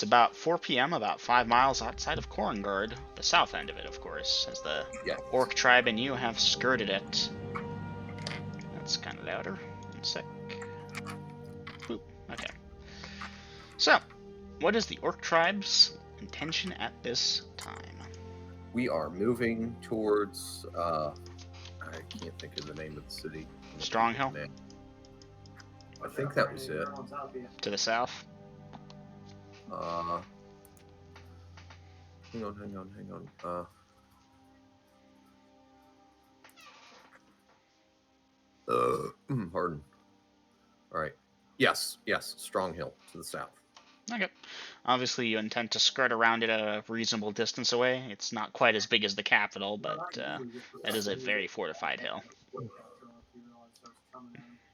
It's about 4 p.m., about 5 miles outside of Korngard, the south end of it, of course, as the orc tribe and you have skirted it. That's kind of louder. 1 sec. Boop. Okay. So, what is the orc tribe's intention at this time? We are moving towards, I can't think of the name of the city. Stronghill? I think that was it. To the south? Hang on. Pardon. All right. Yes, Stronghill to the south. Okay. Obviously, you intend to skirt around it a reasonable distance away. It's not quite as big as the capital, but that is a very fortified hill.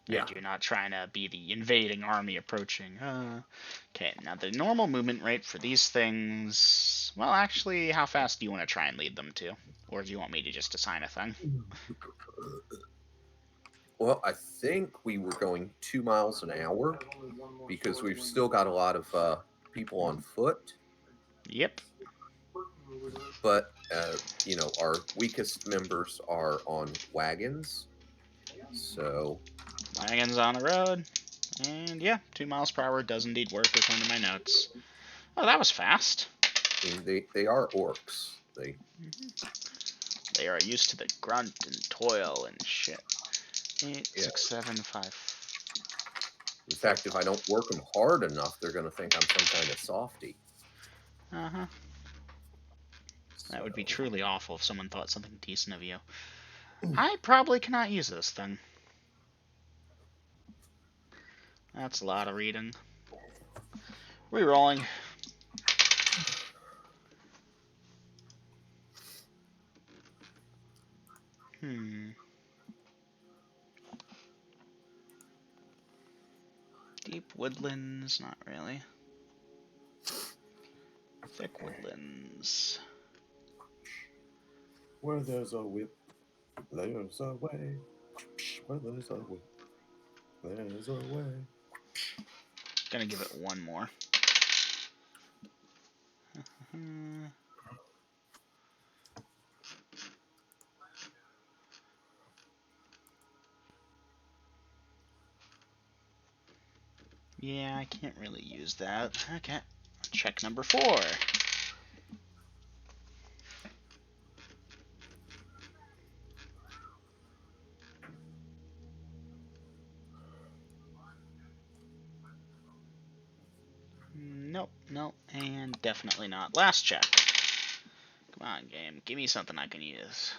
Yeah. And you're not trying to be the invading army approaching. Okay, now the normal movement rate for these things... Well, actually, how fast do you want to try and lead them to? Or do you want me to just assign a thing? Well, I think we were going 2 miles an hour because we've still got a lot of people on foot. Yep. But, our weakest members are on wagons. So... Wagons on the road. And yeah, 2 miles per hour does indeed work according to my notes. Oh, that was fast. They are orcs. They are used to the grunt and toil and shit. 8, 6, 7, 5. In fact, if I don't work them hard enough, they're going to think I'm some kind of softy. Uh-huh. That would be truly awful if someone thought something decent of you. I probably cannot use this thing. That's a lot of reading. Rerolling. Deep woodlands, not really. Thick woodlands. Where there's a whip, there's a way. Where there's a whip, there's a way. Gonna give it one more. Yeah, I can't really use that. Okay. Check number 4. Nope, and definitely not. Last check. Come on, game. Give me something I can use.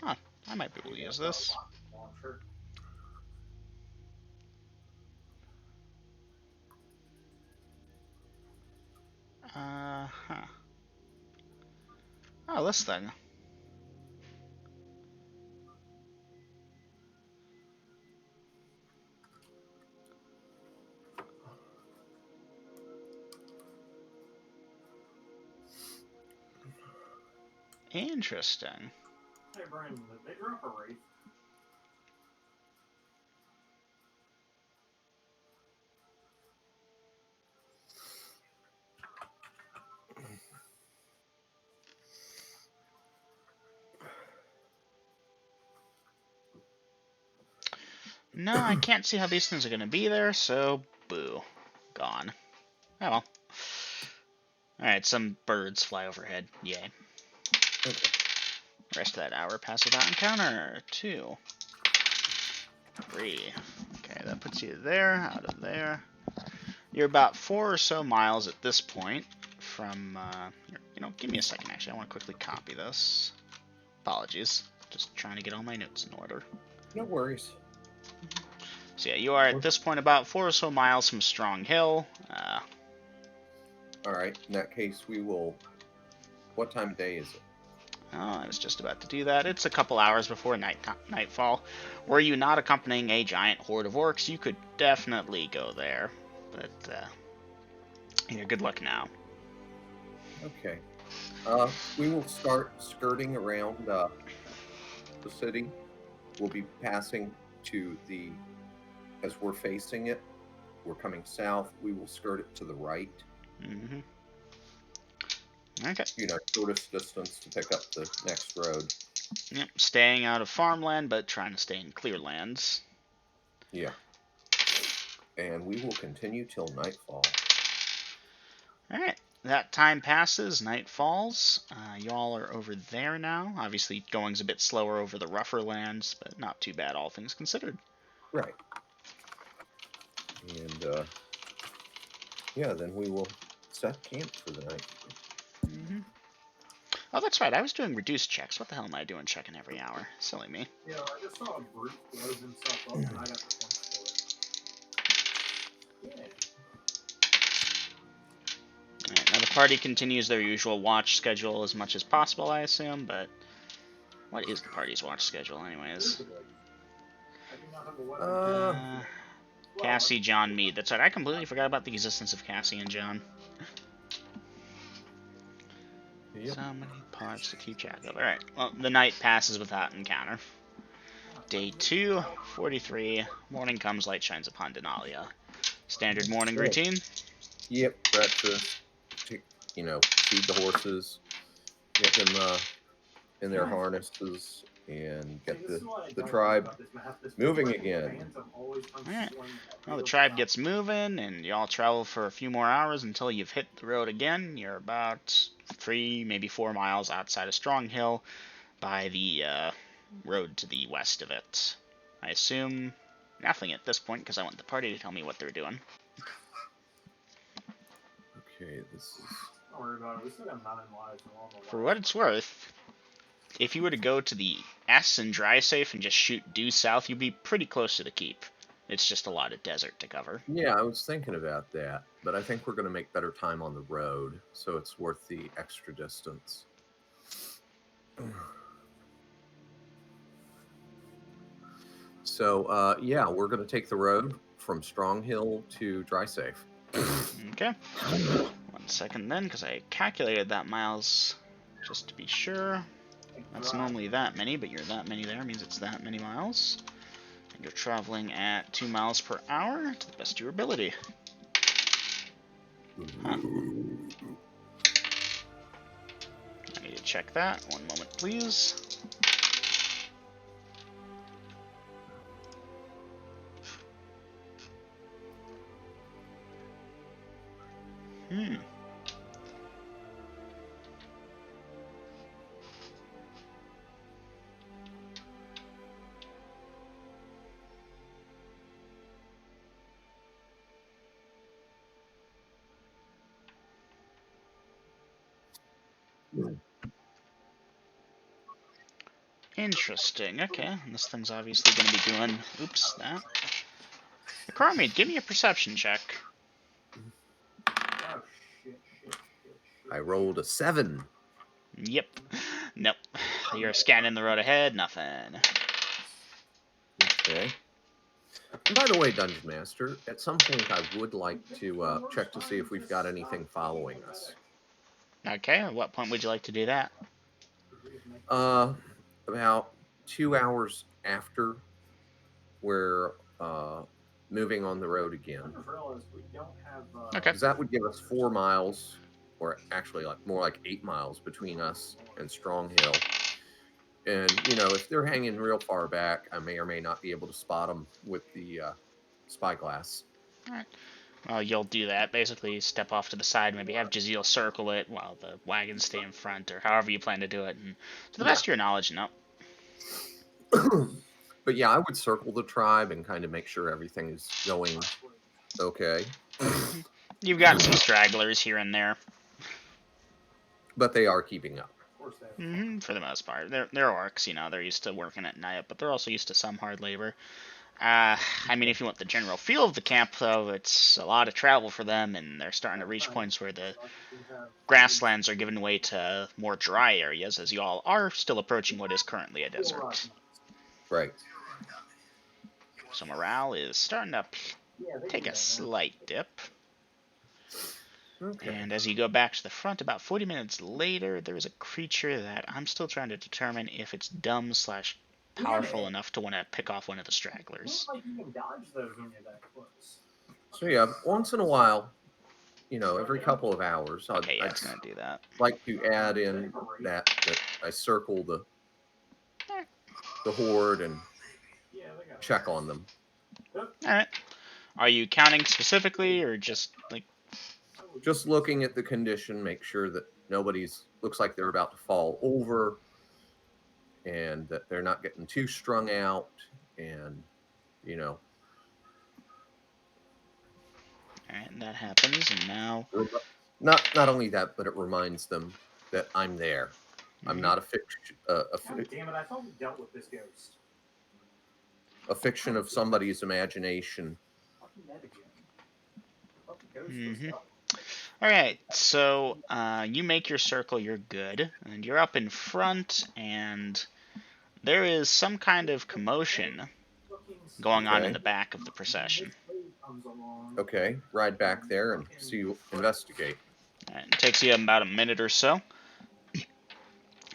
Huh, I might be able to use this. Oh, this thing. Interesting. Hey, Brandon, did they drop a wraith? No, I can't see how these things are going to be there, so boo. Gone. Oh well. Alright, some birds fly overhead. Yay. Okay. Rest of that hour pass without encounter. 2. 3. Okay, that puts you there, out of there. You're about 4 or so miles at this point from, give me a second actually. I want to quickly copy this. Apologies. Just trying to get all my notes in order. No worries. So yeah, you are at this point about 4 or so miles from Strong Hill. Alright, in that case we will... What time of day is it? Oh, I was just about to do that. It's a couple hours before nightfall. Were you not accompanying a giant horde of orcs, you could definitely go there. But, good luck now. Okay. We will start skirting around the city. we'll be passing to the, as we're facing it, we're coming south. We will skirt it to the right. Mm-hmm. Okay. Shortest distance to pick up the next road. Yep. Staying out of farmland, but trying to stay in clear lands. Yeah. And we will continue till nightfall. All right. That time passes. Night falls. Y'all are over there now. Obviously, going's a bit slower over the rougher lands, but not too bad, all things considered. Right. And yeah, then we will set camp for the night. Mm-hmm. Oh, that's right. I was doing reduced checks. What the hell am I doing checking every hour? Silly me. Yeah, I just saw a brute blows himself up and I got the points for it. Yeah. Alright, now the party continues their usual watch schedule as much as possible, I assume, but what is the party's watch schedule anyways? I do not have a weapon. Cassie, John, Mead. That's right, I completely forgot about the existence of Cassie and John. Yep. So many parts to keep track of. Alright, well, the night passes without encounter. Day 2, 43. Morning comes, light shines upon Denalia. Standard morning routine? Yep, breakfast. Feed the horses, get them in their harnesses, and get the tribe moving again. Alright, well, the tribe gets moving, and y'all travel for a few more hours until you've hit the road again. You're about 3, maybe 4 miles outside of Strong Hill by the road to the west of it. I assume nothing at this point, because I want the party to tell me what they're doing. Okay, this is... Don't worry about it. We still got 9 lives. For what it's worth, if you were to go to the S and dry safe and just shoot due south, you'd be pretty close to the keep. It's just a lot of desert to cover. Yeah, I was thinking about that, but I think we're going to make better time on the road, so it's worth the extra distance. So, yeah, we're going to take the road from Strong Hill to Dry Safe. Okay. 1 second then, because I calculated that miles just to be sure. That's normally that many, but you're that many there, means it's that many miles. And you're traveling at 2 miles per hour to the best of your ability. Huh. I need to check that. 1 moment, please. Interesting. Okay, and this thing's obviously going to be doing... Oops, that. Ecroromede, give me a perception check. Oh, shit. I rolled a 7. Yep. Nope. You're scanning the road ahead, nothing. Okay. And by the way, Dungeon Master, at some point I would like to check to see if we've got anything following us. Okay, at what point would you like to do that? About 2 hours after we're moving on the road again. Okay. Because that would give us 4 miles, or actually more like 8 miles between us and Strong Hill. And, if they're hanging real far back, I may or may not be able to spot them with the spyglass. Alright. Well, you'll do that. Basically, step off to the side, maybe have Jazeel circle it while the wagons stay in front, or however you plan to do it. And to the best of your knowledge, no. But yeah, I would circle the tribe and kind of make sure everything is going okay. You've got some stragglers here and there. But they are keeping up. For the most part. They're orcs, they're used to working at night, but they're also used to some hard labor. I mean, if you want the general feel of the camp, though, it's a lot of travel for them, and they're starting to reach points where the grasslands are giving way to more dry areas, as you all are still approaching what is currently a desert. Right. So morale is starting to take a slight dip. Okay. And as you go back to the front, about 40 minutes later, there's a creature that I'm still trying to determine if it's dumb / powerful enough to want to pick off one of the stragglers. Like you can dodge those when you're that close. So yeah, once in a while, every couple of hours, Okay, yeah, I'd it's gonna do that. like to add in that I circle the horde and check on them. All right. Are you counting specifically, or just like? Just looking at the condition, make sure that looks like they're about to fall over, and that they're not getting too strung out, and All right, and that happens, and now. Not only that, but it reminds them that I'm there. I'm not a fiction. God damn it! I thought we dealt with this ghost. A fiction of somebody's imagination. All right, so you make your circle, you're good, and you're up in front, and there is some kind of commotion going on in the back of the procession. Okay, ride back there and investigate. All right, it takes you about a minute or so.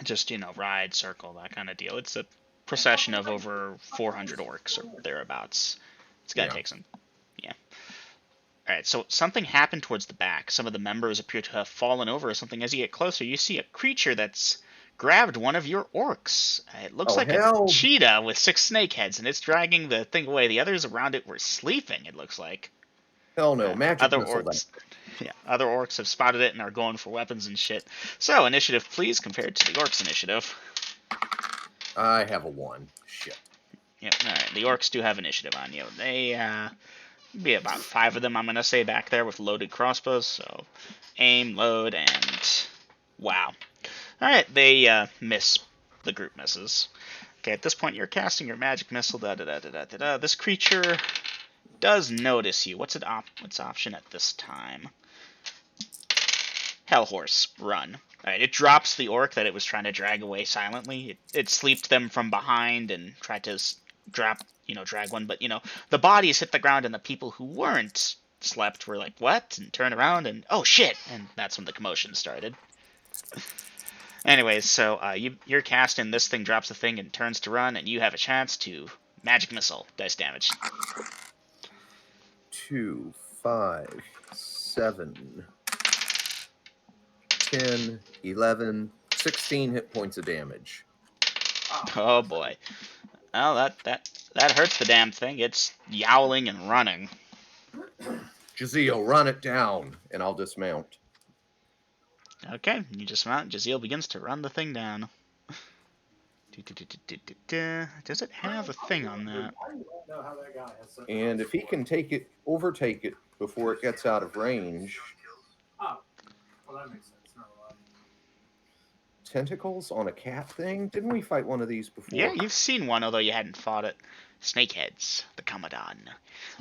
Just, ride, circle, that kind of deal. It's a procession of over 400 orcs or thereabouts. It's gotta take some. Yeah. Alright, so something happened towards the back. Some of the members appear to have fallen over or something. As you get closer, you see a creature that's grabbed one of your orcs. It looks like a cheetah with 6 snake heads, and it's dragging the thing away. The others around it were sleeping, it looks like. Hell no, magic other missile orcs. Yeah, other orcs have spotted it and are going for weapons and shit. So, initiative, please, compared to the orcs' initiative. I have a 1. Shit. Yep, alright. The orcs do have initiative on you. They, be about 5 of them, I'm going to say, back there with loaded crossbows. So, aim, load, and wow. Alright, they miss. The group misses. Okay, at this point, you're casting your magic missile. This creature does notice you. What's option at this time? Hellhorse, run. Alright, it drops the orc that it was trying to drag away silently. It sleeped them from behind and tried to drag one, but, the bodies hit the ground, and the people who weren't slept were like, what? And turn around, and, oh, shit! And that's when the commotion started. Anyways, so, you're casting, this thing drops the thing and turns to run, and you have a chance to magic missile. Dice damage. 2, 5, 7, 10, 11, 16 hit points of damage. Oh, boy. Well, that hurts the damn thing. It's yowling and running. Jaziel, run it down, and I'll dismount. Okay, you dismount. Jaziel begins to run the thing down. Does it have a thing on that? And if he can overtake it before it gets out of range. Oh, well, that makes sense. Tentacles on a cat thing? Didn't we fight one of these before? Yeah, you've seen one, although you hadn't fought it. Snakeheads, the Commodon.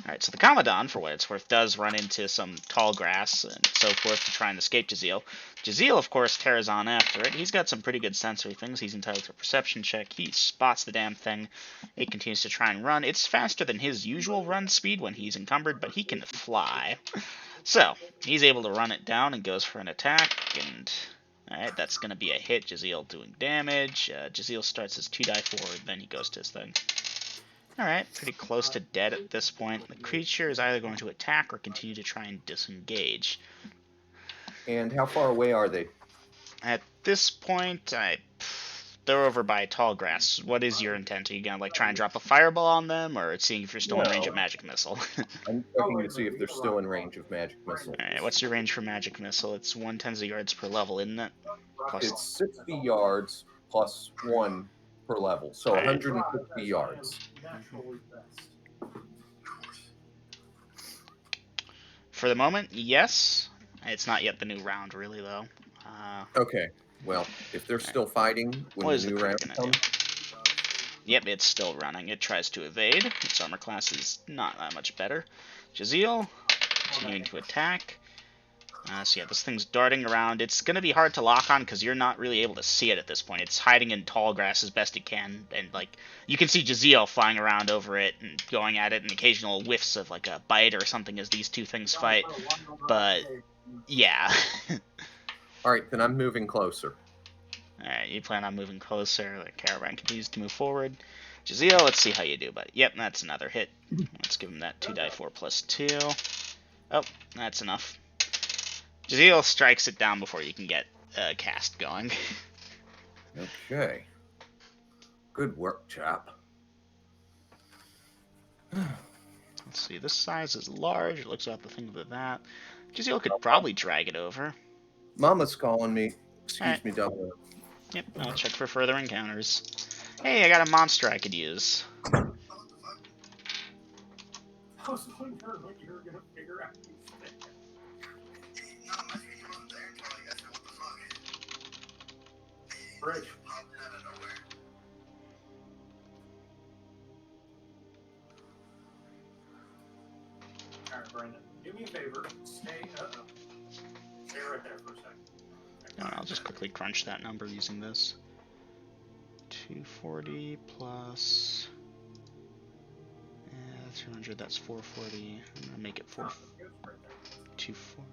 Alright, so the Commodon, for what it's worth, does run into some tall grass and so forth to try and escape Jaziel. Jaziel, of course, tears on after it. He's got some pretty good sensory things. He's entitled to a perception check. He spots the damn thing. It continues to try and run. It's faster than his usual run speed when he's encumbered, but he can fly. So, he's able to run it down and goes for an attack, and... Alright, that's going to be a hit. Jaziel doing damage. Jaziel starts his 2 die forward, then he goes to his thing. Alright, pretty close to dead at this point. The creature is either going to attack or continue to try and disengage. And how far away are they? At this point, they're over by tall grass. What is your intent? Are you going to try and drop a fireball on them, or seeing if you're still in range of magic missile? I'm checking to see if they're still in range of magic missile. Alright, what's your range for magic missile? It's 1/10 yards per level, isn't it? It's 60 yards plus 1 per level, so 150 yards. For the moment, yes. It's not yet the new round, really, though. Okay. Well, if they're still fighting when the new round comes... Yep, it's still running. It tries to evade. Its armor class is not that much better. Jaziel, continuing to attack. So yeah, this thing's darting around. It's going to be hard to lock on because you're not really able to see it at this point. It's hiding in tall grass as best it can. And, you can see Jaziel flying around over it and going at it, and occasional whiffs of, a bite or something as these two things fight. But, yeah. Alright, then I'm moving closer. Alright, you plan on moving closer. The caravan continues to move forward. Jazeel, let's see how you do, buddy. Yep, that's another hit. Let's give him that 2 die 4 plus 2. Oh, that's enough. Jazeel strikes it down before you can get cast going. Okay. Good work, chap. Let's see, this size is large. It looks about the thing of that. Jazeel could probably drag it over. Mama's calling me. Excuse Alright. me, Double. Yep, I'll check for further encounters. Hey, I got a monster I could use. I was wondering when you were gonna figure out these things. Bridge. Alright, Brandon, do me a favor. Stay right there for a second. I'll just quickly crunch that number using this. 240 plus 300, that's 440. I'm gonna make it 240.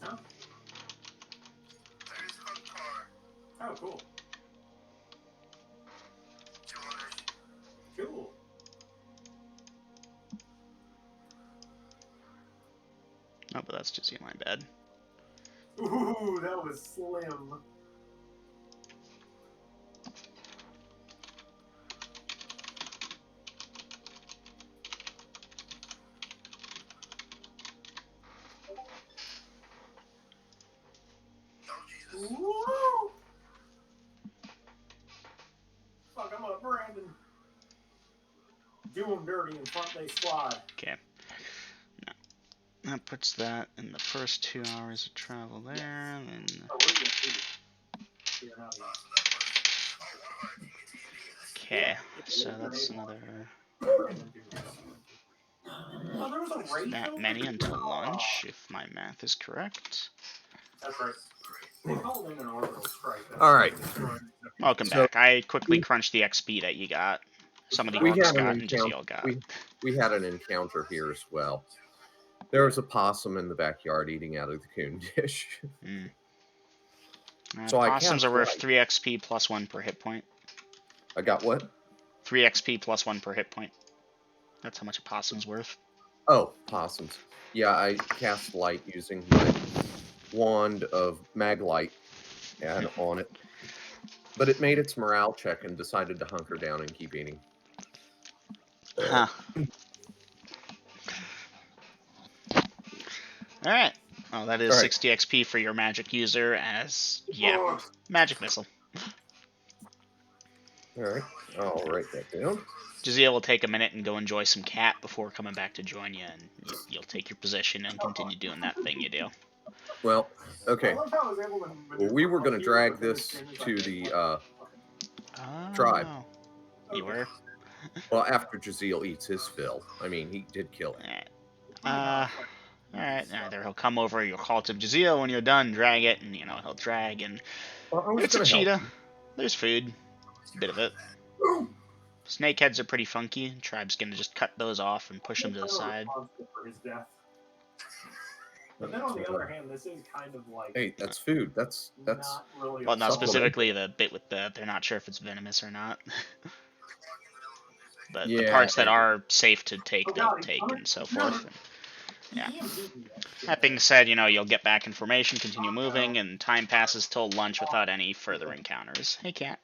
Huh? Oh, cool. Cool. Oh, but that's just my bad. Ooh, that was slim. Woo! Fuck him up, Brandon. Do him dirty in front they slide. Okay. No. That puts that in the first 2 hours of travel there, and then... Oh, we're gonna see. Figure out how Okay, so that's another... Oh, there was a raid that over many here? until lunch, if my math is correct. That's right. They called in an orbital strike. All right. Welcome So- back. I quickly crunched the XP that you got. Some of the We orcs had got an and encounter. Jazeel got. We had an encounter here as well. There was a possum in the backyard eating out of the coon dish. Mm. So I Possums cast are worth light. 3 XP plus 1 per hit point. I got what? 3 XP plus 1 per hit point. That's how much a possum's worth. Oh, possums. Yeah, I cast light using my wand of maglite and on it. But it made its morale check and decided to hunker down and keep eating. Huh. Alright. Well, that is All right. 60 XP for your magic user as, yeah, magic missile. All right, I'll write that down. Jazeel will take a minute and go enjoy some cat before coming back to join you, and you'll take your position and continue doing that thing you do. Well, okay. I love how I was able to Well, we were going to maneuver drag up here this as soon as I to did the one. tribe. Oh. You were? Well, after Jazeel eats his fill. I mean, he did kill it. Alright. Alright, either he'll come over, you'll call to Jazeel when you're done, drag it, and, he'll drag, and Well, I was it's a gonna help. cheetah. There's food. A bit of it. Snakeheads are pretty funky. Tribe's gonna just cut those off and push them to the side. For his death. But then on the other hand, this is kind of like Hey, that's food. That's not really. Well, not Supplement. specifically the bit with they're not sure if it's venomous or not. But the Yeah, parts that and- are safe to take, Oh, they'll God, take, and so no. forth. Yeah. He is eating that. That being said, you'll get back information, continue moving, and time passes till lunch without any further encounters. Hey, cat.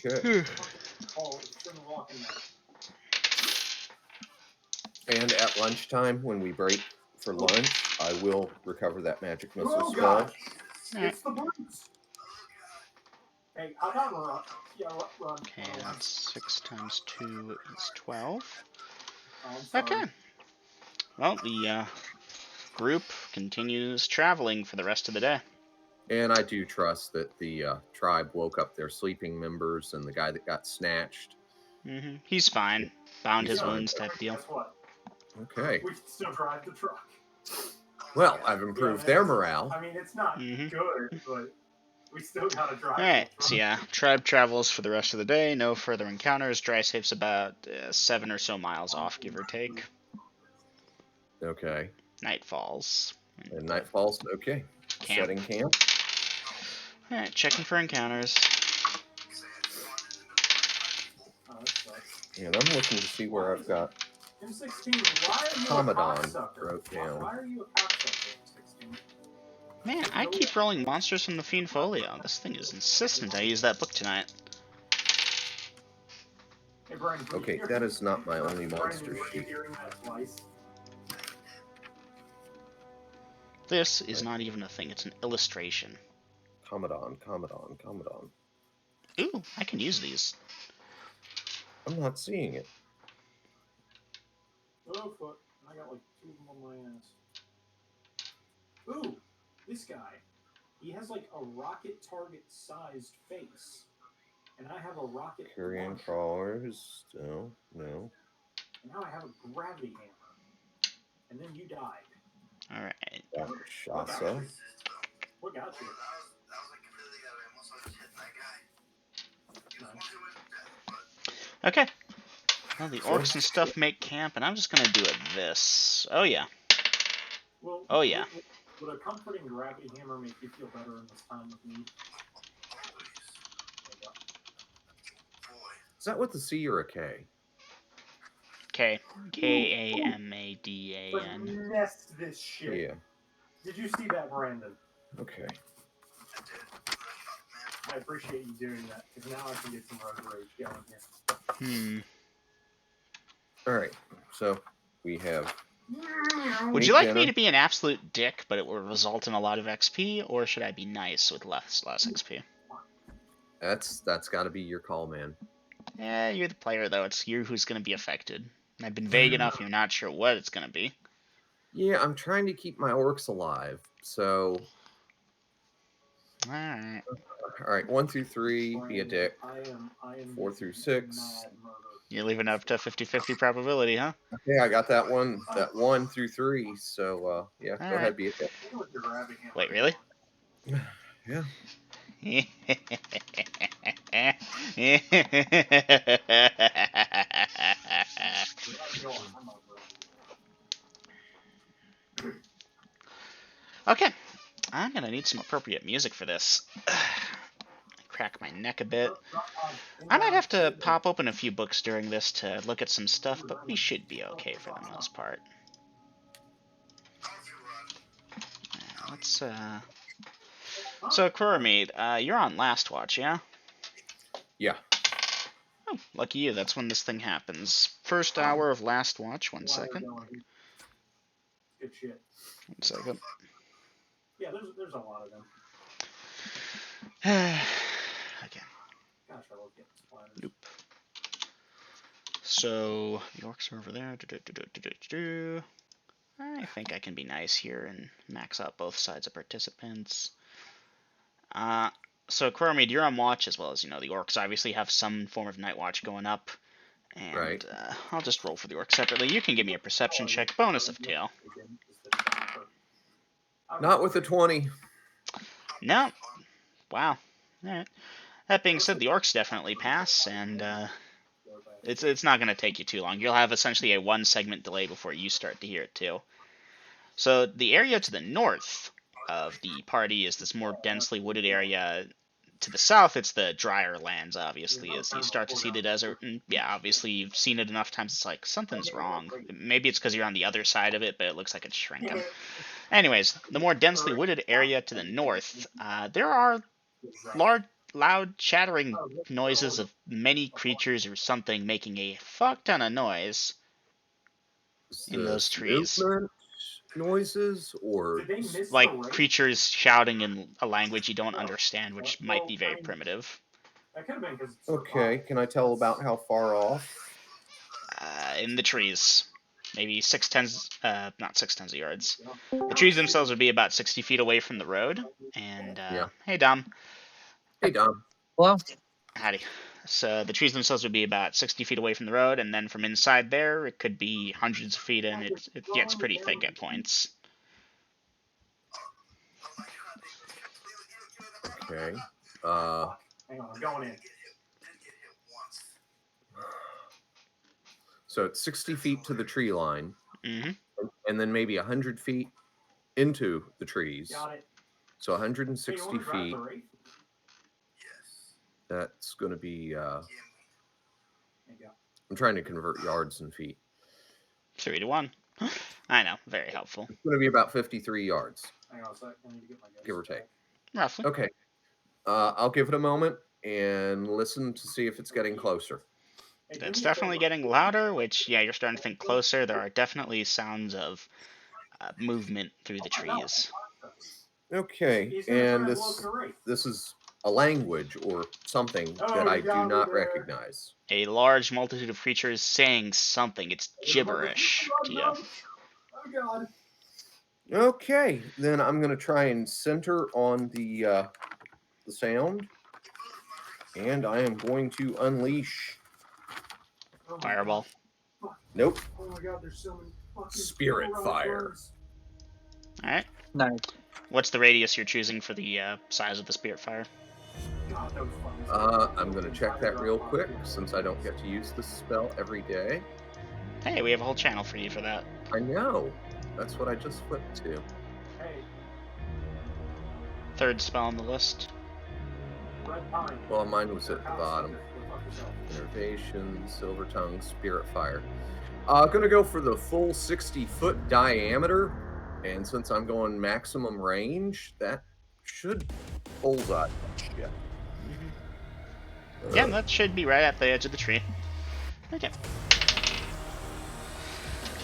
okay. Oh, it's gonna walk in there. And at lunchtime, when we break for lunch, I will recover that magic missile Oh, spell. God. It's the brutes. Hey, I got run. Yeah, run. Okay, that's 6 times 2 is 12. Oh, I'm sorry. Okay. Well, the group continues traveling for the rest of the day. And I do trust that the tribe woke up their sleeping members and the guy that got snatched. He's fine. Bound his He's fine. wounds type deal. Guess what? Okay. We can still drive the truck. Well, I've improved their morale. I mean, it's not Mhm. good, but we still gotta drive. Alright, the so truck. yeah, tribe travels for the rest of the day. No further encounters. Dry safe's about 7 or so miles off, give or take. Okay. Night falls. And night falls. Okay. Camp. Setting camp. Alright, checking for encounters. Oh, that sucks. And I'm looking to see where I've got M16, why are you Commodon a cocksucker? wrote down. Why are you a cocksucker, M16? Man, I keep rolling monsters from the Fiend Folio. This thing is insistent I use that book tonight. Hey, Brian, Okay, that is not my only monster sheet. This is not even a thing, it's an illustration. Commodon. Ooh, I can use these. I'm not seeing it. Oh, fuck. I got like 2 of them on my ass. Ooh, this guy. He has like a rocket target sized face. And I have a rocket Carrion launcher. crawlers. No. And now I have a gravity hammer. And then you died. Alright. Shasa. What got you? Okay. Well, the orcs and stuff make camp, and I'm just gonna do it this. Oh yeah. Well, Oh yeah. Would a comforting gravity hammer make you feel better in this time of need? Is that with a C or a K? K. K-A-M-A-D-A-N. Nest this shit. Yeah. Did you see that, Brandon? Okay. I appreciate you doing that, because now I can get some road rage going here. All right. So we have. Would you like me to be an absolute dick, but it will result in a lot of XP, or should I be nice with less XP? That's got to be your call, man. Yeah, you're the player though. It's you who's gonna be affected. I've been vague enough. You're not sure what it's gonna be. Yeah, I'm trying to keep my orcs alive. So. All right. All right. 1 through 3, be a dick. I am 4 through 6. You're leaving up to 50-50 probability, huh? Okay, I got that one. That 1 through 3. So yeah, go ahead, be a dick. Wait, really? Yeah. Okay, I'm gonna need some appropriate music for this. Crack my neck a bit. I might have to pop open a few books during this to look at some stuff, but we should be okay for the most part. Let's So Ecroromede, you're on last watch, yeah? Yeah. Oh, lucky you. That's when this thing happens. First hour of last watch. 1 second. Good shit. 1 second. Yeah, there's a lot of them. Okay. Gosh, I love getting splatters. Nope. So the orcs are over there. I think I can be nice here and max out both sides of participants. So Ecroromede, you're on watch as well as the orcs obviously have some form of night watch going up. And Right. I'll just roll for the orcs separately. You can give me a perception check, bonus of 2. Not with a 20. No. Wow. Alright. That being said, the orcs definitely pass, and it's not going to take you too long. You'll have essentially a 1 segment delay before you start to hear it too. So the area to the north of the party is this more densely wooded area. To the south, it's the drier lands, obviously, as you start to see the desert. And yeah, obviously, you've seen it enough times, it's like, something's wrong. Maybe it's because you're on the other side of it, but it looks like it's shrinking. Anyways, the more densely wooded area to the north, there are loud chattering noises of many creatures or something making a fuck ton of noise in those trees. Noises or like creatures shouting in a language you don't understand, which might be very primitive. Okay, can I tell about how far off? In the trees, maybe not 6 tens of yards. The trees themselves would be about 60 feet away from the road. And hey Dom. Hey Dom. Hello. Howdy. So the trees themselves would be about 60 feet away from the road, and then from inside there, it could be hundreds of feet, and it gets pretty thick at points. Okay. Hang on, I'm going in. So it's 60 feet to the tree line. Mm-hmm. And then maybe 100 feet into the trees. Got it. So Hey, you 160 want to drive feet. the Wraith? That's going to be. There you go. I'm trying to convert yards and feet. 3 to 1. I know, very helpful. It's going to be about 53 yards, Hang on a sec. I need to get my guys give or back. take. Roughly. Okay. I'll give it a moment and listen to see if it's getting closer. Hey, do It's me a definitely favor. getting louder, which, yeah, you're starting to think closer. There are definitely sounds of movement through the trees. Okay, He's gonna try and and blow up the Wraith. this is a language or something Oh, that I you do got me not there. recognize. A large multitude of creatures saying something. It's gibberish to you. Oh god. Okay, then I'm going to try and center on the sound, and I am going to unleash. Oh my Fireball. Nope. God. Oh my god, there's so many fucking Spirit fire. birds. Alright. Nice. What's the radius you're choosing for the size of the spirit fire? God, that was fucking I'm going to check that real quick since I don't get to use this spell every day. Hey, we have a whole channel for you for that. I know. That's what I just flipped to. Hey, Third spell on the list. red pine. Well, mine was at the bottom. Go fuck yourself. Innervation, Silver Tongue, Spirit Fire. Gonna go for the full 60-foot diameter, and since I'm going maximum range, that should bullseye. Yeah. Yeah, that should be right at the edge of the tree. Okay.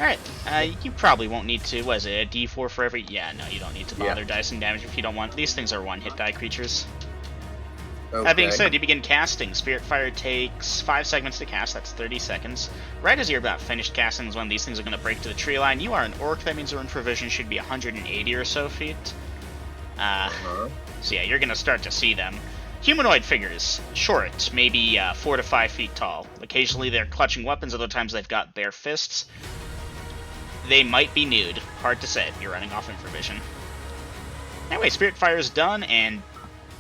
Alright, you probably won't need to, was it, a d4 for every... Yeah, no, you don't need to bother dicing damage if you don't want. These things are one-hit die creatures. Okay. That being said, you begin casting. Spirit Fire takes 5 segments to cast, that's 30 seconds. Right as you're about finished casting is when these things are going to break to the tree line. You are an orc, that means the rune provision should be 180 or so feet. So yeah, you're going to start to see them. Humanoid figures, short, maybe 4 to 5 feet tall. Occasionally they're clutching weapons, other times they've got bare fists. They might be nude. Hard to say if you're running off infravision. Anyway, Spirit Fire is done, and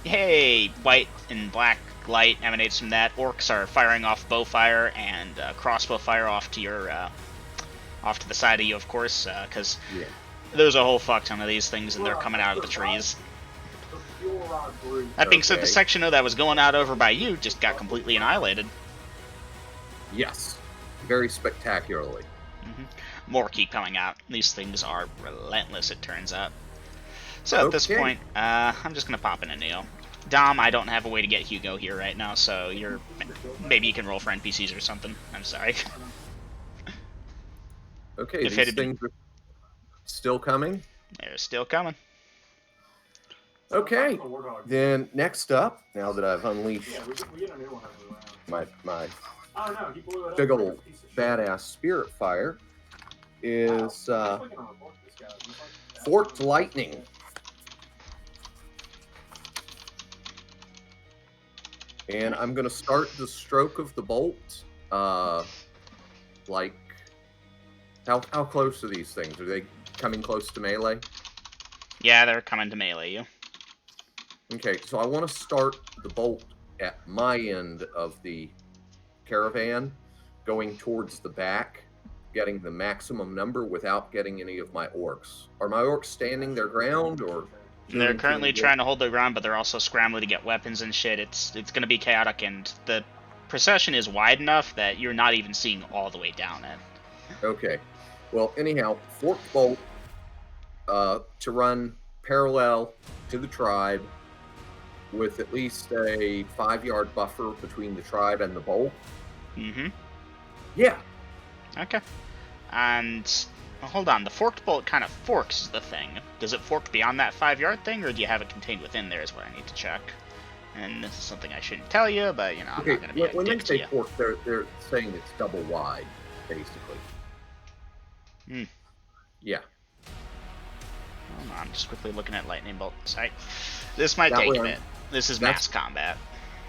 hey, white and black light emanates from that. Orcs are firing off bow fire and crossbow fire off to your, off to the side of you, of course, because there's a whole fuck ton of these things, and they're coming out of the trees. That being said, the section that was going out over by you just got completely annihilated. Yes, very spectacularly. More keep coming out. These things are relentless, it turns out. So at this point, I'm just going to pop in a Neo. Dom, I don't have a way to get Hugo here right now, so maybe you can roll for NPCs or something. I'm sorry. Okay, If these it'd things are still coming. They're still coming. Okay, then next up, now that I've unleashed Yeah, we get a new one every round. my Oh no, he blew it up. big like a old piece of shit. badass Spirit Fire, is Wow. I'm gonna report this guy. He's like- Forked Lightning. And I'm going to start the stroke of the bolt, like, how close are these things? Are they coming close to melee? Yeah, they're coming to melee you. Okay, so I want to start the bolt at my end of the caravan, going towards the back, getting the maximum number without getting any of my orcs. Are my orcs standing their ground, or... They're currently trying to hold their ground, but they're also scrambling to get weapons and shit. It's going to be chaotic, and the procession is wide enough that you're not even seeing all the way down it. Okay. Well, anyhow, forked bolt to run parallel to the tribe with at least a 5-yard buffer between the tribe and the bolt. Yeah. Okay. And hold on, the forked bolt kind of forks the thing. Does it fork beyond that 5-yard thing, or do you have it contained within there is what I need to check. And this is something I shouldn't tell you, but, you know, I'm not going to be a when they dick to say you. fork, they're saying it's double wide, basically. Yeah. Hold on, I'm just quickly looking at lightning bolt sight. This might That take way a bit. This is mass combat.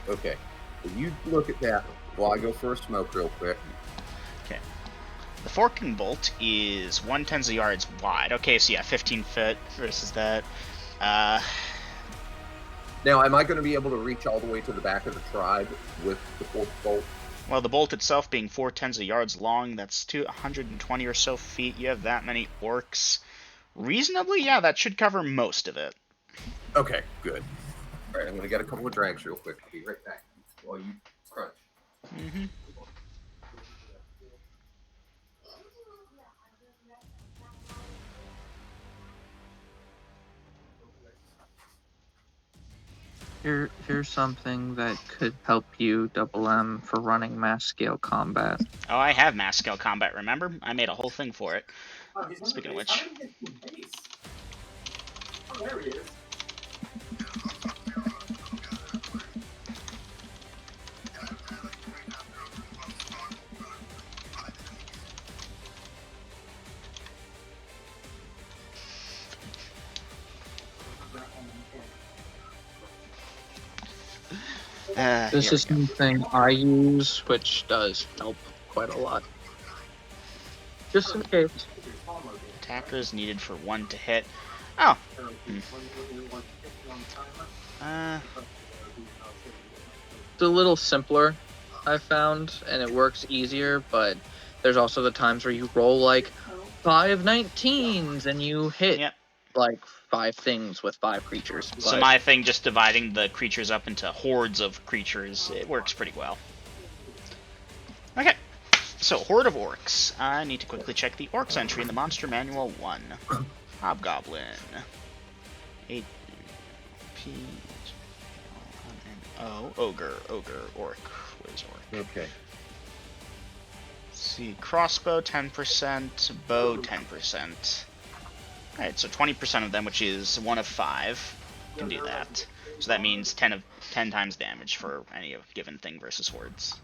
Okay. So you look at that while I go for a smoke real quick. Okay. The forking bolt is 1/10 of yards wide. Okay, so yeah, 15 foot versus that. Now, am I going to be able to reach all the way to the back of the tribe with the forked bolt? Well, the bolt itself being 4/10 of yards long, that's 220 or so feet. You have that many orcs Reasonably, yeah, that should cover most of it. Okay, good. All right, I'm going to get a couple of drags real quick. I'll be right back while you crunch. Mm-hmm. Here's something that could help you, Double M, for running mass scale combat. Oh, I have mass scale combat, remember? I made a whole thing for it. Oh, he's in the Speaking of base. which. How did he get to the base? Oh, there he is. This Here is we go. something I use, which does help quite a lot. Just in case. Attackers needed for 1 to hit. Oh. It's a little simpler, I found, and it works easier, but there's also the times where you roll like 5 19s and you hit Yep. like 5 things with 5 creatures. So But my thing, just dividing the creatures up into hordes of creatures, it works pretty well. Okay. So, Horde of Orcs. I need to quickly check the Orcs entry in the Monster Manual 1. Hobgoblin. 8 P O. Ogre. Orc. Where's Orc? Okay. Let's see. Crossbow 10%. Bow 10%. Alright, so 20% of them, which is 1 of 5, can do that. So that means 10 times damage for any given thing versus hordes.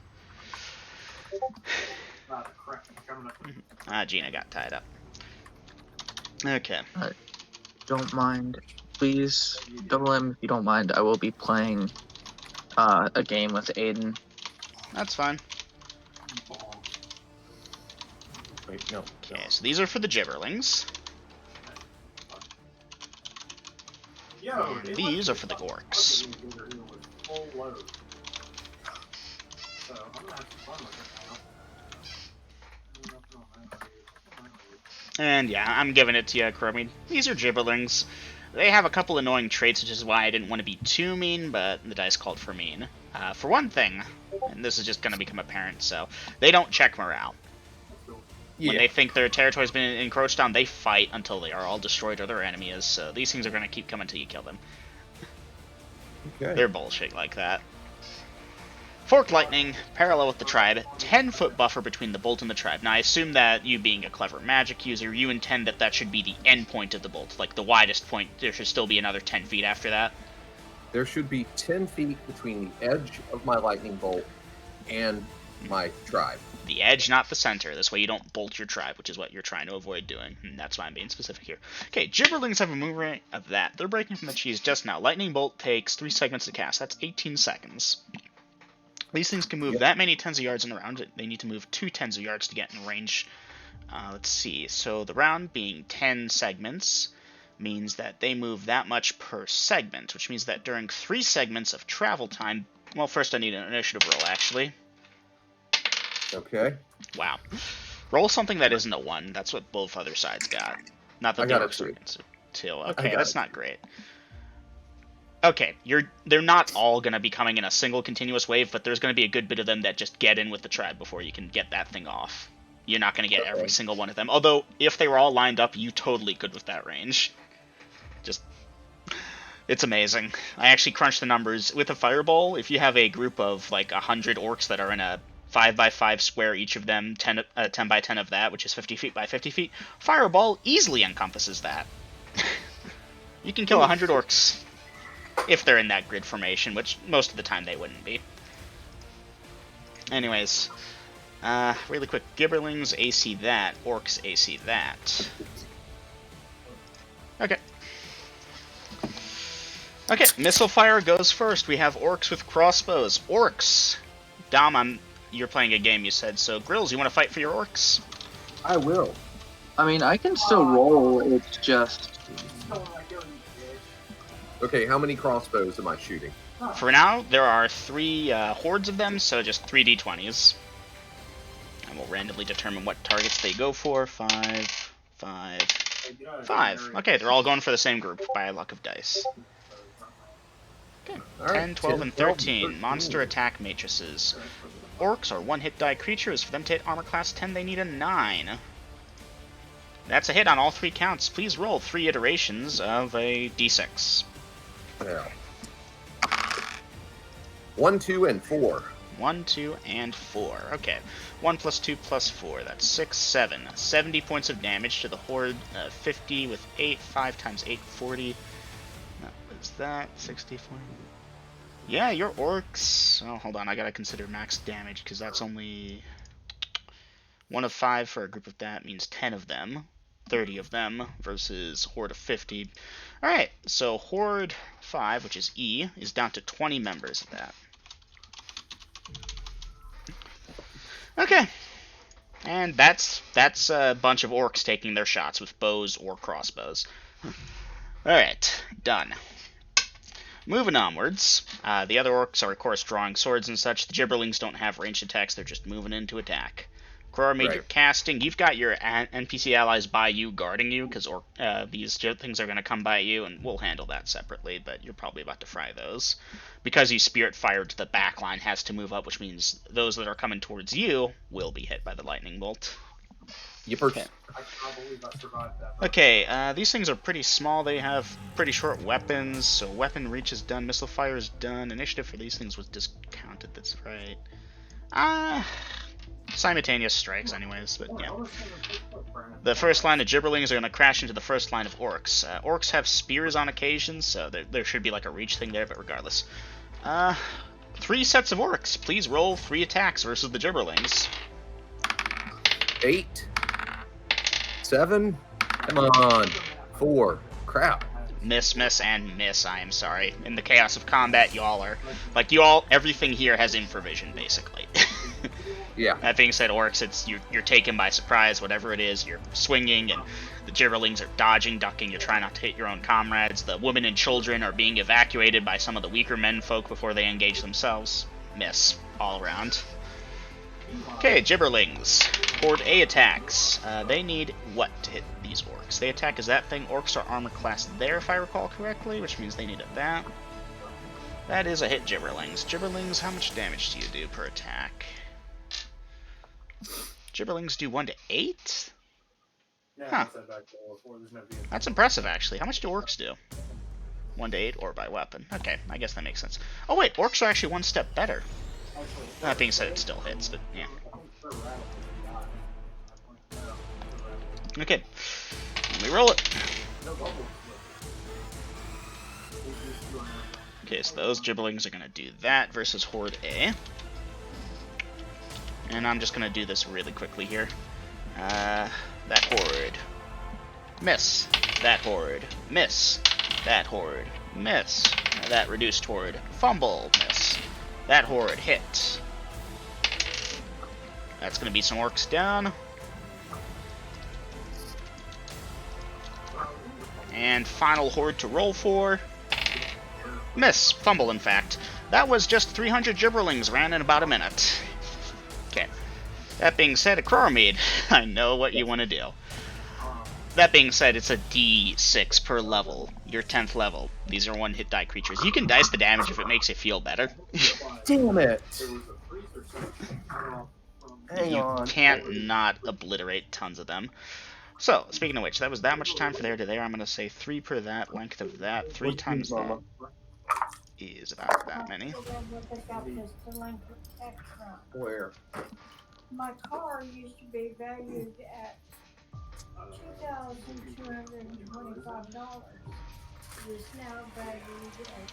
Gina got tied up. Okay. don't mind. Please, Double M, if you don't mind, I will be playing a game with Aiden. That's fine. Wait, no. Okay, so these are for the Gibberlings. And these are for the Orcs. And yeah, I'm giving it to you, Ecroromede. These are Gibberlings. They have a couple annoying traits, which is why I didn't want to be too mean, but the dice called for mean. For one thing, and this is just going to become apparent, so they don't check morale. When they think their territory's been encroached on, they fight until they are all destroyed or their enemy is, so these things are going to keep coming until you kill them. Okay. They're bullshit like that. Forked Lightning, parallel with the tribe, 10-foot buffer between the bolt and the tribe. Now, I assume that you being a clever magic user, you intend that that should be the end point of the bolt, like the widest point. There should still be another 10 feet after that. There should be 10 feet between the edge of my lightning bolt and my tribe. The edge, not the center. This way you don't bolt your tribe, which is what you're trying to avoid doing. And that's why I'm being specific here. Okay, Gibberlings have a move rate of that. They're breaking from the cheese just now. Lightning Bolt takes 3 segments to cast. That's 18 seconds. These things can move that many tens of yards in a round. They need to move 2 tens of yards to get in range. Let's see. So the round being 10 segments means that they move that much per segment, which means that during 3 segments of travel time... Well, first I need an initiative roll, actually. Okay. Wow. Roll something that isn't a 1. That's what both other sides got. Not that I the got a orcs are 2. against it. 2. Okay, that's it. not great. Okay, they're not all going to be coming in a single continuous wave, but there's going to be a good bit of them that just get in with the tribe before you can get that thing off. You're not going to get every single one of them. Although, if they were all lined up, you totally could with that range. Just... It's amazing. I actually crunched the numbers. With a fireball, if you have a group of like 100 orcs that are in a 5x5 square, each of them 10 by 10 of that, which is 50 feet by 50 feet, fireball easily encompasses that. You can kill 100 orcs. If they're in that grid formation, which most of the time they wouldn't be. Anyways, really quick, Gibberlings AC that, Orcs AC that. Okay. Okay, Missile Fire goes first. We have Orcs with crossbows. Orcs! Dom, you're playing a game, you said, so Grills, you want to fight for your Orcs? I will. I mean, I can still roll, it's just... Okay, how many crossbows am I shooting? For now, there are 3 hordes of them, so just 3 d20s. And we'll randomly determine what targets they go for. 5, 5, 5. Okay, they're all going for the same group by luck of dice. Okay, All right, 10, 12, 10, and 12, 13. Monster attack matrices. Orcs are 1-hit die creatures. For them to hit armor class 10, they need a 9. That's a hit on all 3 counts. Please roll 3 iterations of a d6. Yeah. 1, 2, and 4. 1, 2, and 4. Okay. 1 plus 2 plus 4. That's 6, 7. 70 points of damage to the Horde. 50 with 8. 5 times 8, 40. What is that? 60, 40. Yeah, your orcs... Oh, hold on. I gotta consider max damage, because that's only... 1 of 5 for a group of that means 10 of them. 30 of them versus Horde of 50. Alright, so Horde 5, which is E, is down to 20 members of that. Okay. And that's a bunch of orcs taking their shots with bows or crossbows. Alright, done. Moving onwards, the other orcs are, of course, drawing swords and such. The gibberlings don't have ranged attacks, they're just moving in to attack. Ecroromede, you're casting. You've got your NPC allies by you, guarding you, because these things are going to come by you, and we'll handle that separately, but you're probably about to fry those. Because you spirit fired, the back line has to move up, which means those that are coming towards you will be hit by the lightning bolt. Yippers. Okay. I cannot believe I survived that. Okay, these things are pretty small. They have pretty short weapons, so weapon reach is done, missile fire is done. Initiative for these things was discounted, that's right. Simultaneous strikes anyways, but yeah. The first line of gibberlings are going to crash into the first line of orcs. Orcs have spears on occasion, so there should be like a reach thing there, but regardless. 3 sets of orcs. Please roll 3 attacks versus the gibberlings. 8. 7. Come on. 4. Crap. Miss, miss, and miss, I am sorry. In the chaos of combat, y'all are... Like, everything here has infravision, basically. Yeah. That being said, orcs, you're taken by surprise, whatever it is. You're swinging, and the gibberlings are dodging, ducking. You're trying not to hit your own comrades. The women and children are being evacuated by some of the weaker menfolk before they engage themselves. Miss, all around. Okay, gibberlings. Horde A attacks. They need what to hit these orcs? They attack as that thing. Orcs are armor class there, if I recall correctly, which means they need a that. That is a hit, gibberlings. Gibberlings, how much damage do you do per attack? Gibberlings do 1 to 8? Yeah, Huh. I said back before, there's no vehicle. That's impressive, actually. How much do orcs do? 1 to 8 or by weapon. Okay, I guess that makes sense. Oh wait, orcs are actually 1 step better. That being said, it still hits, but yeah. Okay, let me roll it. Okay, so those gibberlings are going to do that versus Horde A. And I'm just going to do this really quickly here. That Horde. Miss. That Horde. Miss. That Horde. Miss. That reduced Horde. Fumble. Miss. That Horde. Hit. That's going to be some orcs down. And final Horde to roll for. Miss. Fumble, in fact. That was just 300 gibberlings ran in about a minute. Okay. That being said, Ecroromede, I know what you want to do. That being said, it's a D6 per level. Your 10th level. These are 1-hit die creatures. You can dice the damage if it makes you feel better. Damn it. You can't not obliterate tons of them. So, speaking of which, that was that much time for there to there. I'm going to say 3 per that, length of that. 3 times that is about that many. Where? My car used to be valued at $2,225. It is now valued at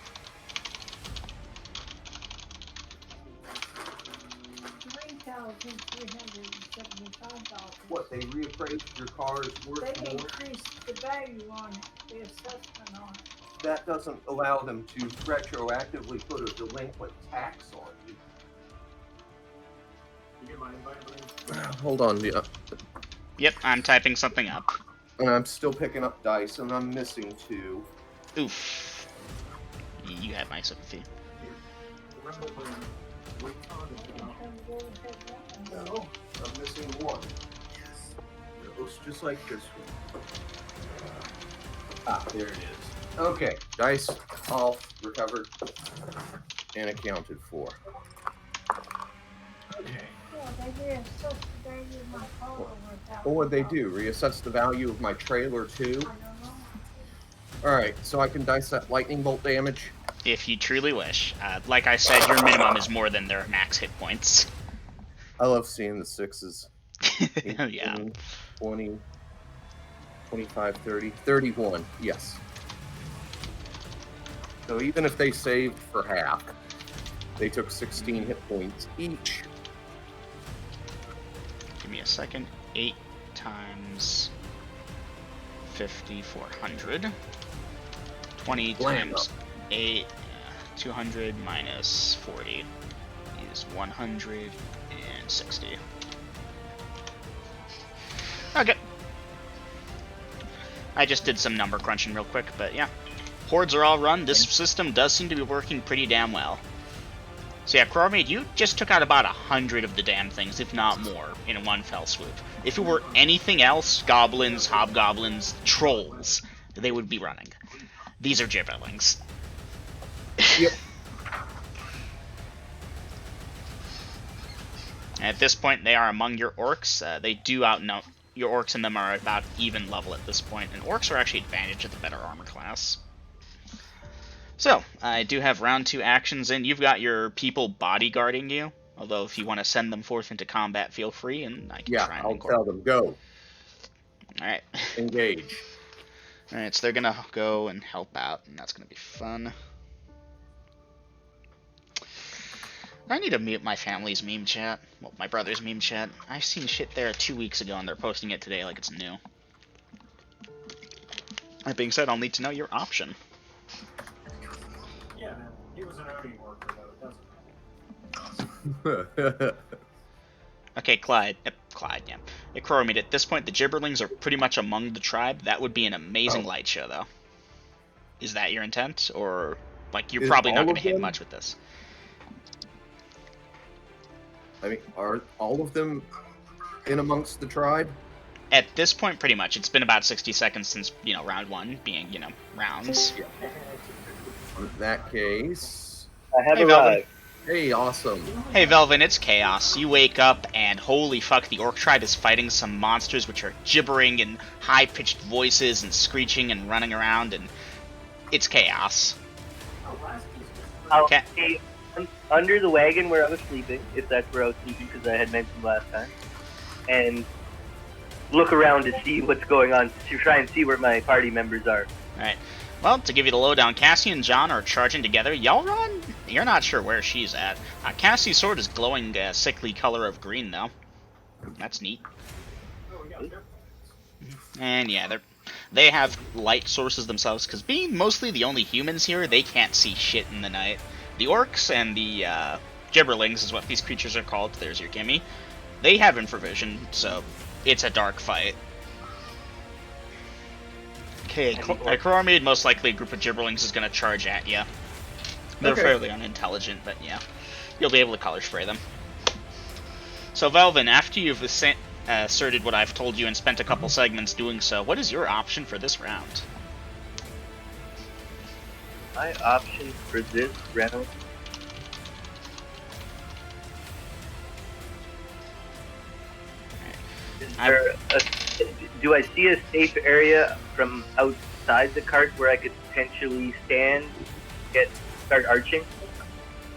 $3,375. What, they reappraised your car's worth They more? increased the value on it, the assessment on it. That doesn't allow them to retroactively put a delinquent tax on you. You get my invite, Brandon? Hold on. Yeah. Yep, I'm typing something up. And I'm still picking up dice, and I'm missing 2. Oof. You had my sympathy. Remember, Brandon, wait on it. No, I'm missing 1. It looks just like this one. Ah, there it is. Okay. Dice off, recovered, and accounted for. Okay. Yeah, they did such a day with my car without. What would they do? Reassess the value of my trailer too? I don't know. Alright, so I can dice that lightning bolt damage. If you truly wish. Like I said, your minimum is more than their max hit points. I love seeing the sixes. Yeah. 18, 20, 25, 30, 31. Yes. So even if they saved for half, they took 16 hit points each. Give me a second. 8 times 50, 400. 20 Blam times 8, 200 minus 40 is 160. Okay. I just did some number crunching real quick, but yeah. Hordes are all run. This system does seem to be working pretty damn well. So yeah, Ecroromede, you just took out about 100 of the damn things, if not more, in one fell swoop. If it were anything else, goblins, hobgoblins, trolls, they would be running. These are gibberlings. Yep. At this point, they are among your orcs. They do outnumber your orcs, and them are about even level at this point, and orcs are actually advantage of the better armor class. So, I do have round 2 actions, and you've got your people bodyguarding you. Although, if you want to send them forth into combat, feel free, and I can Yeah, try and I'll incorporate. tell them, go. Alright. Engage. Alright, so they're gonna go and help out, and that's gonna be fun. I need to mute my family's meme chat. Well, my brother's meme chat. I've seen shit there 2 weeks ago, and they're posting it today like it's new. That being said, I'll need to know your option. Yeah, man. He was an OD worker, though. It doesn't matter. Okay, Clyde. Yep, Clyde, yeah. Ecroromede, at this point, the Gibberlings are pretty much among the tribe. That would be an amazing light show, though. Is that your intent? Or, like, you're Is probably not all going to of hit them? much with this. I mean, are all of them in amongst the tribe? At this point, pretty much. It's been about 60 seconds since, round 1 being, rounds. In that case... I have Hey, arrived. Hey, awesome. Hey, Velvin, it's chaos. You wake up, and holy fuck, the Orc tribe is fighting some monsters which are gibbering in high-pitched voices and screeching and running around, and it's chaos. I'll Okay. stay under the wagon where I was sleeping, if that's where I was sleeping, because I had mentioned last time, and look around to see what's going on, to try and see where my party members are. Alright. Well, to give you the lowdown, Cassie and John are charging together. Y'all run? You're not sure where she's at. Cassie's sword is glowing a sickly color of green, though. That's neat. Oh, we got there. And yeah, they have light sources themselves, because being mostly the only humans here, they can't see shit in the night. The orcs and the gibberlings is what these creatures are called. There's your gimme. They have infravision, so it's a dark fight. Okay, Ecroromede, most likely a group of gibberlings is going to charge at you. They're Okay. fairly unintelligent, but yeah. You'll be able to color spray them. So, Velvin, after you've asserted what I've told you and spent a couple segments doing so, what is your option for this round? My option for this round. Is there do I see a safe area from outside the cart where I could potentially stand, start arching?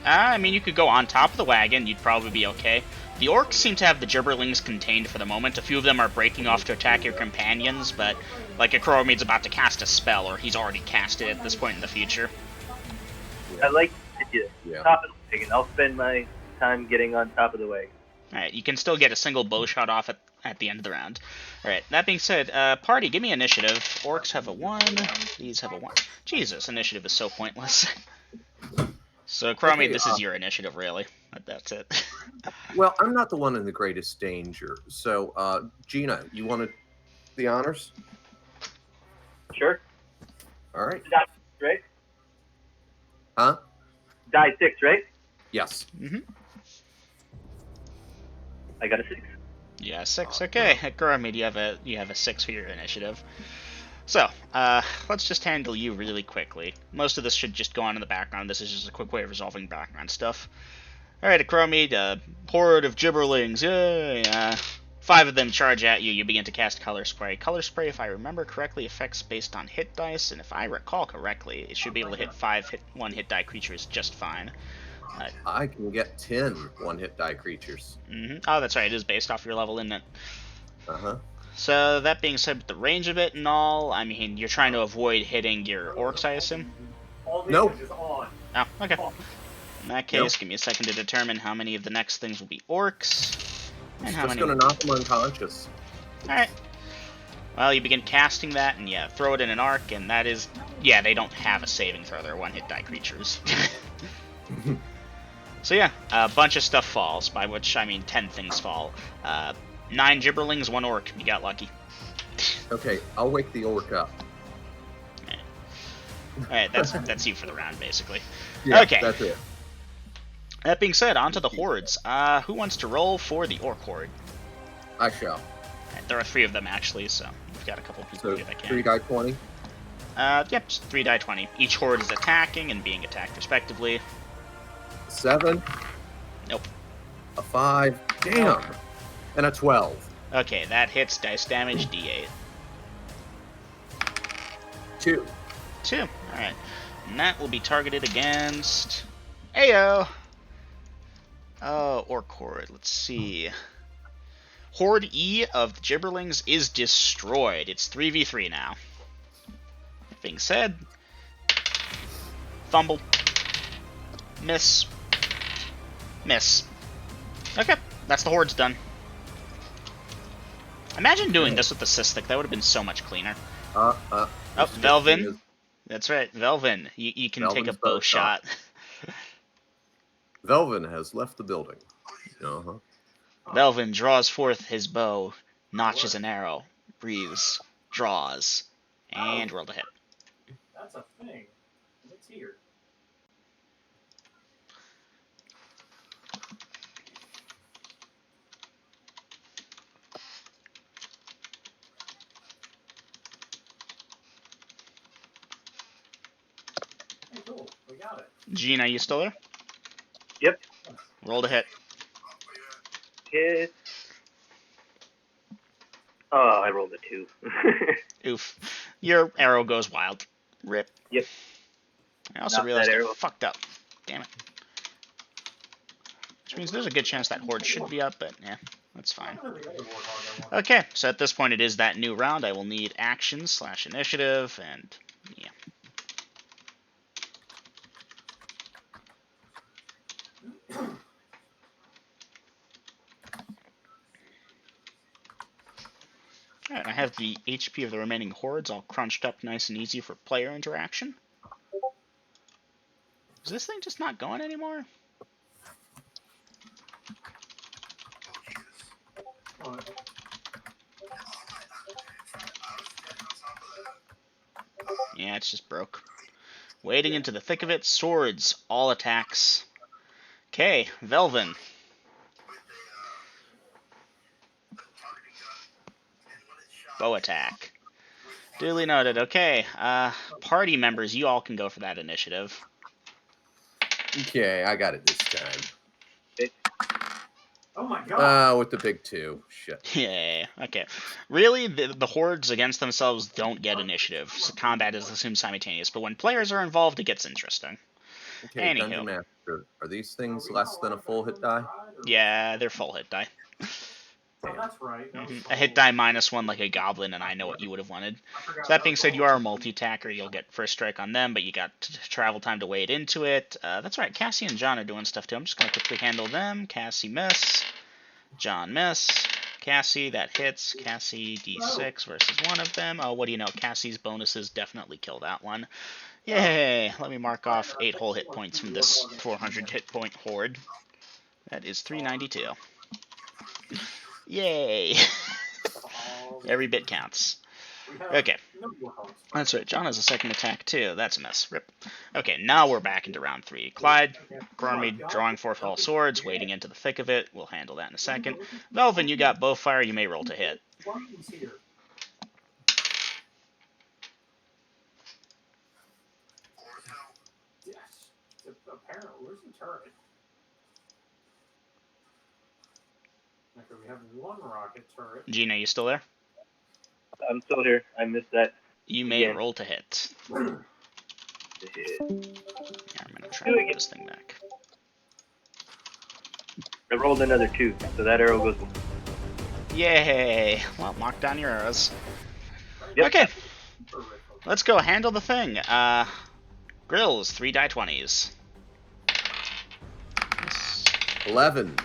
I mean, you could go on top of the wagon, you'd probably be okay. The orcs seem to have the gibberlings contained for the moment. A few of them are breaking off to attack your companions, but, like, Ecroromede's about to cast a spell, or he's already cast it at this point in the future. I like the idea. Yeah. Top of the wagon. I'll spend my time getting on top of the wagon. Alright, you can still get a single bow shot off at the end of the round. Alright, that being said, party, give me initiative. Orcs have a 1, these have a 1. Jesus, initiative is so pointless. So, Ecroromede, Okay, this is your initiative, really. That's it. Well, I'm not the one in the greatest danger. So, Gina, you wanted the honors? Sure. All right. Right? Huh? Die 6, right? Yes. Mm-hmm. I got a 6. Yeah, 6. Okay, Ecroromede, you have a 6 for your initiative. So, let's just handle you really quickly. Most of this should just go on in the background. This is just a quick way of resolving background stuff. Alright, Ecroromede, horde of gibberlings, yay! 5 of them charge at you. You begin to cast Color Spray. Color Spray, if I remember correctly, affects based on hit dice, and if I recall correctly, it should be able to hit 5 one-hit die creatures just fine. I can get 10 one-hit die creatures. Oh, that's right. It is based off your level, isn't it? Uh-huh. So, that being said, with the range of it and all, I mean, you're trying to avoid hitting your orcs, I assume? All Nope. damage is on. Oh, okay. In that case, Nope. give me a second to determine how many of the next things will be orcs. And It's how just many... going to knock them unconscious. Alright. Well, you begin casting that, and yeah, throw it in an arc, and that is... Yeah, they don't have a saving throw. They're one-hit die creatures. So yeah, a bunch of stuff falls, by which I mean 10 things fall. 9 gibberlings, 1 orc. You got lucky. Okay, I'll wake the orc up. Alright, that's you for the round, basically. Yeah, Okay. that's it. That being said, on to the hordes. Who wants to roll for the orc horde? I shall. Alright, there are 3 of them, actually, so we've got a couple people So here that can. 3 die 20. Yep, 3 die 20. Each horde is attacking and being attacked respectively. 7. Nope. A 5. Damn. And a 12. Okay, that hits dice damage, d8. 2. 2. Alright. And that will be targeted against... Ayo! Oh, orc horde. Let's see. Horde E of the Gibberlings is destroyed. It's 3v3 now. Being said... Fumble. Miss. Miss. Okay, that's the horde's done. Imagine doing this with the cystic. That would have been so much cleaner. Oh, Velvin. That's right, Velvin. You can take a Velvin's bow bow shot. Velvin has left the building. Uh-huh. Velvin draws forth his bow, notches an arrow, breathes, draws, and rolled a hit. That's a thing. It's here. Hey, cool. We got it. Gene, are you still there? Yep. Rolled a hit. Hit. Oh, I rolled a 2. Oof. Your arrow goes wild. Rip. Yep. I also Not realized that I arrow. fucked up. Damn it. Which means there's a good chance that horde should be up, but yeah, that's fine. Okay, so at this point it is that new round. I will need action / initiative, and yeah. Alright, I have the HP of the remaining hordes all crunched up nice and easy for player interaction. Is this thing just not going anymore? Yeah, it's just broke. Wading into the thick of it, swords, all attacks. Okay, Velvin. Bow attack. Duly noted. Okay, party members, you all can go for that initiative. Okay, I got it this time. Oh my god. With the big 2. Shit. Yeah, okay. Really, the hordes against themselves don't get initiative. So combat is assumed simultaneous, but when players are involved, it gets interesting. Okay, Anywho. Dungeon Master. Are these things less than a full hit die? Yeah, they're full hit die. Oh, that's right. That was A hit die -1 like a goblin, and I know what you would have wanted. So that being said, you are a multi-attacker. You'll get first strike on them, but you got travel time to wade into it. That's right, Cassie and John are doing stuff too. I'm just going to quickly handle them. Cassie miss. John miss. Cassie, that hits. Cassie d6 versus one of them. Oh, what do you know? Cassie's bonuses definitely kill that one. Yay! Let me mark off 8 whole hit points from this 400 hit point horde. That is 392. Yay! Every bit counts. Okay. That's right, John has a second attack too. That's a mess. Rip. Okay, now we're back into round 3. Clyde, Ecroromede, drawing forth all swords, wading into the thick of it. We'll handle that in a second. Velvin, you got bowfire. You may roll to hit. apparently, where's the turret? Okay, we have one rocket turret. Gina, you still there? I'm still here. I missed that. You may Again. roll to hit. To hit. Yeah, I'm gonna try to move this thing back. I rolled another 2, so that arrow goes. Yay! Well, knock down your arrows. Yep. Okay, let's go handle the thing. Grills, 3 die 20s. 11.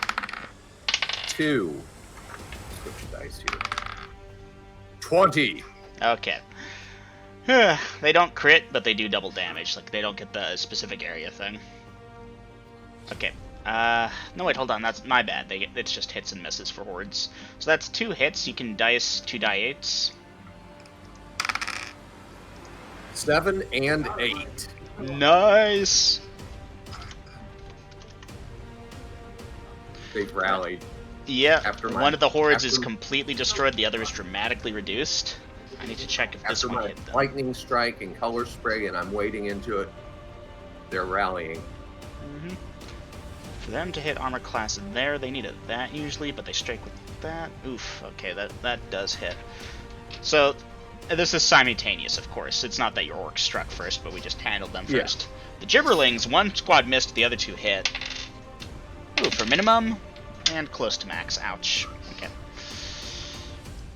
2. Switch dice here. 20. Okay. They don't crit, but they do double damage. Like, they don't get the specific area thing. Okay. No wait, hold on. That's my bad. It's just hits and misses for hordes. So that's 2 hits. You can dice 2 die 8s. 7 and 8. Nice. They've rallied. Yeah. After One of the hordes is after- completely destroyed. The other is dramatically reduced. I need to check if this After one my hit them. lightning strike and color spray, and I'm wading into it, they're rallying. Mhm. For them to hit armor class there, they need that usually, but they strike with that. Oof. Okay, that does hit. So this is simultaneous, of course. It's not that your orcs struck first, but we just handled them Yeah. first. The Gibberlings, one squad missed, the other 2 hit. Ooh, for minimum and close to max. Ouch. Okay.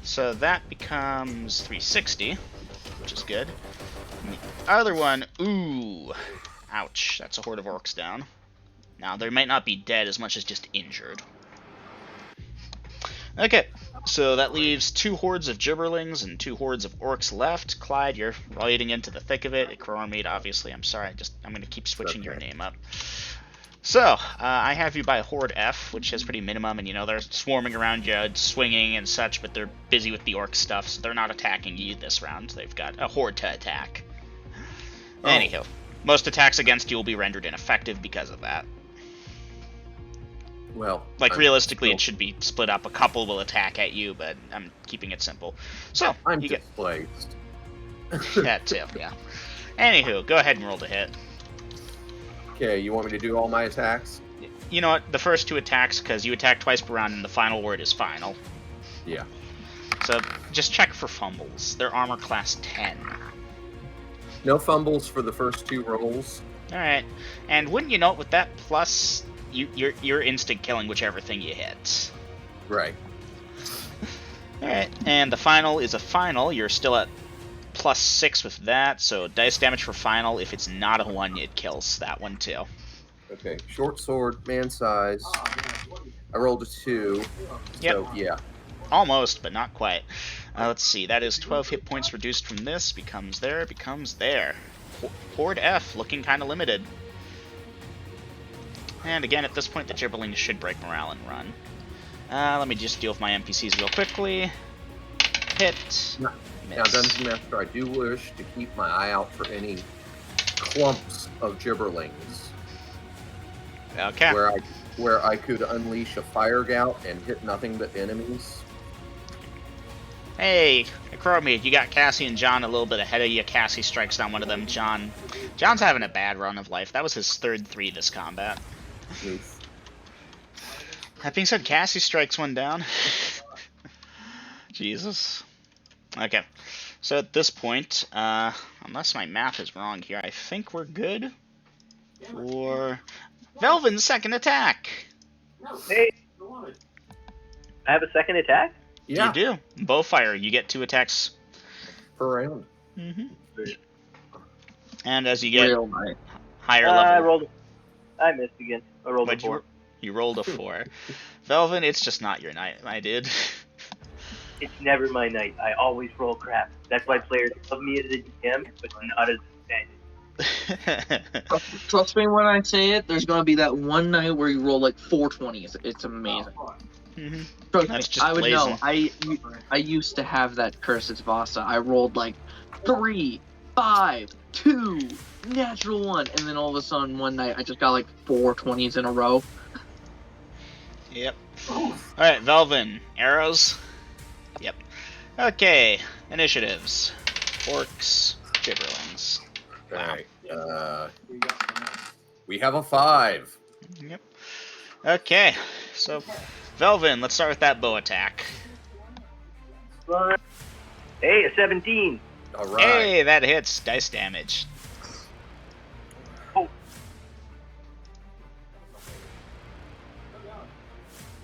So that becomes 360, which is good. And the other one, ooh, ouch. That's a horde of orcs down. Now, they might not be dead as much as just injured. Okay, so that leaves 2 hordes of Gibberlings and 2 hordes of orcs left. Clyde, you're riding into the thick of it. Ecroromede, obviously. I'm sorry, I'm going to keep switching your name up. So, I have you by Horde F, which has pretty minimum, and they're swarming around you, swinging and such, but they're busy with the orc stuff, so they're not attacking you this round. They've got a horde to attack. Oh. Anywho, most attacks against you will be rendered ineffective because of that. Well, Like, I'm realistically, still- it should be split up. A couple will attack at you, but I'm keeping it simple. So, I'm you get displaced. that too, yeah. Anywho, go ahead and roll to hit. Okay, you want me to do all my attacks? You know what? The first 2 attacks, because you attack twice per round, and the final word is final. Yeah. So, just check for fumbles. They're armor class 10. No fumbles for the first 2 rolls. Alright. And wouldn't you know it, with that plus, you're instant killing whichever thing you hit. Right. Alright, and the final is a final. You're still at +6 with that, so dice damage for final. If it's not a 1, it kills that one too. Okay. Short sword, man size. I rolled a 2. Yep. So, yeah. Almost, but not quite. Let's see, that is 12 hit points reduced from this, becomes there. Horde F, looking kind of limited. And again, at this point, the Gibberlings should break morale and run. Let me just deal with my NPCs real quickly. Hit. Now, Miss. Dungeon Master, I do wish to keep my eye out for any clumps of Gibberlings Okay. where I could unleash a fire gout and hit nothing but enemies. Hey, Ecroromede, you got Cassie and John a little bit ahead of you. Cassie strikes down one of them. John's having a bad run of life. That was his 3rd 3 this combat. Oof. That being said, Cassie strikes one down. Jesus. Okay. So at this point, unless my math is wrong here, I think we're good for Velvin's second attack. Hey, I have a second attack? Yeah, You do. Bow fire. You get 2 attacks. per round. Mm-hmm. And as you get Real nice. higher I level... I missed again. I rolled a What'd you 4. You rolled a 4. Velvin, it's just not your night, my dude. It's never my night. I always roll crap. That's why players love me as a DM, but not as a defender. Trust me when I say it, there's gonna be that one night where you roll like 420s. It's amazing. Mhm. Trust That's me, just I would know. blazing. I used to have that curse as Vasa. I rolled like 3, 5, 2, natural 1, and then all of a sudden one night I just got like 420s in a row. Yep. Alright, Velvin. Arrows? Yep. Okay, initiatives. Orcs, Gibberlings. Alright. We have a 5. Yep. Okay, so Velvin, let's start with that bow attack. Hey, a 17. All right. Hey, that hits. Dice damage. Oh.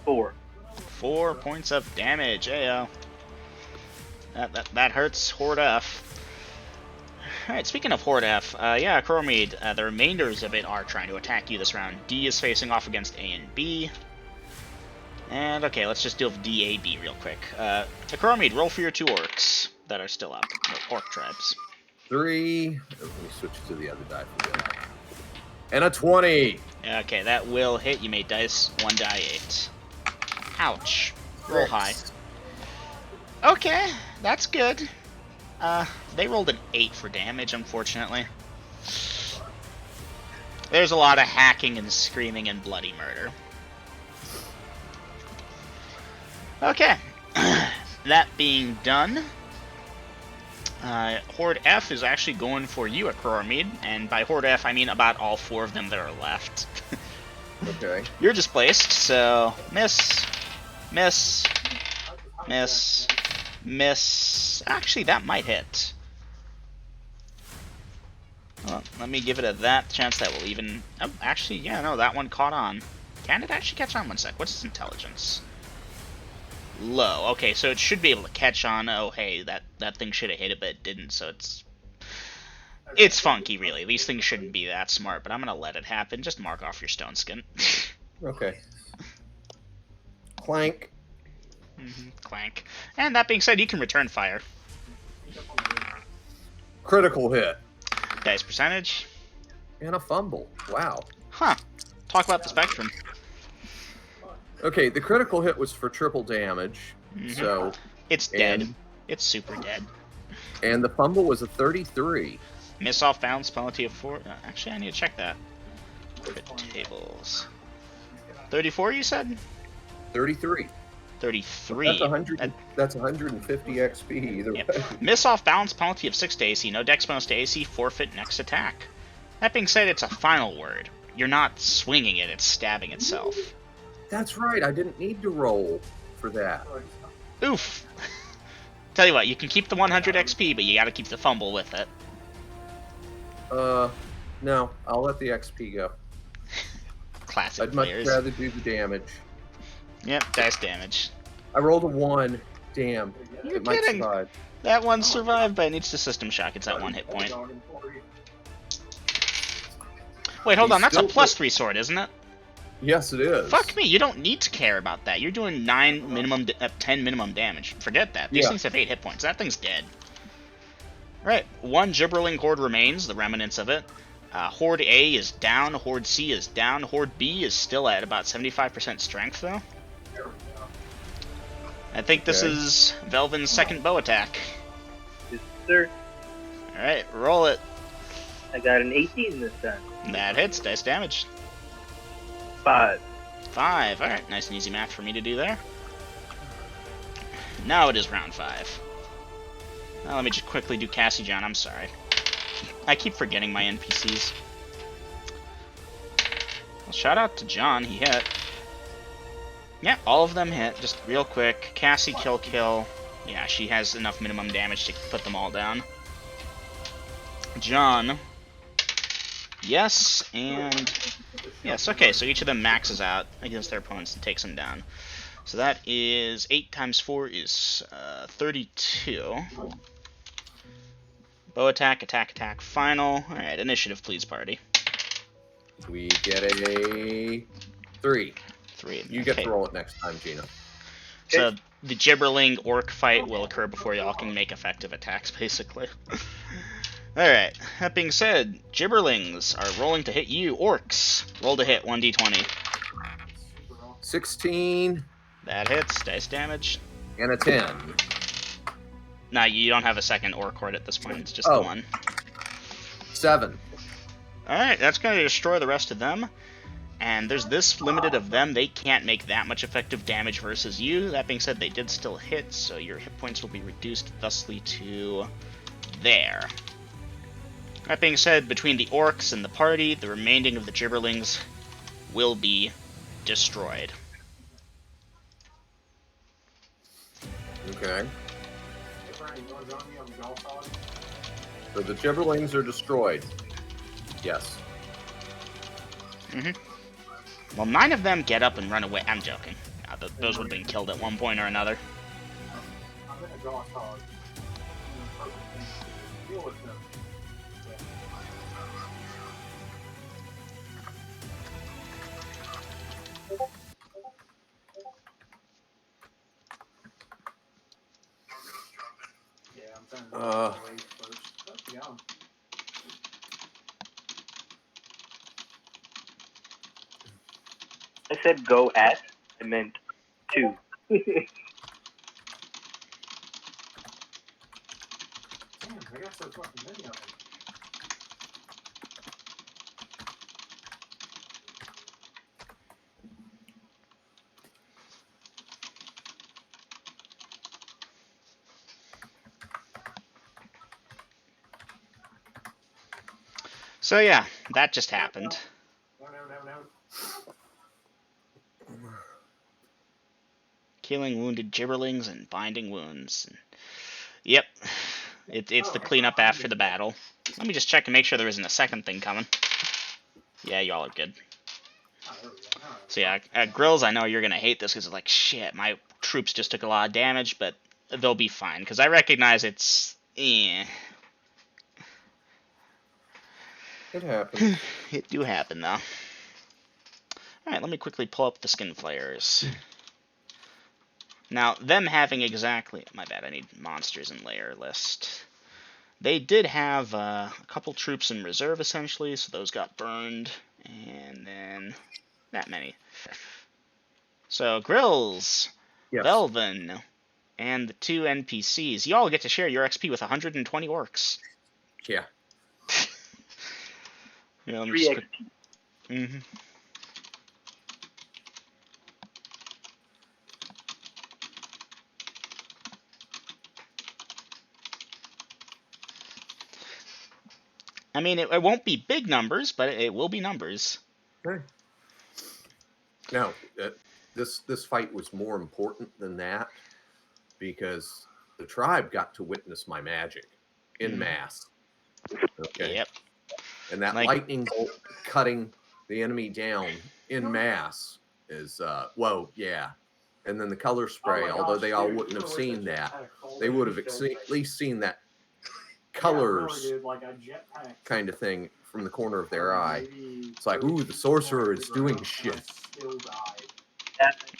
4. 4 points of damage. Ayo. That hurts Horde F. Alright, speaking of Horde F, yeah, Ecroromede, the remainders of it are trying to attack you this round. D is facing off against A and B. And, okay, let's just deal with D, A, B real quick. Ecroromede, roll for your 2 orcs that are still up. No, orc tribes. 3. Let me switch to the other die for that. And a 20. Okay, that will hit. You may dice 1 die 8. Ouch. Roll high. Okay, that's good. They rolled an 8 for damage, unfortunately. There's a lot of hacking and screaming and bloody murder. Okay. That being done, Horde F is actually going for you, Ecroromede, and by Horde F, I mean about all 4 of them that are left. Okay. You're displaced, so miss, miss, miss, miss. Actually, that might hit. Well, let me give it a that chance that will even... Oh, actually, yeah, no, that one caught on. Can it actually catch on? 1 sec. What's its intelligence? Low. Okay, so it should be able to catch on. Oh, hey, that thing should have hit it, but it didn't, so it's funky, really. These things shouldn't be that smart, but I'm gonna let it happen. Just mark off your stone skin. Okay. Clank. Clank. And that being said, you can return fire. Critical hit. Dice percentage. And a fumble. Wow. Huh. Talk about the spectrum. Okay, the critical hit was for triple damage. So It's dead. and- It's super dead. and the fumble was a 33. Miss off bounce, penalty of 4. Actually, I need to check that. Crit tables. 34, you said? 33. 33. That's 100. That's 150 XP either Yep. way. Miss off balance, penalty of 6 to AC. No dex bonus to AC, forfeit next attack. That being said, it's a final word. You're not swinging it, it's stabbing itself. That's right. I didn't need to roll for that. Oof. Tell you what, you can keep the 100 XP, but you gotta keep the fumble with it. No. I'll let the XP go. Classic I'd much players. rather do the damage. Yep, dice damage. I rolled a 1. Damn. You're It might kidding. survive. That one survived, but it needs to system shock. It's at 1 hit point. Wait, hold He's on. That's a still plus 3 sword, isn't it? Yes, it is. Fuck me. You don't need to care about that. You're doing 9 minimum, 10 minimum damage. Forget that. These Yeah. things have 8 hit points. That thing's dead. Right. 1 gibberling horde remains, the remnants of it. Horde A is down. Horde C is down. Horde B is still at about 75% strength, though. I think this Okay. is Velvin's second bow attack. Yes, sir. Alright, roll it. I got an 18 this time. That hits. Dice damage. 5. 5. Alright, nice and easy math for me to do there. Now it is round 5. Now let me just quickly do Cassie John. I'm sorry. I keep forgetting my NPCs. Well, shout out to John. He hit. Yeah, all of them hit. Just real quick. Cassie, kill. Yeah, she has enough minimum damage to put them all down. John. Yes, and... Yes, okay, so each of them maxes out against their opponents and takes them down. So that is 8 times 4 is 32. Bow attack, final. Alright, initiative please, party. We get a 3. 3. You get okay. to roll it next time, Gina. So the gibberling orc fight will occur before y'all can make effective attacks, basically. Alright, that being said, gibberlings are rolling to hit you, orcs. Roll to hit, 1d20. 16 That hits, dice damage. and a 10. Nah, you don't have a second orc horde at this point, it's just the Oh. one. 7. Alright, that's going to destroy the rest of them. And there's this limited of them, they can't make that much effective damage versus you. That being said, they did still hit, so your hit points will be reduced thusly to there. That being said, between the orcs and the party, the remaining of the gibberlings will be destroyed. Okay. Hey, Brian, you want to join me on the golf pod? So the gibberlings are destroyed. Yes. Well, 9 of them get up and run away. I'm joking. Those would have been killed at one point or another. I'm in a golf pod. Deal with them. Yeah, I'm trying to wait first. Oh, yeah. I said go at. I meant to. Damn, I got so fucking many of them. So yeah, that just happened. No. Killing wounded gibberlings and binding wounds. Yep, it's the cleanup after the battle. Let me just check and make sure there isn't a second thing coming. Yeah, y'all are good. Oh, there we go. All right. So yeah, at Grills, I know you're gonna hate this because it's like, shit, my troops just took a lot of damage, but they'll be fine because I recognize it's, It happens. it do happen though. All right, let me quickly pull up the skin flayers. Now, them having exactly, my bad, I need monsters in layer list. They did have a couple troops in reserve essentially, so those got burned, and then that many. So Grills, Yes. Velvin, and the 2 NPCs, y'all get to share your XP with 120 orcs. Yeah. Yeah, let me 3 just XP. I mean, it won't be big numbers, but it will be numbers. Okay. Now, this fight was more important than that because the tribe got to witness my magic in mass. Okay. Yep. And that Like- lightning bolt cutting the enemy down in mass is whoa, yeah. And then the color spray, Oh my although gosh, they all dude, wouldn't you have know what seen the that, jetpack called they in would have the show? at least seen that Yeah, really, colors dude, like a jetpack. kind of thing from the corner of their eye. Maybe It's like, ooh, the sorcerer is doing shit. I still died.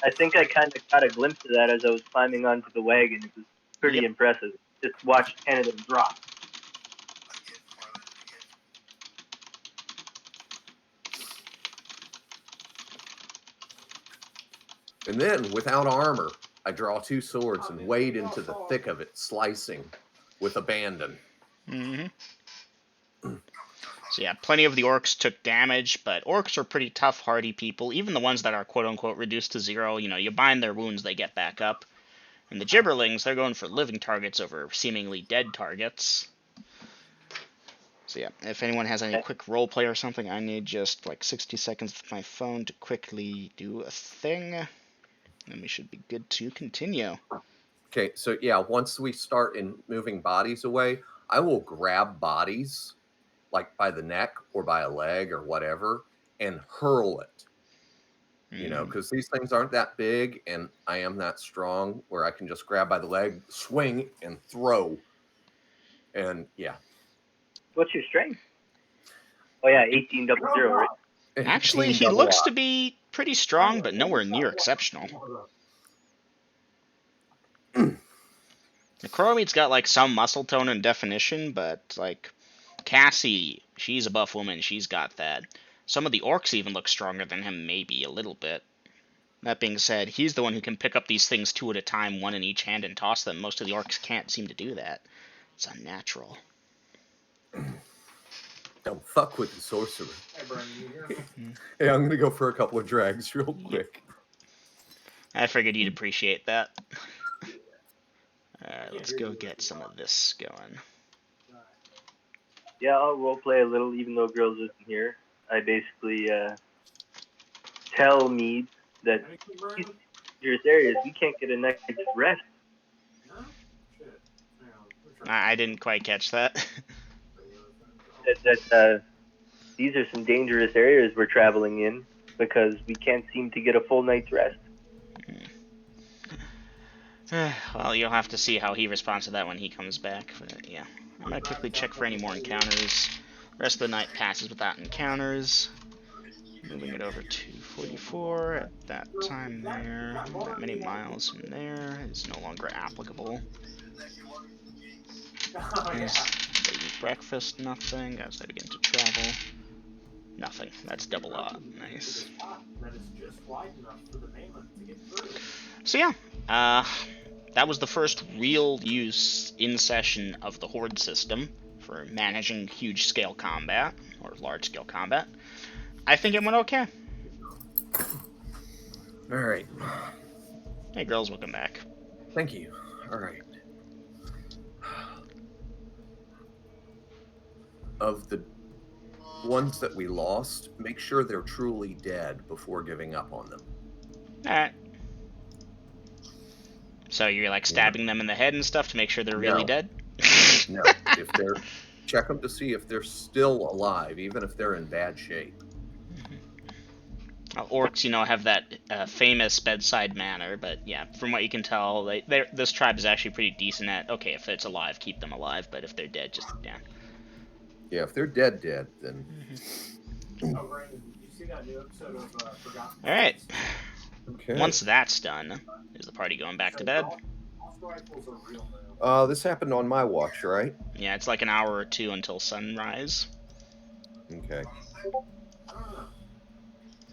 I think I kind of got a glimpse of that as I was climbing onto the wagon. It was pretty Yep. impressive. Just watched 10 of them drop. And then, without armor, I draw 2 swords and wade into the thick of it, slicing with abandon. So yeah, plenty of the orcs took damage, but orcs are pretty tough, hardy people. Even the ones that are quote-unquote reduced to 0, you bind their wounds, they get back up. And the gibberlings, they're going for living targets over seemingly dead targets. So yeah, if anyone has any quick roleplay or something, I need just like 60 seconds with my phone to quickly do a thing. And we should be good to continue. Okay, so yeah, once we start in moving bodies away, I will grab bodies, like by the neck or by a leg or whatever, and hurl it. Because these things aren't that big, and I am that strong where I can just grab by the leg, swing, and throw. And yeah. What's your strength? Oh yeah, 1800, right? Actually, he looks to be pretty strong, but nowhere near exceptional. Ecroromede's got like some muscle tone and definition, but like Cassie, she's a buff woman, she's got that. Some of the orcs even look stronger than him, maybe a little bit. That being said, he's the one who can pick up these things 2 at a time, 1 in each hand, and toss them. Most of the orcs can't seem to do that. It's unnatural. Don't fuck with the sorcerer. Hey, Brian, you hear me? Hey, I'm gonna go for a couple of drags real quick. I figured you'd appreciate that. Alright, let's go get some of this going. Yeah, I'll roleplay a little, even though girls isn't here. I basically tell Mead that Thank you, these Brandon. dangerous areas, we can't get a night's rest. No? Shit. Hang on. Let me try I didn't quite catch that. That these are some dangerous areas we're traveling in because we can't seem to get a full night's rest. Well, you'll have to see how he responds to that when he comes back. But yeah, I'm gonna quickly check for any more encounters. The rest of the night passes without encounters. Moving it over to 44 at that time there. That many miles from there is no longer applicable. Oh, yeah. They eat breakfast, nothing. Guys, I begin to travel. Nothing. That's double odd. Nice. That is just wide enough for the mainland to get through. So yeah, that was the first real use in session of the Horde system for managing huge scale combat, or large scale combat. I think it went okay. All right. Hey girls, welcome back. Thank you. All right. Of the ones that we lost, make sure they're truly dead before giving up on them. Alright. So you're like stabbing them in the head and stuff to make sure they're really No. dead? No, if they're check them to see if they're still alive, even if they're in bad shape. Orcs, have that famous bedside manner, but yeah, from what you can tell, this tribe is actually pretty decent at, okay, if it's alive, keep them alive, but if they're dead, just, yeah. Yeah, if they're dead, then. Oh, Brandon, did you see that new episode of Forgotten Alright. Okay. Once that's done, is the party going back to bed? Rifles are real now. This happened on my watch, right? Yeah, it's like an hour or two until sunrise. Okay. I don't know.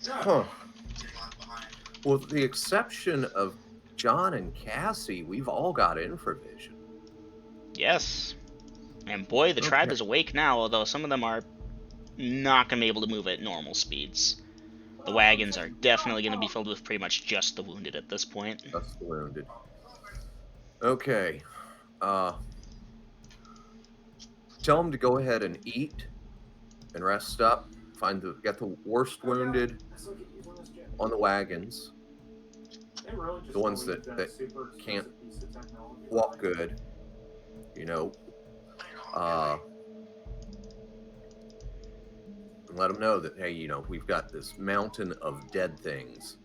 Huh. Well, with the exception of John and Cassie, we've all got infravision. Yes. And boy, the tribe is awake now, although some of them are not going to be able to move at normal speeds. The wagons are definitely going to be filled with pretty much just the wounded at this point. Just the wounded. Okay. Tell them to go ahead and eat and rest up. Get the worst wounded on the wagons. The ones that can't walk good. And let them know that, hey, we've got this mountain of dead things.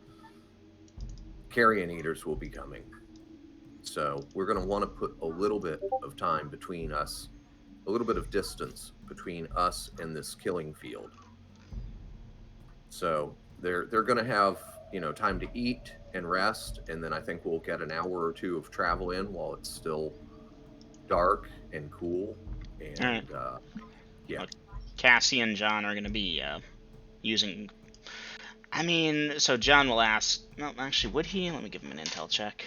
Carrion eaters will be coming. So we're going to want to put a little bit of time between us, a little bit of distance between us and this killing field. So they're going to have, time to eat and rest, and then I think we'll get an hour or two of travel in while it's still dark and cool. And yeah. Cassie and John are going to be using... so John will ask... No, actually, would he? Let me give him an intel check.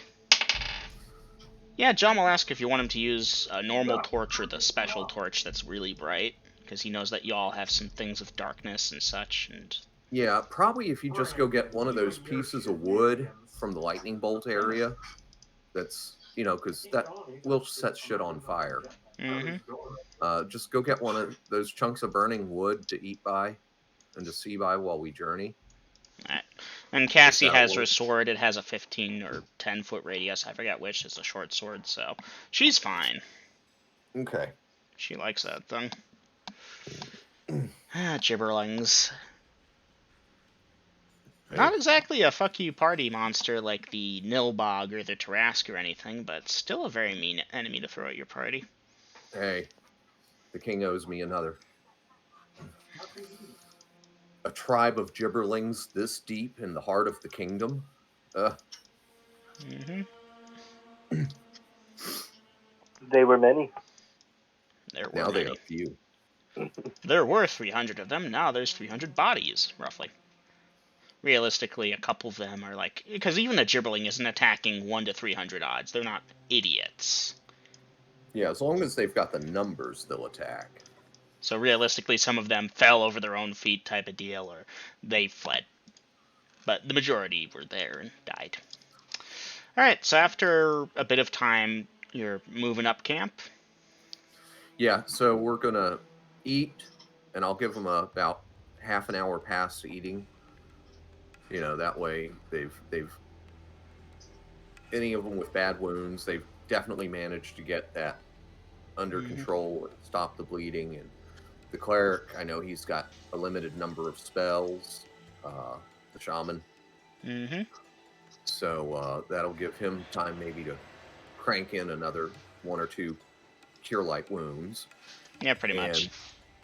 Yeah, John will ask if you want him to use a normal torch or the special torch that's really bright, because he knows that y'all have some things with darkness and such. And yeah, probably if you just go get one of those pieces of wood from the lightning bolt area, that's, because that will set shit on fire. Mm-hmm. Just go get one of those chunks of burning wood to eat by and to see by while we journey. Alright. And Cassie has her sword. It has a 15 or 10 foot radius. I forget which. It's a short sword, so she's fine. Okay. She likes that thing. Gibberlings. Hey. Not exactly a fuck you party monster like the Nilbog or the Tarask or anything, but still a very mean enemy to throw at your party. Hey, the king owes me another. A tribe of gibberlings this deep in the heart of the kingdom. Mm-hmm. They were many. Now they are few. There were 300 of them. Now there's 300 bodies, roughly. Realistically, a couple of them are like... Because even a gibberling isn't attacking 1 to 300 odds. They're not idiots. Yeah, as long as they've got the numbers, they'll attack. So realistically, some of them fell over their own feet type of deal, or they fled. But the majority were there and died. Alright, so after a bit of time, you're moving up camp? Yeah, so we're going to, eat, and I'll give them about half an hour past eating. You know, that way they've any of them with bad wounds, they've definitely managed to get that under Mhm. control and stop the bleeding. And the cleric, I know he's got a limited number of spells. The shaman, Mm-hmm. so that'll give him time maybe to crank in another 1 or 2 cure light wounds, Yeah, pretty much.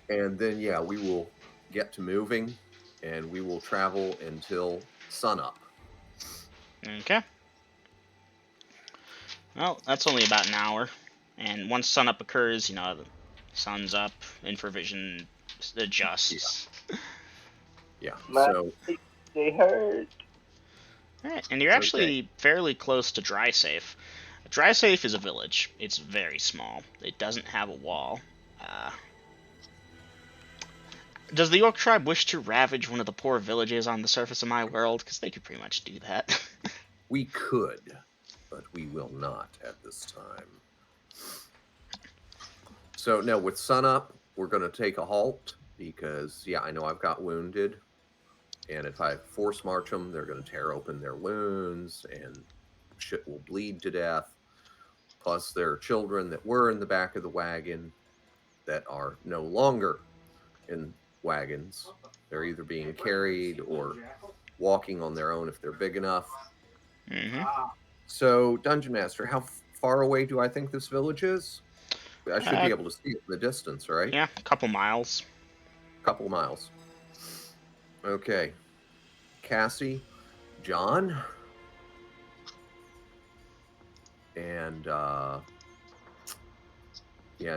and then yeah, we will get to moving, and we will travel until sunup. Okay. Well, that's only about an hour. And once sunup occurs, the sun's up, infravision adjusts. Yeah, My so they hurt. Alright, and you're actually fairly close to Dry Safe. Dry Safe is a village. It's very small. It doesn't have a wall. Does the Orc tribe wish to ravage one of the poor villages on the surface of my world? Because they could pretty much do that. we could, but we will not at this time. So no, with sunup, we're going to take a halt because, yeah, I know I've got wounded, and if I force march them, they're going to tear open their wounds, and shit will bleed to death. Plus, there are children that were in the back of the wagon that are no longer in wagons. They're either being carried or walking on their own if they're big enough. Mm-hmm. So, Dungeon Master, how far away do I think this village is? I should be able to see it in the distance, right? Yeah, a couple miles. Couple miles. Okay. Cassie, John, and yeah,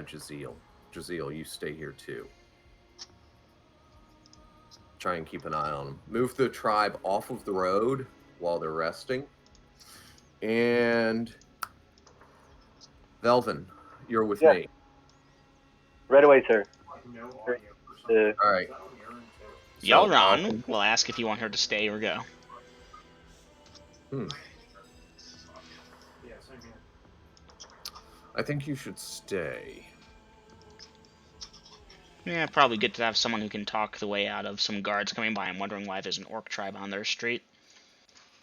Jaziel. Jaziel, you stay here too. Try and keep an eye on them. Move the tribe off of the road while they're resting. And Velvin, you're with me. Right away, sir. No audio. All right. So, Yalron will ask if you want her to stay or go. Yeah, same here. I think you should stay. Yeah, probably good to have someone who can talk the way out of some guards coming by and wondering why there's an Orc tribe on their street.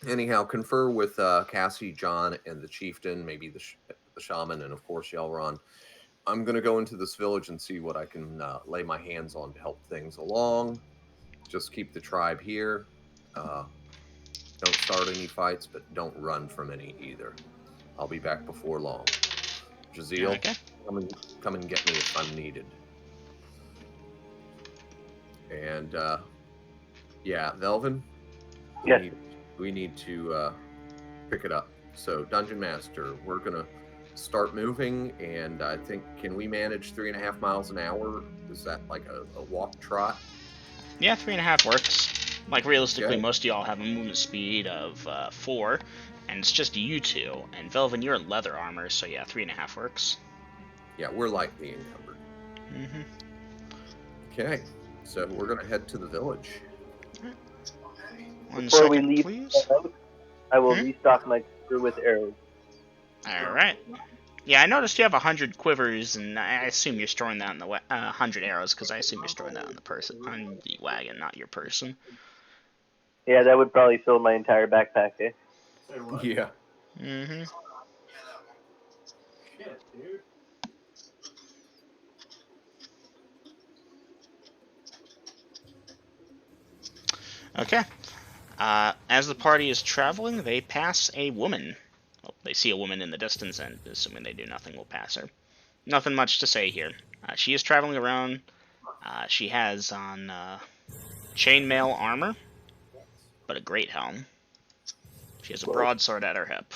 Anyhow, confer with Cassie, John, and the chieftain, maybe the shaman, and of course Yalron. I'm going to go into this village and see what I can lay my hands on to help things along. Just keep the tribe here. Don't start any fights, but don't run from any either. I'll be back before long. Jaziel, Okay. come and get me if I'm needed. And yeah, Velvin. Yes. We need to pick it up. So, Dungeon Master, we're gonna start moving, and I think, can we manage 3.5 miles an hour? Is that like a walk trot? Yeah, 3.5 works. Like, realistically, Okay. most of y'all have a movement speed of 4, and it's just you two. And Velvin, you're in leather armor, so yeah, 3.5 works. Yeah, we're lightly encumbered. Mm-hmm. Okay, so we're gonna head to the village. One Before we second, leave please. the house, I will Hmm? restock my quiver with arrows. Alright. Yeah, I noticed you have 100 quivers, and I assume you're storing that in the 100 arrows, because I assume you're storing that on the wagon, not your person. Yeah, that would probably fill my entire backpack, eh? Say what? Yeah. Mm-hmm. Shit, dude. Okay. As the party is traveling, they pass a woman. Well, they see a woman in the distance, and assuming they do nothing, will pass her. Nothing much to say here. She is traveling around. She has on chainmail armor, but a great helm. She has a broadsword at her hip.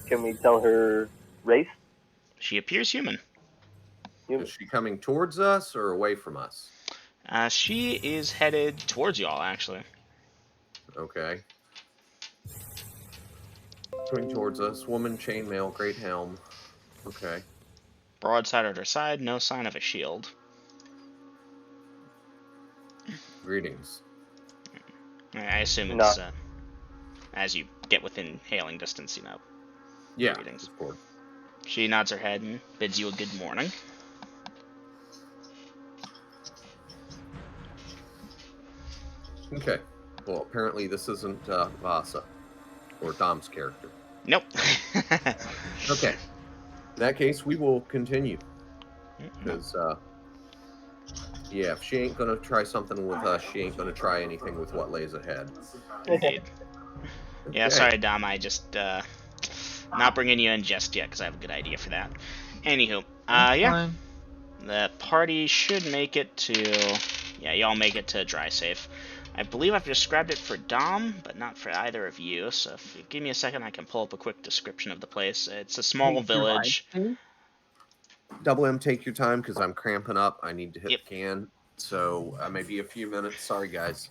Can we tell her race? She appears human. Is she coming towards us or away from us? She is headed towards y'all, actually. Okay. Coming towards us. Woman, chainmail, great helm. Okay. Broadside at her side, no sign of a shield. Greetings. I assume No. it's as you get within hailing distance, Yeah. Greetings. Of course. She nods her head and bids you a good morning. Okay. Well, apparently this isn't Vasa or Dom's character. Nope. Okay. In that case, we will continue. Because, yeah, if she ain't going to try something with us, she ain't going to try anything with what lays ahead. Indeed. Yeah, Okay. sorry, Dom. I just not bringing you in just yet because I have a good idea for that. Anywho, yeah, Fine. the party should make it to. Yeah, y'all make it to dry safe. I believe I've described it for Dom, but not for either of you. So if you give me a second, I can pull up a quick description of the place. It's a small village. Double M, take your time because I'm cramping up. I need to hit Yep. the can. So maybe a few minutes. Sorry, guys.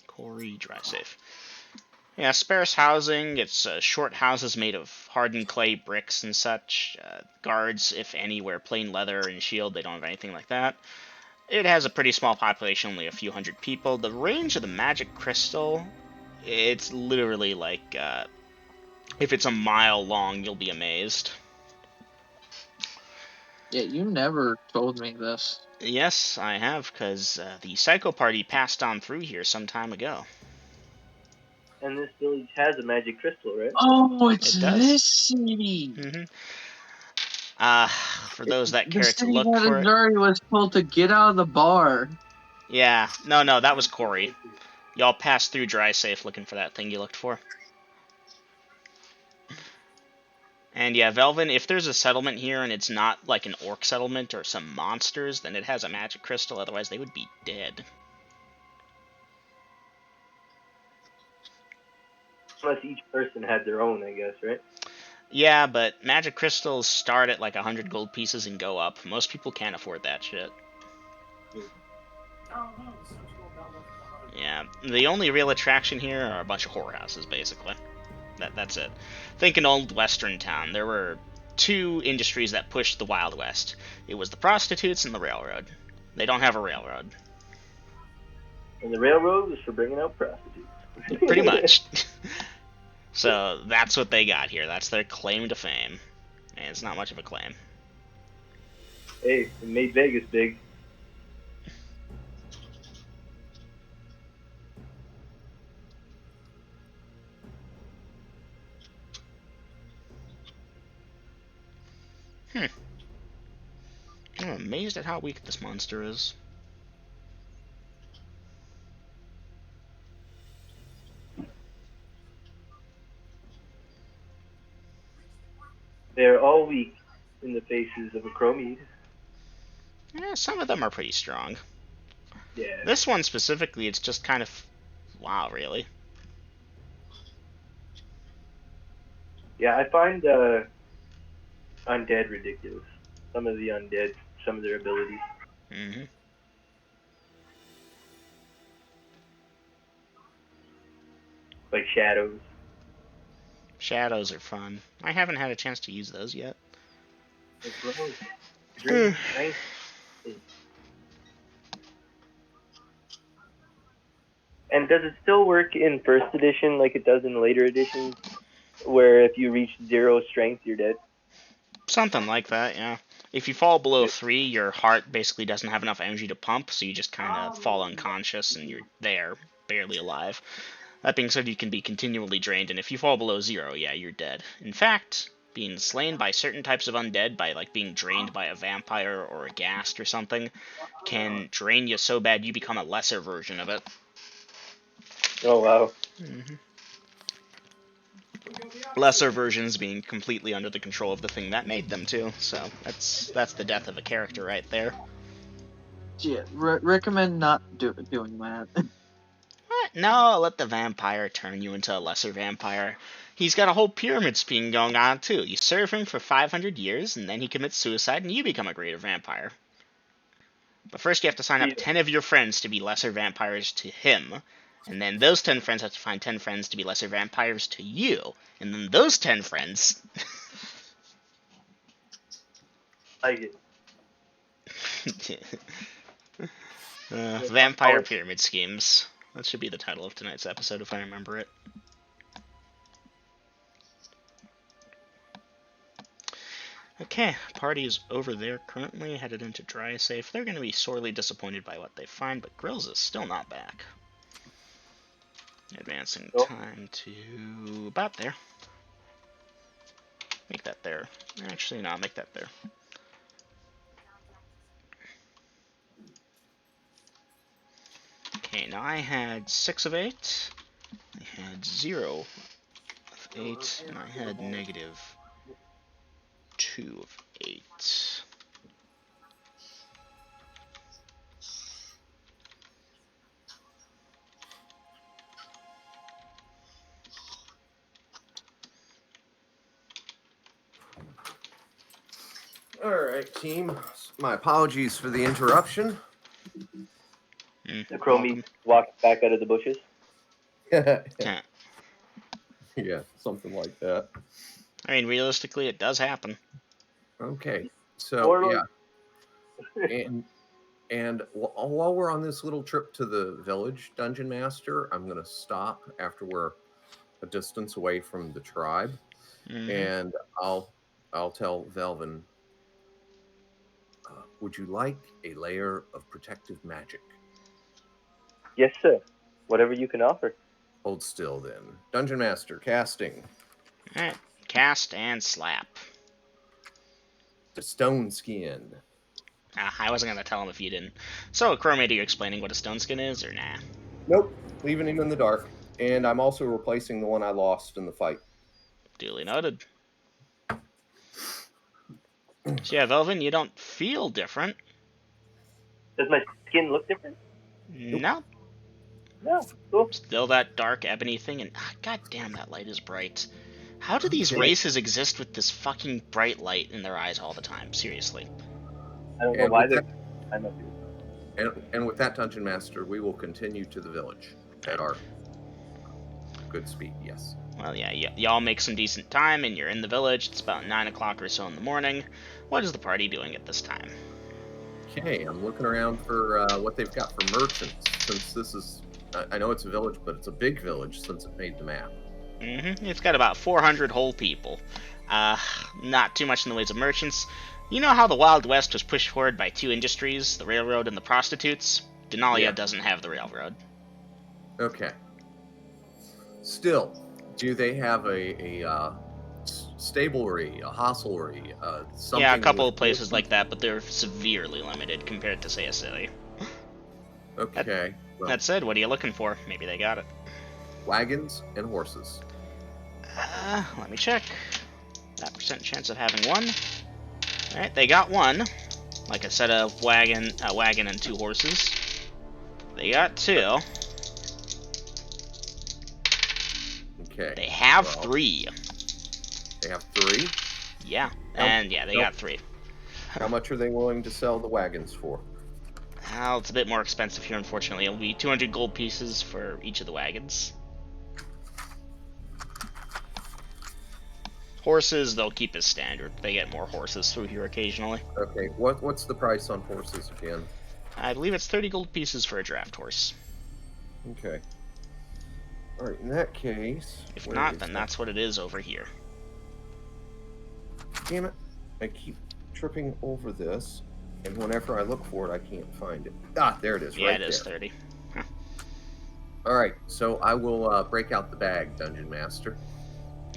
Corey, dry safe. Yeah, sparse housing. It's short houses made of hardened clay bricks and such. Guards, if any, wear plain leather and shield. They don't have anything like that. It has a pretty small population, only a few hundred people. The range of the magic crystal, it's literally like, if it's a mile long, you'll be amazed. Yeah, you never told me this. Yes, I have, because the Psycho Party passed on through here some time ago. And this village has a magic crystal, right? Oh, it's It does. this city. Mm-hmm. For those that The care to city look that for it. Azuri was told to get out of the bar. Yeah, no, that was Corey. Y'all passed through dry safe looking for that thing you looked for. And yeah, Velvin, if there's a settlement here and it's not like an orc settlement or some monsters, then it has a magic crystal, otherwise they would be dead. Unless each person had their own, I guess, right? Yeah, but magic crystals start at like 100 gold pieces and go up. Most people can't afford that shit. Oh no, the sentinel got left behind. Yeah, the only real attraction here are a bunch of whorehouses, basically. That's it. Think an old western town. There were two industries that pushed the Wild West. It was the prostitutes and the railroad. They don't have a railroad. And the railroad was for bringing out prostitutes. Pretty much. So that's what they got here. That's their claim to fame. And it's not much of a claim. Hey, it made Vegas big. I'm amazed at how weak this monster is. They're all weak in the faces of Ecroromede. Yeah, some of them are pretty strong. Yeah. This one specifically, it's just kind of... Wow, really? Yeah, I find undead ridiculous. Some of the undead, some of their abilities. Mm-hmm. Like shadows. Shadows are fun. I haven't had a chance to use those yet. Like gross. Drink, nice. And does it still work in first edition like it does in later editions? Where if you reach 0 strength, you're dead? Something like that, yeah. If you fall below 3, your heart basically doesn't have enough energy to pump, so you just kind of fall unconscious and you're there, barely alive. That being said, you can be continually drained, and if you fall below 0, yeah, you're dead. In fact, being slain by certain types of undead, by like being drained by a vampire or a ghast or something, can drain you so bad you become a lesser version of it. Oh, wow. Mm-hmm. Lesser versions being completely under the control of the thing that made them too. So that's the death of a character right there. Yeah, recommend not doing that. What? No, let the vampire turn you into a lesser vampire. He's got a whole pyramid scheme going on too. You serve him for 500 years, and then he commits suicide, and you become a greater vampire. But first you have to sign up 10 of your friends to be lesser vampires to him. And then those 10 friends have to find 10 friends to be lesser vampires to you. And then those 10 friends... I get Vampire Pyramid Schemes. That should be the title of tonight's episode if I remember it. Okay, party is over there currently, headed into dry safe. They're going to be sorely disappointed by what they find, but Grills is still not back. Advancing Cool. time to about there. Make that there. Actually, no, make that there. Okay, now I had 6 of 8. I had 0 of 8, and I had negative 2 of 8. All right, team. My apologies for the interruption. The Chromie Welcome. walked back out of the bushes. Yeah, Yeah. something like that. I mean, realistically, it does happen. Okay, so Warlord. yeah, and while we're on this little trip to the village, Dungeon Master, I'm gonna stop after we're a distance away from the tribe, and I'll tell Velvin. Would you like a layer of protective magic? Yes, sir. Whatever you can offer. Hold still, then. Dungeon Master, casting. Alright, cast and slap. The stone skin. I wasn't going to tell him if you didn't. So, Ecroromede, are you explaining what a stone skin is, or nah? Nope, leaving him in the dark. And I'm also replacing the one I lost in the fight. Duly noted. So yeah, Velvin, you don't feel different. Does my skin look different? No. No. Cool. Still that dark ebony thing, and god damn, that light is bright. How do these races exist with this fucking bright light in their eyes all the time? Seriously. I don't know And why with they're. I'm not here. And with that, Dungeon Master, we will continue to the village at our good speed, yes. Well, yeah, y'all make some decent time, and you're in the village. It's about 9 o'clock or so in the morning. What is the party doing at this time? Okay, I'm looking around for what they've got for merchants, since this is, I know it's a village, but it's a big village since it made the map. It's got about 400 whole people. Not too much in the ways of merchants. You know how the Wild West was pushed forward by 2 industries, the railroad and the prostitutes? Denalia Yeah. doesn't have the railroad. Okay. Still, do they have a stablery, a hostelry, something? Yeah, a couple with of places like that, but they're severely limited compared to, say, a city. Okay. Well, That said, what are you looking for? Maybe they got it. wagons and horses. Let me check. That percent chance of having one. Alright, they got one. Like I said, a wagon and 2 horses. They got 2. Okay. They have well, 3. They have 3. Yeah, and yeah, they got 3. How much are they willing to sell the wagons for? Well, it's a bit more expensive here, unfortunately. It'll be 200 gold pieces for each of the wagons. Horses, they'll keep as standard. They get more horses through here occasionally. Okay. What's the price on horses again? I believe it's 30 gold pieces for a draft horse. Okay. All right. In that case, If where not, is then that? that's what it is over here. Damn it! I keep tripping over this, and whenever I look for it, I can't find it. Ah, there it is. Yeah, right it is there. 30. All right. So I will break out the bag, Dungeon Master.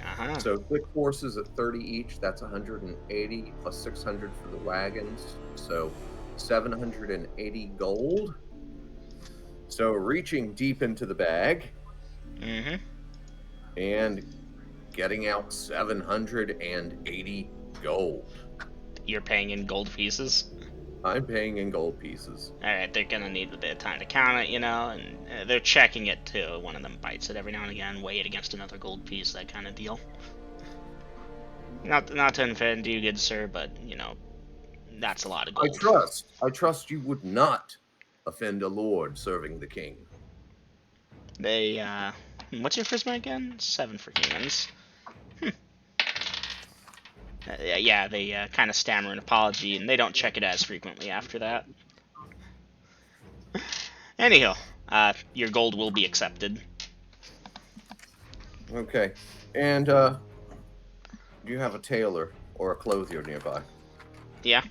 Uh-huh. So 6 horses at 30 each. That's 180 plus 600 for the wagons. So 780 gold. So reaching deep into the bag Mm-hmm. and getting out 780 gold. You're paying in gold pieces? I'm paying in gold pieces. Alright, they're gonna need a bit of time to count it, you know, and they're checking it too. One of them bites it every now and again, weigh it against another gold piece, that kind of deal. Not to offend you, good sir, but, you know, that's a lot of gold. I trust you would not offend a lord serving the king. They, what's your charisma again? 7 for humans. Yeah, they kind of stammer an apology, and they don't check it as frequently after that. Anyhow, your gold will be accepted. Okay. And do you have a tailor or a clothier nearby? Yeah.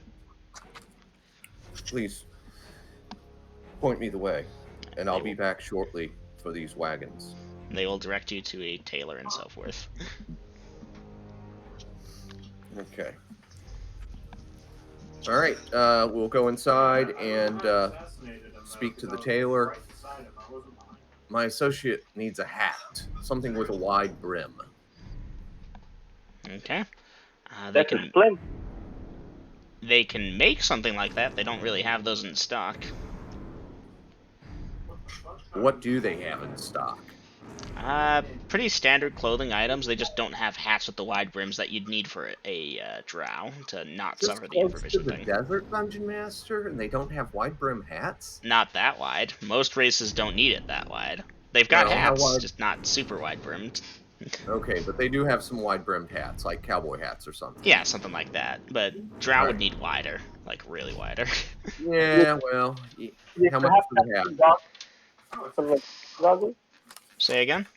Please point me the way, and I'll be back shortly for these wagons. They will direct you to a tailor and so forth. Okay. All right. We'll go inside and speak to the tailor. My associate needs a hat, something with a wide brim. Okay. That's a splint. They can make something like that. They don't really have those in stock. What do they have in stock? Pretty standard clothing items. They just don't have hats with the wide brims that you'd need for a drow to not Just suffer the close improvision to the thing. desert, Dungeon Master, and they don't have wide brim hats? Not that wide. Most races don't need it that wide. They've got Well, how hats, wide? just not super wide brimmed. Okay, but they do have some wide brimmed hats, like cowboy hats or something. Yeah, something like that. But drow would Right. need wider, like really wider. Yeah, well, how much for the hat? Some like goggles? Say again?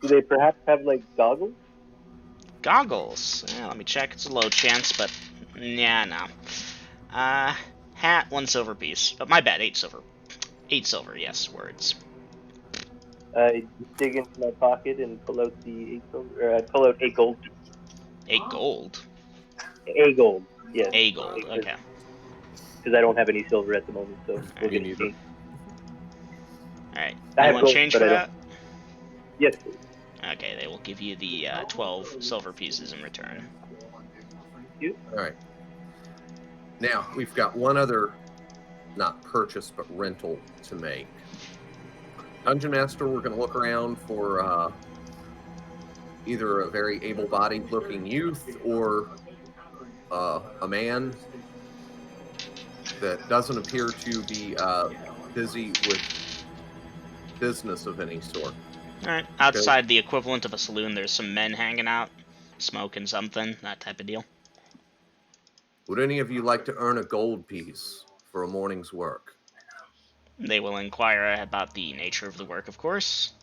Do they perhaps have like goggles? Goggles. Let me check. It's a low chance, but yeah, no. Hat, 1 silver piece. My bad, 8 silver. 8 silver, yes, words. I dig into my pocket and pull out the 8 silver. Or I pull out 8 gold. 8 gold. A gold, yes. A gold, okay. Because I don't have any silver at the moment, so we'll Me get neither. it. Alright. I have Anyone gold, change but for I that? Yes, please. Okay, they will give you the 12 silver pieces in return. All right. Now, we've got one other, not purchase, but rental to make. Dungeon Master, we're going to look around for either a very able-bodied looking youth or a man that doesn't appear to be busy with business of any sort. Alright, outside the equivalent of a saloon, there's some men hanging out, smoking something, that type of deal. Would any of you like to earn a gold piece for a morning's work? They will inquire about the nature of the work, of course.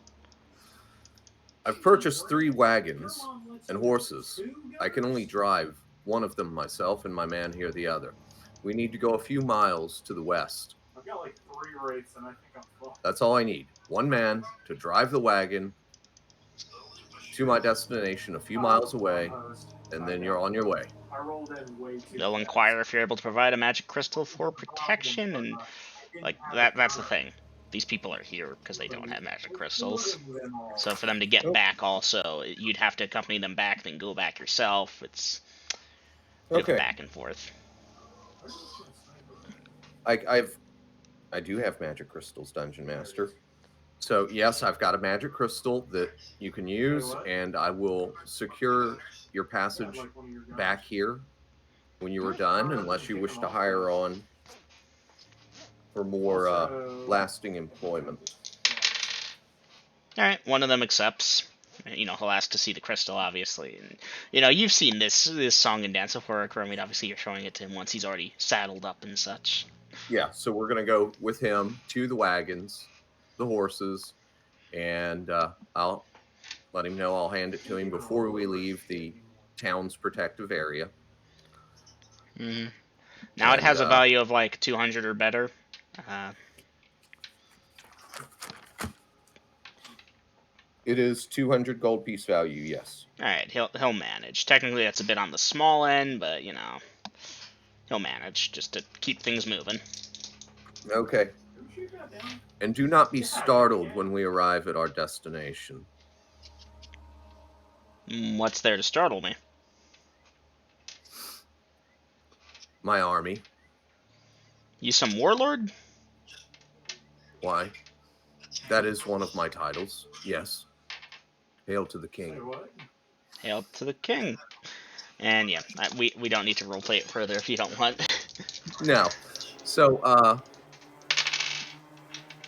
I've purchased 3 wagons and horses. I can only drive one of them myself and my man here the other. We need to go a few miles to the west. I've got like 3 rates and I think I'm fucked. That's all I need. One man to drive the wagon to my destination a few miles away, and then you're on your way. I rolled in way too They'll inquire if you're able to provide a magic crystal for protection, and like that's the thing. These people are here because they don't have magic crystals. So for them to get back also, you'd have to accompany them back, then go back yourself. It's a bit of a back and forth. I do have magic crystals, Dungeon Master. So yes, I've got a magic crystal that you can use, and I will secure your passage back here when you are done, unless you wish to hire on for more lasting employment. Alright, one of them accepts. You know, he'll ask to see the crystal, obviously. And, you know, you've seen this song and dance before, Ecroromede. Obviously, you're showing it to him once he's already saddled up and such. Yeah, so we're going to go with him to the wagons, the horses, and I'll let him know I'll hand it to him before we leave the town's protective area. Mm-hmm. Now it has a value of like 200 or better. It is 200 gold piece value, yes. Alright, he'll manage. Technically that's a bit on the small end, but you know, he'll manage just to keep things moving. Okay. And do not be startled when we arrive at our destination. What's there to startle me? My army. You some warlord? Why? That is one of my titles, yes. Hail to the king. Hail to the king. And yeah, we don't need to roleplay it further if you don't want. No. So,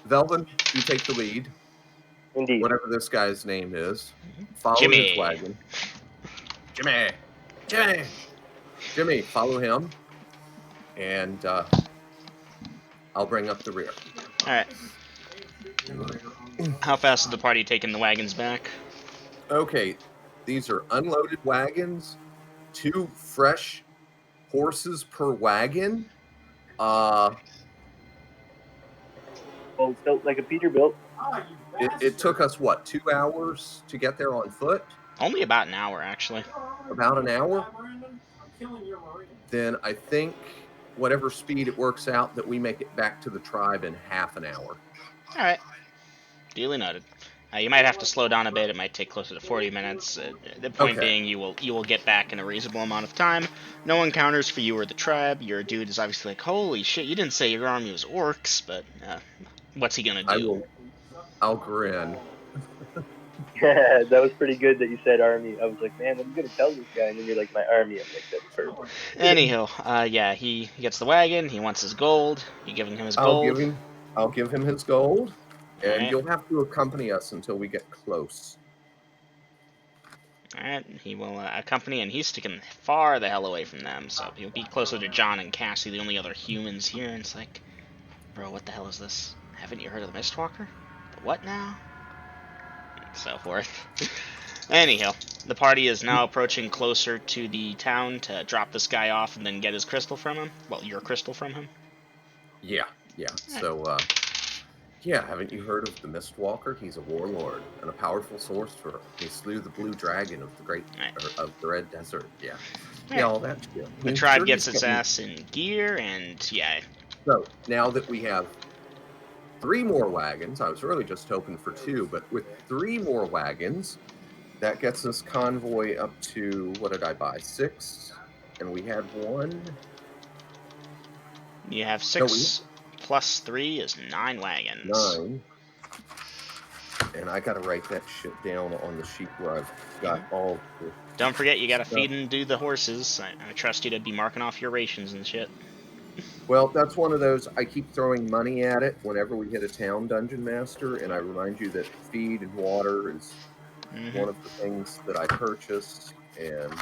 Velvin, you take the lead. Indeed. Whatever this guy's name is. Follow Jimmy. his wagon. Jimmy, follow him. And I'll bring up the rear. Alright. How fast is the party taking the wagons back? Okay, these are unloaded wagons. 2 fresh horses per wagon. Well, built like a Peterbilt. It took us, what, 2 hours to get there on foot? Only about an hour, actually. About an hour? I'm killing your Marine. Then I think whatever speed it works out that we make it back to the tribe in half an hour. All right. Duly noted. You might have to slow down a bit. It might take closer to 40 minutes. The point Okay. being, you will get back in a reasonable amount of time. No encounters for you or the tribe. Your dude is obviously like, holy shit, you didn't say your army was orcs, but what's he gonna do? I'll grin. That was pretty good that you said army. I was like, man, what are you gonna tell this guy? And then you're like, my army. I'm like, that's perfect. Anyhow, yeah, he gets the wagon. He wants his gold. You giving him his I'll gold? give him his gold, and Alright. you'll have to accompany us until we get close. Alright, he will accompany, and he's sticking far the hell away from them, so he'll be closer to John and Cassie, the only other humans here, and it's like, bro, what the hell is this? Haven't you heard of the Mistwalker? The what now? And so forth. Anyhow, the party is now approaching closer to the town to drop this guy off and then get his crystal from him. Well, your crystal from him. Yeah. So, yeah, haven't you heard of the Mistwalker? He's a warlord and a powerful sorcerer. He slew the blue dragon of the of the Red Desert. Yeah. Right. Yeah, all that shit. The tribe gets its ass in gear, and yeah. So, now that we have 3 more wagons, I was really just hoping for 2, but with 3 more wagons, that gets this convoy up to, what did I buy? 6? And we had 1. You have 6 plus 3 is 9 wagons. 9. And I gotta write that shit down on the sheet where I've got all the... Don't forget, you gotta feed and do the horses. I trust you to be marking off your rations and shit. Well, that's one of those, I keep throwing money at it whenever we hit a town dungeon master, and I remind you that feed and water is one of the things that I purchase. And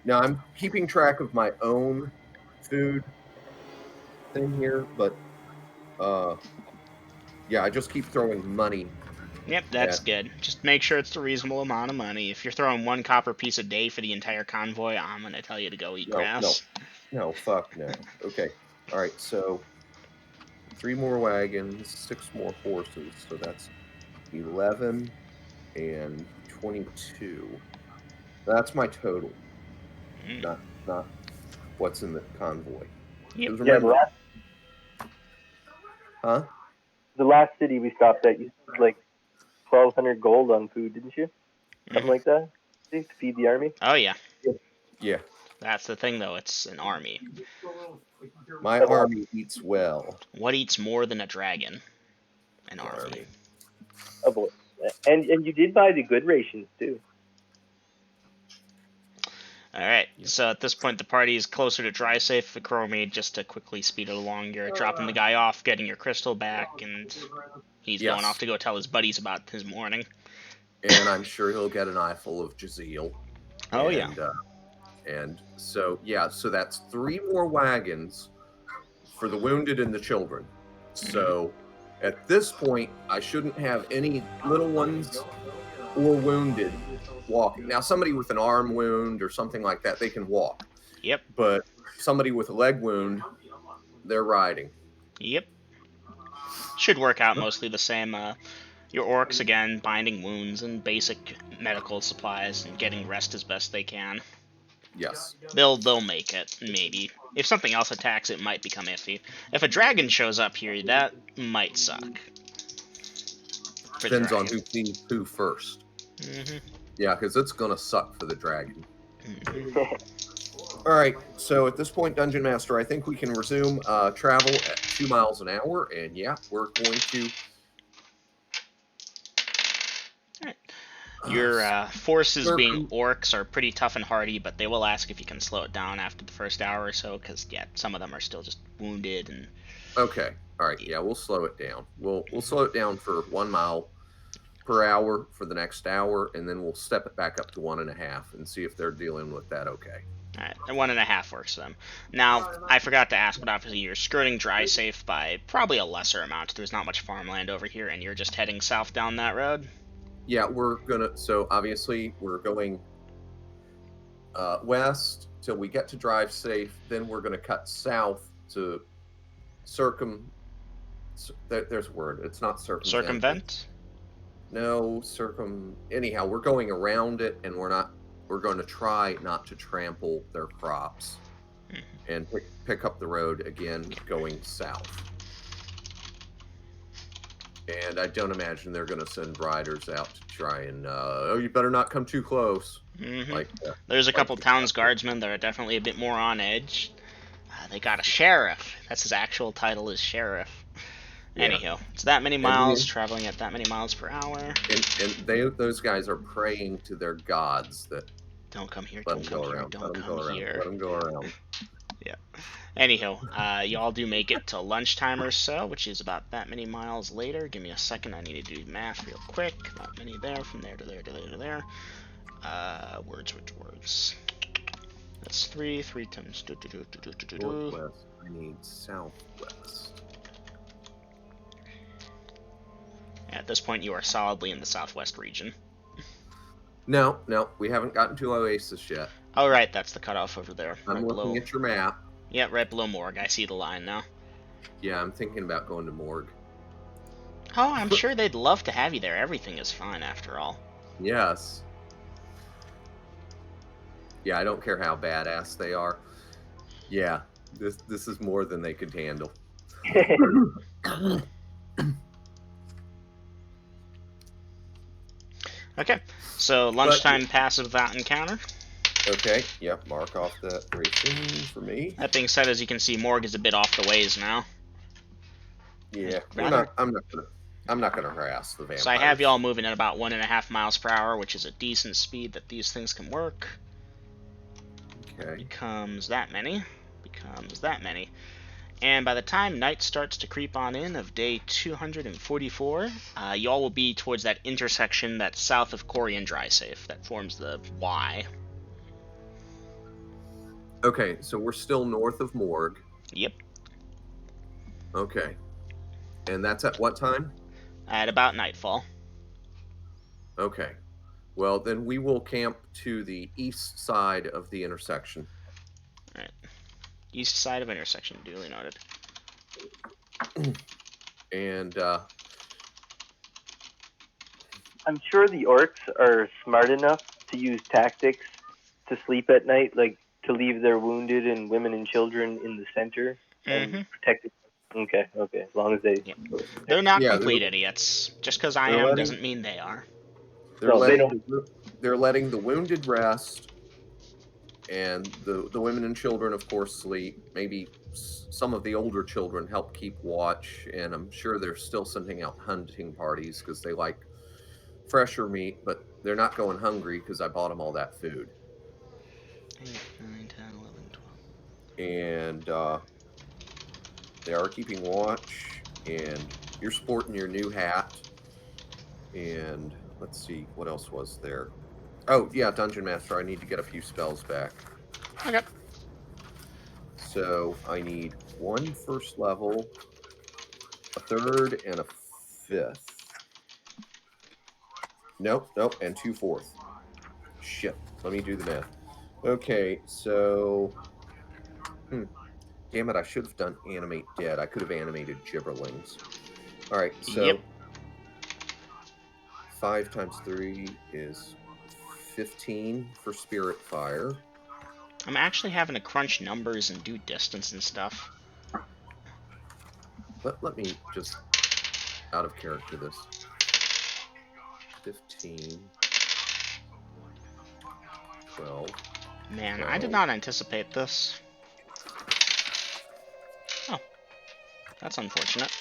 now I'm keeping track of my own food thing here, but yeah, I just keep throwing money. Yep, that's good. Just make sure it's a reasonable amount of money. If you're throwing 1 copper piece a day for the entire convoy, I'm gonna tell you to go eat grass. No, fuck no. Okay, all right. So 3 more wagons, 6 more horses. So that's 11 and 22. That's my total. Not what's in the convoy. Yep. Remember, the last city we stopped at, you spent like 1,200 gold on food, didn't you? Something like that? To feed the army? Oh, yeah. Yeah. That's the thing, though. It's an army. My army eats well. What eats more than a dragon? An army. Oh, boy. And you did buy the good rations, too. Alright, so at this point the party is closer to dry safe Ecroromede, just to quickly speed it along. You're dropping the guy off, getting your crystal back, and he's going off to go tell his buddies about his morning. And I'm sure he'll get an eyeful of Jazeel. Oh, yeah. And so, yeah, so that's 3 more wagons for the wounded and the children. So at this point, I shouldn't have any little ones or wounded walking. Now, somebody with an arm wound or something like that, they can walk. Yep. But somebody with a leg wound, they're riding. Yep. Should work out mostly the same. Your orcs, again, binding wounds and basic medical supplies and getting rest as best they can. Yes. They'll make it, maybe. If something else attacks, it might become iffy. If a dragon shows up here, that might suck. Depends on who sees who first. Yeah, because it's going to suck for the dragon. All right, so at this point, Dungeon Master, I think we can resume travel at 2 miles an hour, and yeah, we're going to... Your forces, being orcs, are pretty tough and hardy, but they will ask if you can slow it down after the first hour or so, because, yeah, some of them are still just wounded. And okay, all right, yeah, we'll slow it down. We'll slow it down for 1 mile per hour for the next hour, and then we'll step it back up to 1.5 and see if they're dealing with that okay. Alright, 1.5 works for them. Now, I forgot to ask, but obviously you're skirting dry safe by probably a lesser amount. There's not much farmland over here, and you're just heading south down that road? Yeah, so obviously we're going west till we get to drive safe, then we're going to cut south to There's a word. It's not circumvent. Circumvent? No, anyhow, we're going around it, and we're going to try not to trample their crops. And pick up the road again, going south. And I don't imagine they're going to send riders out to try and, you better not come too close. Mm-hmm. There's a couple towns guardsmen that are definitely a bit more on edge. They got a sheriff. That's his actual title, is sheriff. Yeah. Anyhow, it's that many miles, traveling at that many miles per hour. And those guys are praying to their gods that don't come here, don't come here, don't come here. Let them go around. Yeah. Anyhow, y'all do make it to lunchtime or so, which is about that many miles later. Give me a second, I need to do math real quick. That many there, from there to there to there to there. Words. That's 3 times. Northwest. I need southwest. At this point, you are solidly in the southwest region. No, we haven't gotten to Oasis yet. Oh, right, that's the cutoff over there. I'm looking at your map. Yeah, right below Morgue. I see the line now. Yeah, I'm thinking about going to Morgue. Oh, I'm sure they'd love to have you there. Everything is fine, after all. Yes. Yeah, I don't care how badass they are. Yeah, this is more than they could handle. Okay, so lunchtime passes without encounter. Okay, yep, mark off that racing for me. That being said, as you can see, Morgue is a bit off the ways now. Yeah, I'm not gonna harass the vampires. So I have y'all moving at about 1.5 miles per hour, which is a decent speed that these things can work. Okay. Becomes that many. And by the time night starts to creep on in of day 244, y'all will be towards that intersection that's south of Corey and Drysafe that forms the Y. Okay, so we're still north of Morgue. Yep. Okay. And that's at what time? At about nightfall. Okay. Well, then we will camp to the east side of the intersection. All right. East side of intersection, duly noted. And I'm sure the orcs are smart enough to use tactics to sleep at night, like to leave their wounded and women and children in the center and protect it. Okay. As long as they... Yeah. They're not complete idiots. Just because I am doesn't mean they are. They're letting the wounded rest, and the women and children, of course, sleep. Maybe some of the older children help keep watch, and I'm sure they're still sending out hunting parties because they like fresher meat, but they're not going hungry because I bought them all that food. 8, 9, 10, 11, 12. And they are keeping watch, and you're sporting your new hat. And let's see, what else was there? Oh, yeah, Dungeon Master, I need to get a few spells back. Okay. So I need 1 first level, a 3rd, and a 5th. Nope, and 2 4th. Shit, let me do the math. Okay, so... Damn it, I should have done animate dead. I could have animated gibberlings. Alright, so... 5 times 3 is 15 for Spirit Fire. I'm actually having to crunch numbers and do distance and stuff. Let me just out of character this. 15. 12. Man, 12. I did not anticipate this. Oh. That's unfortunate.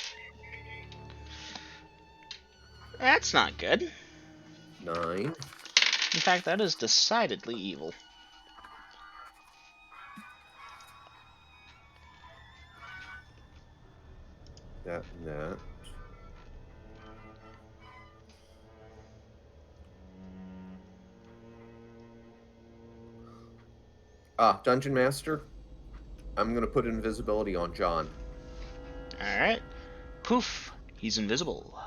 That's not good. 9. In fact, that is decidedly evil. That and that. Dungeon Master, I'm going to put invisibility on John. Alright. Poof. He's invisible.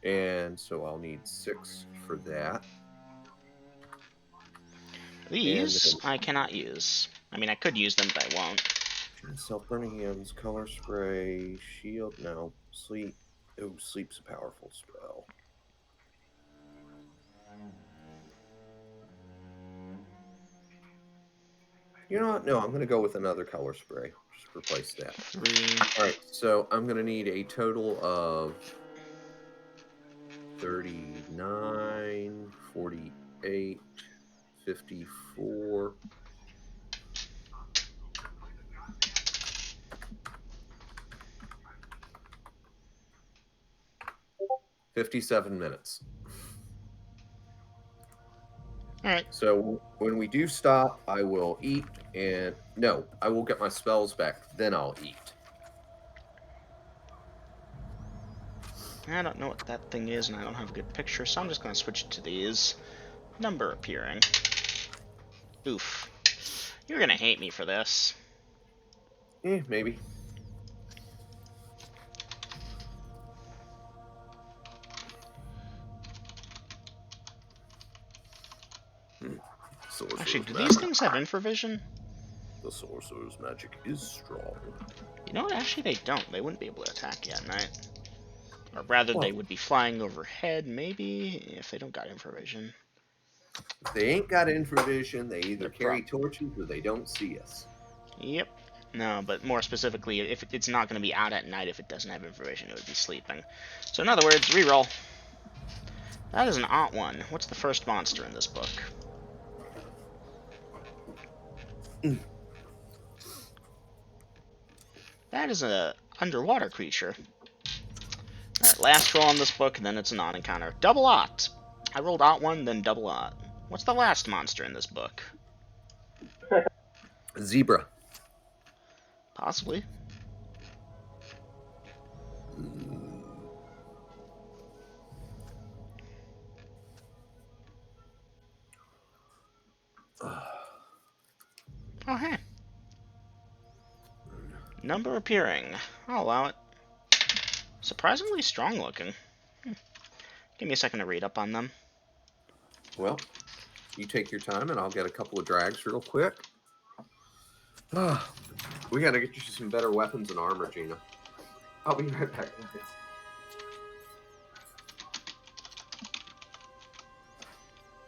And so I'll need 6 for that. These I cannot use. I mean, I could use them, but I won't. Self-burning hymns, color spray, shield. No, sleep. Oh, sleep's a powerful spell. You know what? No, I'm going to go with another color spray. Just replace that. 3. All right, so I'm going to need a total of 39, 48, 54. 57 minutes. All right. So when we do stop, I will eat and no, I will get my spells back. Then I'll eat. I don't know what that thing is, and I don't have a good picture, so I'm just going to switch it to these. Number appearing. Oof. You're going to hate me for this. Maybe. Actually, do these things have infravision? The sorcerer's magic is strong. You know what? Actually, they don't. They wouldn't be able to attack you at night. Or rather, they would be flying overhead, maybe, if they don't got infravision. If they ain't got infravision, they either They're carry torches or they don't see us. Yep. No, but more specifically, if it's not going to be out at night if it doesn't have information, it would be sleeping. So in other words, reroll. That is an odd one. What's the first monster in this book? That is a underwater creature. Alright, last roll on this book, and then it's a non-encounter. Double Ot. I rolled Ot 1, then Double Ot. What's the last monster in this book? Zebra. Possibly. Oh, hey. Number appearing. I'll allow it. Surprisingly strong looking. Give me a second to read up on them. Well, you take your time and I'll get a couple of drags real quick. We gotta get you some better weapons and armor, Gina. I'll be right back, guys.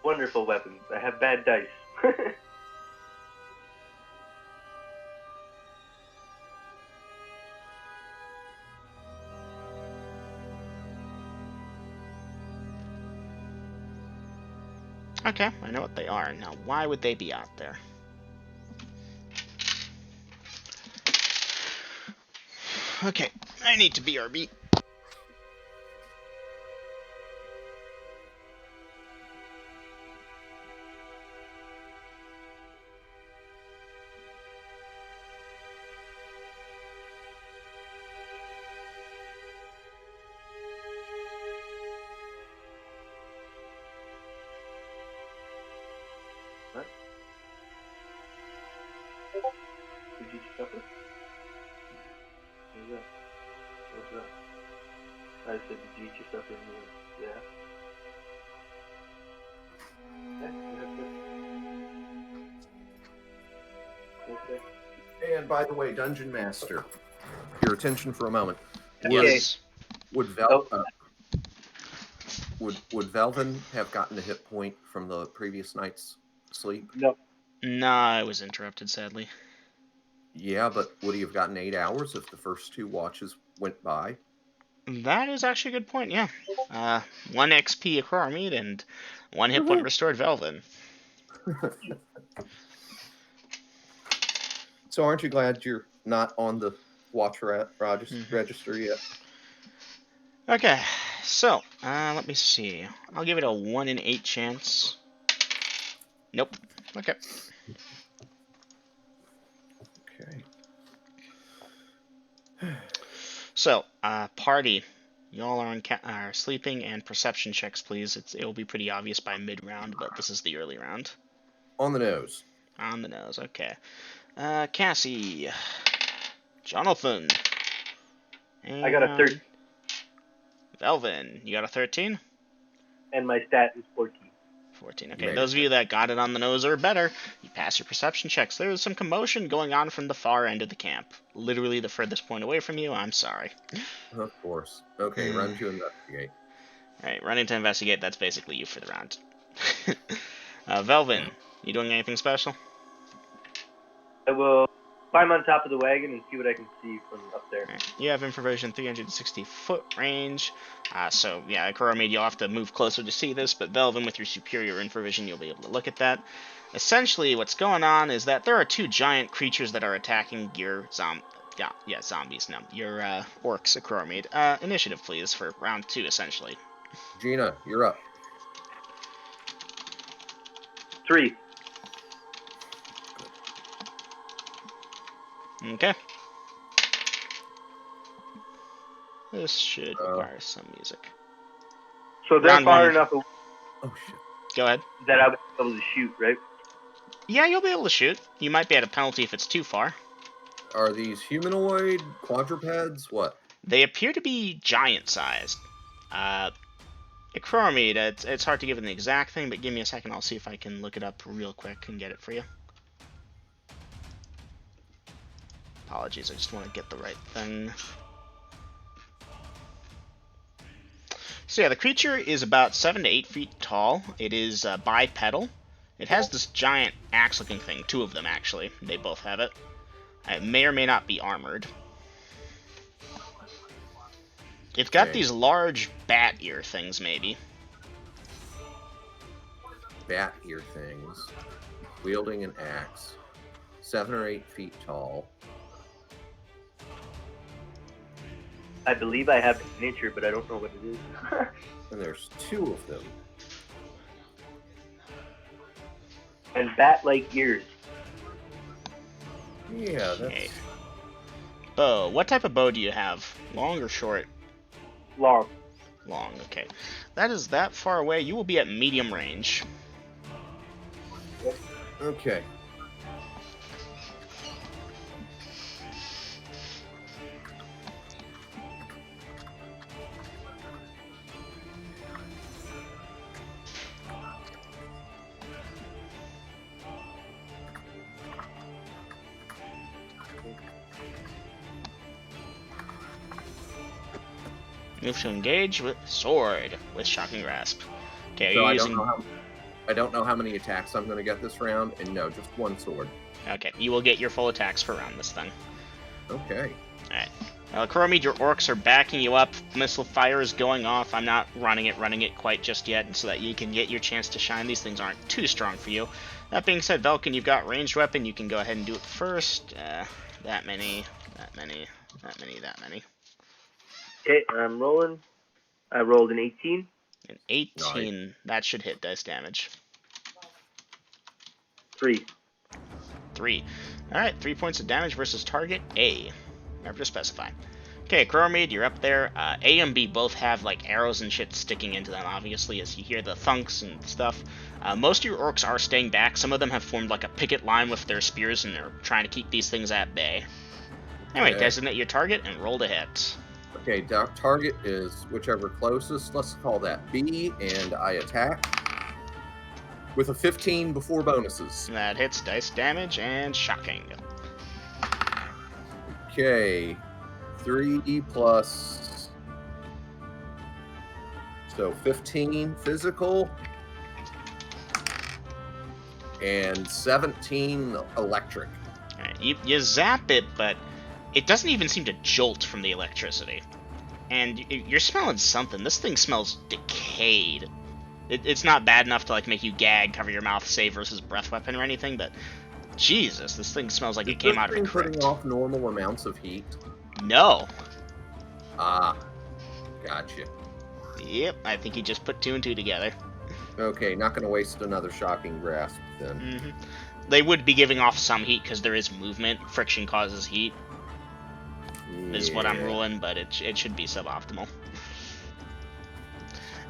Wonderful weapons. I have bad dice. Okay, I know what they are. Now, why would they be out there? Okay, I need to BRB. Did you supper? What's that? What's that? I said, did you eat your supper? And you went, yeah. Okay. And by the way, Dungeon Master, your attention for a moment. Yes. Would Velvin have gotten a hit point from the previous night's sleep? No. Nah, I was interrupted, sadly. Yeah, but would he have gotten 8 hours if the first 2 watches went by? That is actually a good point, yeah. 1 XP Ecroromede and 1 hit point restored Velvin. So aren't you glad you're not on the watch register yet? Okay, so, let me see. I'll give it a 1 in 8 chance. Nope. Okay. Okay. So, party. Y'all are sleeping, and perception checks, please. It will be pretty obvious by mid-round, but this is the early round. On the nose. On the nose, okay. Cassie. Jonathan. I got a 13. Velvin, you got a 13? And my stat is 14. 14. You Okay, made those it. of you that got it on the nose or better, you pass your perception checks. There is some commotion going on from the far end of the camp. Literally the furthest point away from you. I'm sorry. Of course. Okay, run to investigate. Alright, running to investigate, that's basically you for the round. Velvin, you doing anything special? I will climb on top of the wagon and see what I can see from up there. Right. You have infravision 360-foot range. So, yeah, Ecroromede, you'll have to move closer to see this, but Velvin, with your superior infravision, you'll be able to look at that. Essentially, what's going on is that there are two giant creatures that are attacking your zombies, no, your orcs, Ecroromede. Initiative, please, for round 2, essentially. Gina, you're up. 3. Okay. This should require some music. So they're Round far one. enough away Oh, shit. Go ahead. that I'll be able to shoot, right? Yeah, you'll be able to shoot. You might be at a penalty if it's too far. Are these humanoid quadrupeds? What? They appear to be giant-sized. Ecroromede, it's hard to give an exact thing, but give me a second. I'll see if I can look it up real quick and get it for you. Apologies, I just want to get the right thing. So yeah, the creature is about 7 to 8 feet tall. It is bipedal. It has this giant axe-looking thing. 2 of them, actually. They both have it. It may or may not be armored. It's got these large bat ear things, maybe. Bat ear things. Wielding an axe. 7 or 8 feet tall. I believe I have nature, but I don't know what it is. And there's 2 of them. And bat-like ears. Yeah, that's... Okay. Bow. What type of bow do you have? Long or short? Long. Long, okay. That is that far away. You will be at medium range. Okay. Move to engage with sword with shocking grasp. Okay, are So you I using? don't know how many attacks I'm going to get this round, and no, just 1 sword. Okay, you will get your full attacks per round this thing. Okay. Alright. Now, Ecroromede, your orcs are backing you up. Missile fire is going off. I'm not running it quite just yet, so that you can get your chance to shine. These things aren't too strong for you. That being said, Velkin, you've got ranged weapon. You can go ahead and do it first. That many. Okay, I'm rolling. I rolled an 18. An 18. That should hit dice damage. 3. 3. Alright, 3 points of damage versus target A. Never to specify. Okay, Ecroromede, you're up there. A and B both have like arrows and shit sticking into them, obviously, as you hear the thunks and stuff. Most of your orcs are staying back. Some of them have formed like a picket line with their spears and they're trying to keep these things at bay. Anyway, Okay. designate your target and roll to hit. Okay, target is whichever closest. Let's call that B, and I attack with a 15 before bonuses. That hits dice damage and shocking. Okay, 3 plus... So 15 physical, and 17 electric. Alright, you zap it, but it doesn't even seem to jolt from the electricity. And you're smelling something. This thing smells decayed. It's not bad enough to like make you gag, cover your mouth, save versus breath weapon or anything, but Jesus, this thing smells like it came out of a putting crypt. off normal amounts of heat. No. Ah, gotcha. Yep, I think he just put 2 and 2 together. Okay, not going to waste another shocking grasp then. Mm-hmm. They would be giving off some heat because there is movement. Friction causes heat, is what I'm ruling, but it should be suboptimal.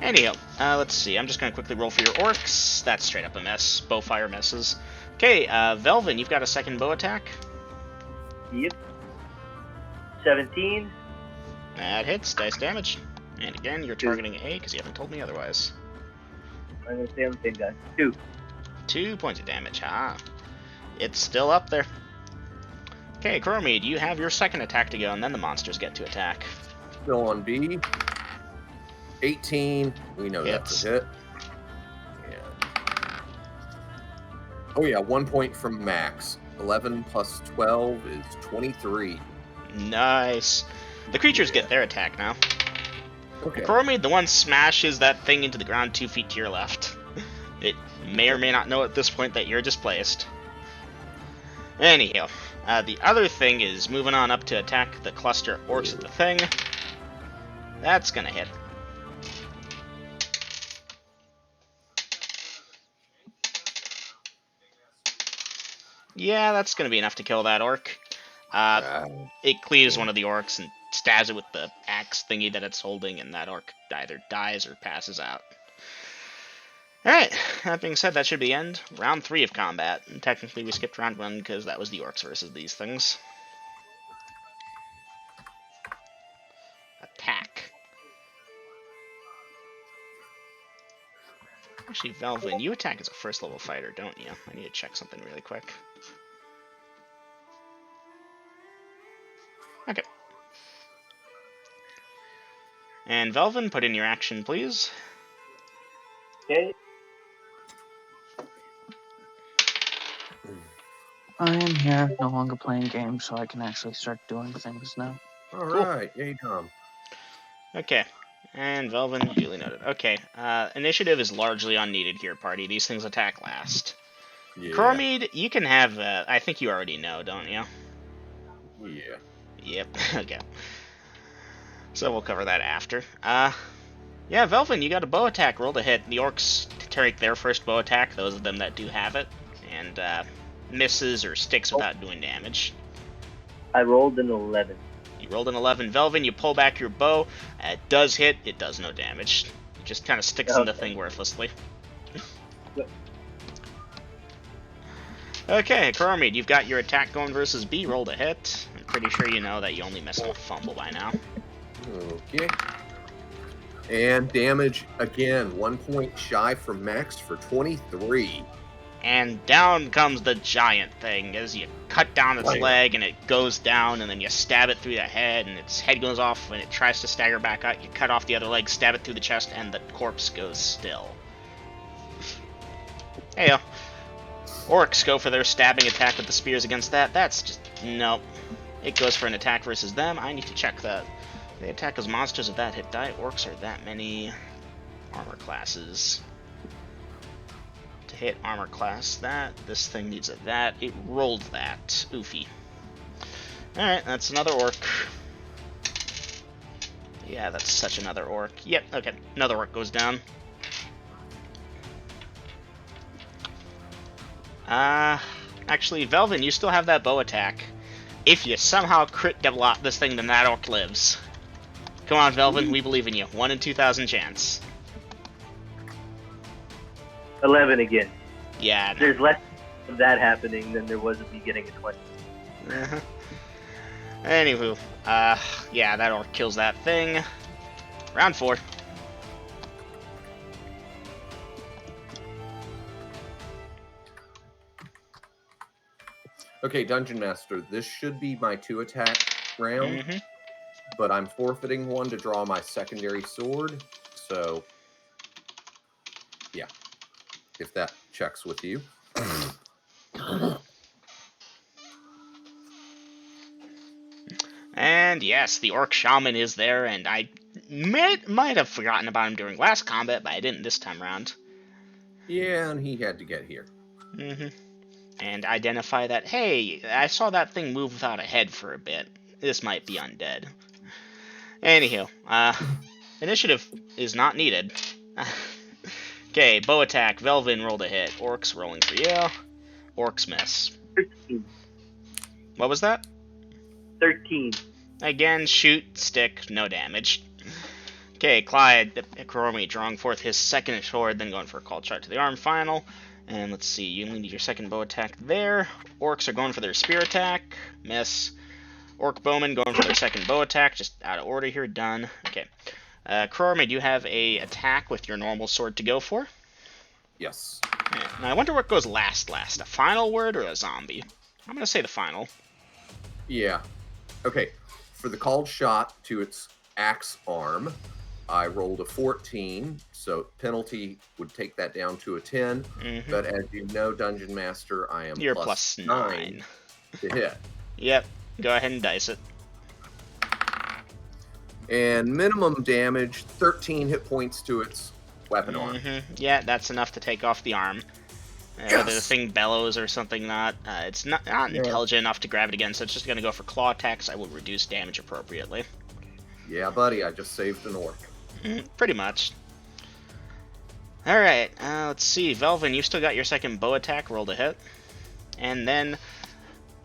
Anyhow, let's see. I'm just going to quickly roll for your orcs. That's straight up a mess. Bowfire misses. Okay, Velvin, you've got a second bow attack. Yep. 17. That hits. Dice damage. And again, you're targeting A because you haven't told me otherwise. I'm gonna stay on the same guy. 2. 2 points of damage, huh? It's still up there. Okay, Ecroromede, you have your second attack to go, and then the monsters get to attack. Still on B. 18. We know Hits. that's a hit. And... oh yeah, 1 point from max. 11 plus 12 is 23. Nice. The creatures get their attack now. Okay. Ecroromede, the one smashes that thing into the ground 2 feet to your left. It may or may not know at this point that you're displaced. Anyhow, the other thing is moving on up to attack the cluster orcs at the thing. That's gonna hit. Yeah, that's gonna be enough to kill that orc. It cleaves one of the orcs and stabs it with the axe thingy that it's holding, and that orc either dies or passes out. Alright, that being said, that should be the end. Round 3 of combat. And technically we skipped round 1 because that was the orcs versus these things. Attack. Actually, Velvin, you attack as a first level fighter, don't you? I need to check something really quick. Okay. And Velvin, put in your action, please. Okay. I am here, no longer playing games, so I can actually start doing things now. All Cool. right. Yay, Tom. Okay. And Velvin, duly noted. Okay, initiative is largely unneeded here, party. These things attack last. Yeah. Ecroromede, you can have, I think you already know, don't you? Yeah. Yep, okay. So we'll cover that after. Yeah, Velvin, you got a bow attack. Roll to hit. The orcs take their first bow attack, those of them that do have it, and misses or sticks without doing damage. I rolled an 11. You rolled an 11. Velvin, you pull back your bow. It does hit. It does no damage. It just kind of sticks in the thing worthlessly. Okay, Ecroromede, you've got your attack going versus B. Roll to hit. I'm pretty sure you know that you only miss on a fumble by now. Okay. And damage again, 1 point shy from max for 23. And down comes the giant thing as you cut down its leg and it goes down, and then you stab it through the head and its head goes off and it tries to stagger back up. You cut off the other leg, stab it through the chest, and the corpse goes still. Heyo. Orcs go for their stabbing attack with the spears against that. That's just... nope. It goes for an attack versus them. I need to check that. They attack as monsters of that hit die. Orcs are that many armor classes. To hit armor class that. This thing needs a that. It rolled that. Oofy. Alright, that's another orc. Yeah, that's such another orc. Yep, okay. Another orc goes down. Actually, Velvin, you still have that bow attack. If you somehow crit develop this thing, then that orc lives. Come on, Velvin, we believe in you. 1 in 2,000 chance. 11 again. Yeah, no. There's less of that happening than there was of me getting a 20. Anywho, yeah, that orc kills that thing. Round 4. Okay, Dungeon Master, this should be my 2 attack round, but I'm forfeiting 1 to draw my secondary sword, so yeah, if that checks with you. And yes, the orc shaman is there, and I might have forgotten about him during last combat, but I didn't this time around. Yeah, and he had to get here. And identify that, hey, I saw that thing move without a head for a bit. This might be undead. Anywho, initiative is not needed. Okay, bow attack. Velvin rolled a hit. Orcs rolling for you. Orcs miss. 13. What was that? 13. Again, shoot, stick, no damage. Okay, Clyde, Ecroromede drawing forth his second sword, then going for a called shot to the arm final. And let's see, you only need your second bow attack there. Orcs are going for their spear attack. Miss. Orc bowman going for their second bow attack. Just out of order here. Done. Okay. Ecroromede, you have a attack with your normal sword to go for. Yes. Yeah. Now I wonder what goes last. A final word or a zombie? I'm gonna say the final. Yeah. Okay. For the called shot to its axe arm, I rolled a 14, so penalty would take that down to a 10. Mm-hmm. But as you know, Dungeon Master, I am You're plus plus 9 to hit. Yep. Go ahead and dice it. And minimum damage, 13 hit points to its weapon arm. Yeah, that's enough to take off the arm. Whether the thing bellows or something, it's not intelligent enough to grab it again, so it's just going to go for claw attacks. I will reduce damage appropriately. Yeah, buddy, I just saved an orc. Pretty much. Alright, let's see. Velvin, you still got your second bow attack. Roll to hit. And then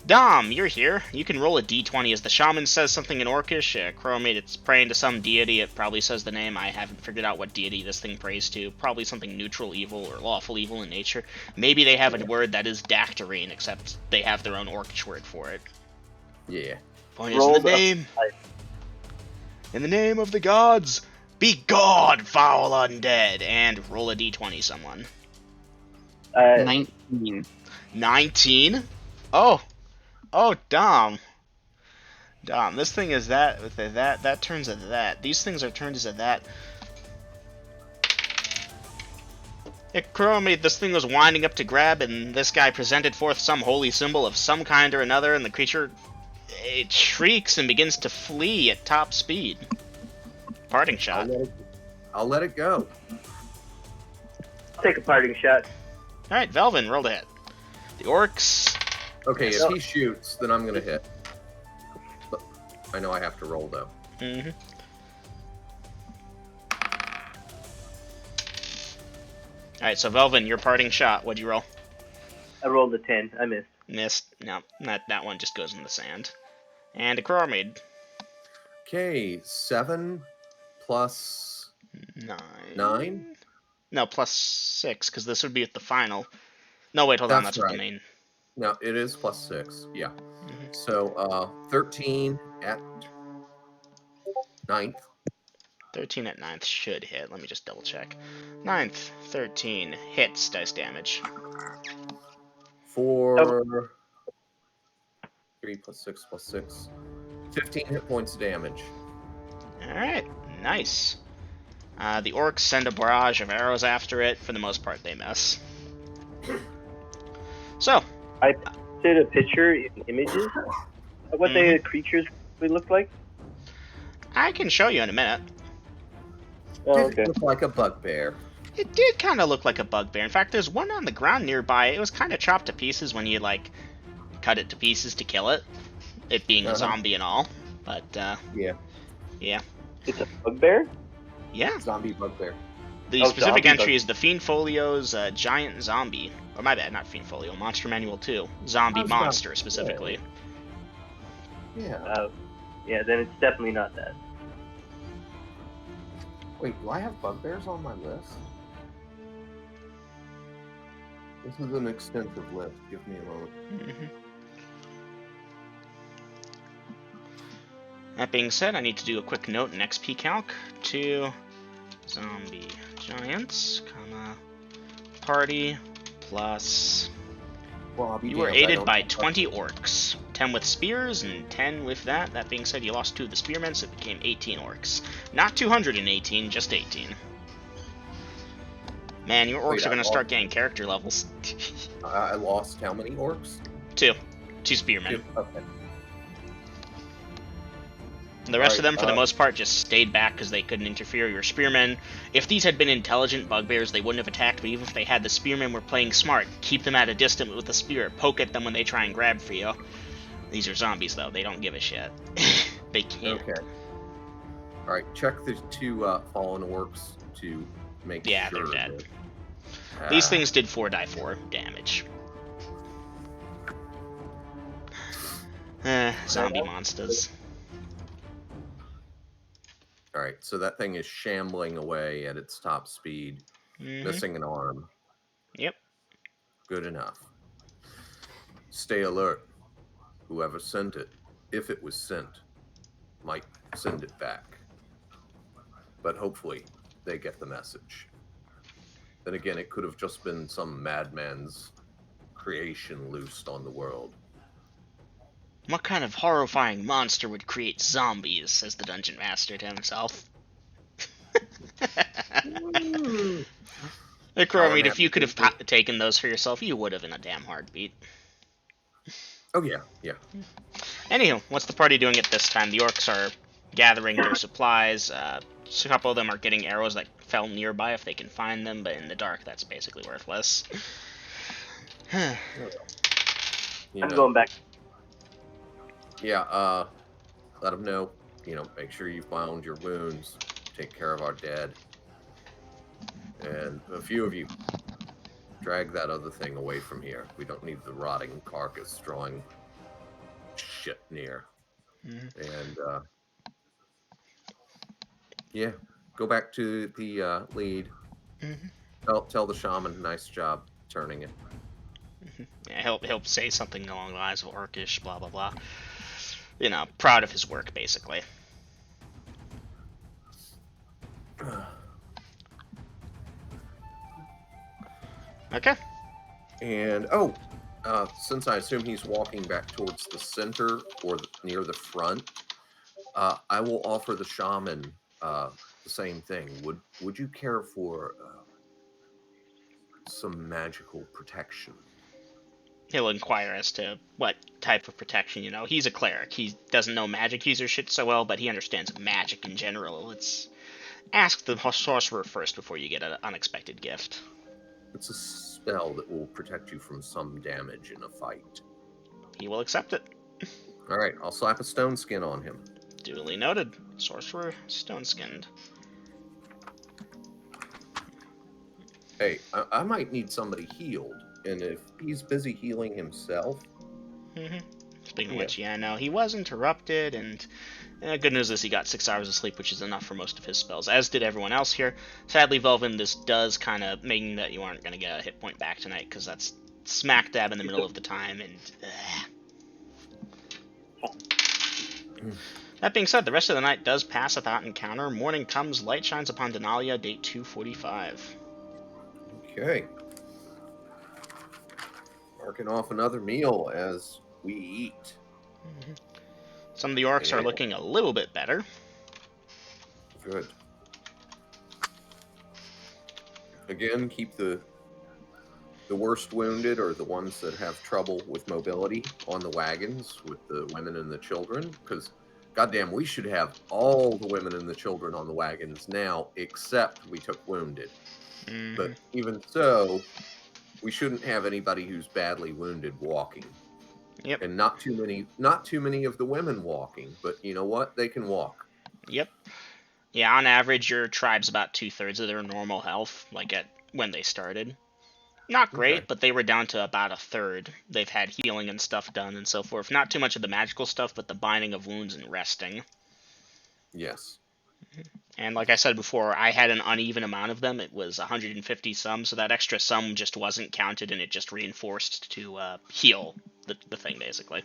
Dom, you're here. You can roll a d20 as the shaman says something in Orcish. Ecroromede, it's praying to some deity. It probably says the name. I haven't figured out what deity this thing prays to. Probably something neutral evil or lawful evil in nature. Maybe they have a word that is Dactarine, except they have their own Orcish word for it. Yeah. Point is in the name. In the name of the gods, be God, foul undead, and roll a d20, someone. 19. 19? Oh, Dom. Dom, this thing is that, with that turns into that. These things are turned into that. Ecroromede, this thing was winding up to grab, and this guy presented forth some holy symbol of some kind or another, and the creature, it shrieks and begins to flee at top speed. Parting shot. I'll let it go. I'll take a parting shot. Alright, Velvin, roll to hit. The orcs... Okay, if he shoots, then I'm going to hit. But I know I have to roll, though. Alright, so Velvin, your parting shot. What'd you roll? I rolled a 10. I missed. Missed. No, that one just goes in the sand. And Ecroromede. Okay, 7 plus 9? No, plus 6, because this would be at the final. No, wait, hold on, that's right. what the main... No, it is plus 6, yeah. So, 13 at 9th. 13 at 9th should hit. Let me just double check. 9th, 13 hits dice damage. For 3 plus 6 plus 6. 15 hit points damage. Alright, nice. The orcs send a barrage of arrows after it. For the most part, they miss. So, I did a picture in images of what the creatures would look like. I can show you in a minute. Oh, Did okay. it look like a bugbear? It did kind of look like a bugbear. In fact, there's one on the ground nearby. It was kind of chopped to pieces when you, like, cut it to pieces to kill it. It being a zombie and all. But, Yeah. yeah. It's a bugbear? Yeah. Zombie bugbear. The specific entry is the Fiend Folio's Giant Zombie. Or my bad, not Fiend Folio. Monster Manual 2. Zombie Monster, specifically. Yeah. Yeah, then it's definitely not that. Wait, do I have bugbears on my list? This is an extensive list. Give me a moment. That being said, I need to do a quick note in XP calc. 2 zombie giants, comma, party, plus... You were aided by 20 orcs. 10 with spears and 10 with that. That being said, you lost 2 of the spearmen, so it became 18 orcs. Not 218, just 18. Man, your orcs are going to start getting character levels. I lost how many orcs? 2. 2 spearmen. 2. Okay. The rest of them, for the most part, just stayed back because they couldn't interfere. Your spearmen, if these had been intelligent bugbears, they wouldn't have attacked, but even if they had, the spearmen were playing smart. Keep them at a distance with the spear. Poke at them when they try and grab for you. These are zombies, though. They don't give a shit. They can't. Okay. Alright, check the 2 fallen orcs to make sure. Yeah, they're dead. That, These things did 4d4 damage. Zombie monsters. Alright, so that thing is shambling away at its top speed, missing an arm. Yep. Good enough. Stay alert. Whoever sent it, if it was sent, might send it back. But hopefully, they get the message. Then again, it could have just been some madman's creation loosed on the world. What kind of horrifying monster would create zombies? Says the dungeon master to himself. Ecroromede, if you could have taken those for yourself, you would have in a damn heartbeat. Oh yeah, yeah. Anywho, what's the party doing at this time? The orcs are gathering their supplies. A couple of them are getting arrows that fell nearby if they can find them, but in the dark, that's basically worthless. You I'm know, going back. Yeah, let them know. Make sure you bound your wounds. Take care of our dead. And a few of you, drag that other thing away from here. We don't need the rotting carcass drawing shit near. And, yeah, go back to the lead. Tell the shaman, nice job turning it. Yeah, he'll say something along the lines of orcish, blah blah blah. Proud of his work, basically. Okay. And since I assume he's walking back towards the center or near the front, I will offer the shaman the same thing. Would you care for some magical protection? He'll inquire as to what type of protection. He's a cleric. He doesn't know magic user shit so well, but he understands magic in general. Let's ask the sorcerer first before you get an unexpected gift. It's a spell that will protect you from some damage in a fight. He will accept it. All right, I'll slap a stone skin on him. Duly noted. Sorcerer stone-skinned. Hey, I might need somebody healed, and if he's busy healing himself... Speaking of which, yeah, no, he was interrupted, and good news is he got 6 hours of sleep, which is enough for most of his spells, as did everyone else here. Sadly, Velvin, this does kind of mean that you aren't going to get a hit point back tonight, because that's smack dab in the middle of the time, and... That being said, the rest of the night does pass without encounter. Morning comes, light shines upon Denalia, date 245. Okay. Marking off another meal as we eat. Some of the orcs are looking a little bit better. Good. Again, keep the worst wounded, or the ones that have trouble with mobility, on the wagons with the women and the children, because goddamn, we should have all the women and the children on the wagons now, except we took wounded. But even so, we shouldn't have anybody who's badly wounded walking. Yep. And not too many of the women walking, but you know what? They can walk. Yep. Yeah, on average, your tribe's about 2/3 of their normal health, like when they started. Not great, Okay. but they were down to about 1/3. They've had healing and stuff done and so forth. Not too much of the magical stuff, but the binding of wounds and resting. Yes. And like I said before, I had an uneven amount of them. It was 150 some, so that extra sum just wasn't counted, and it just reinforced to heal the thing, basically.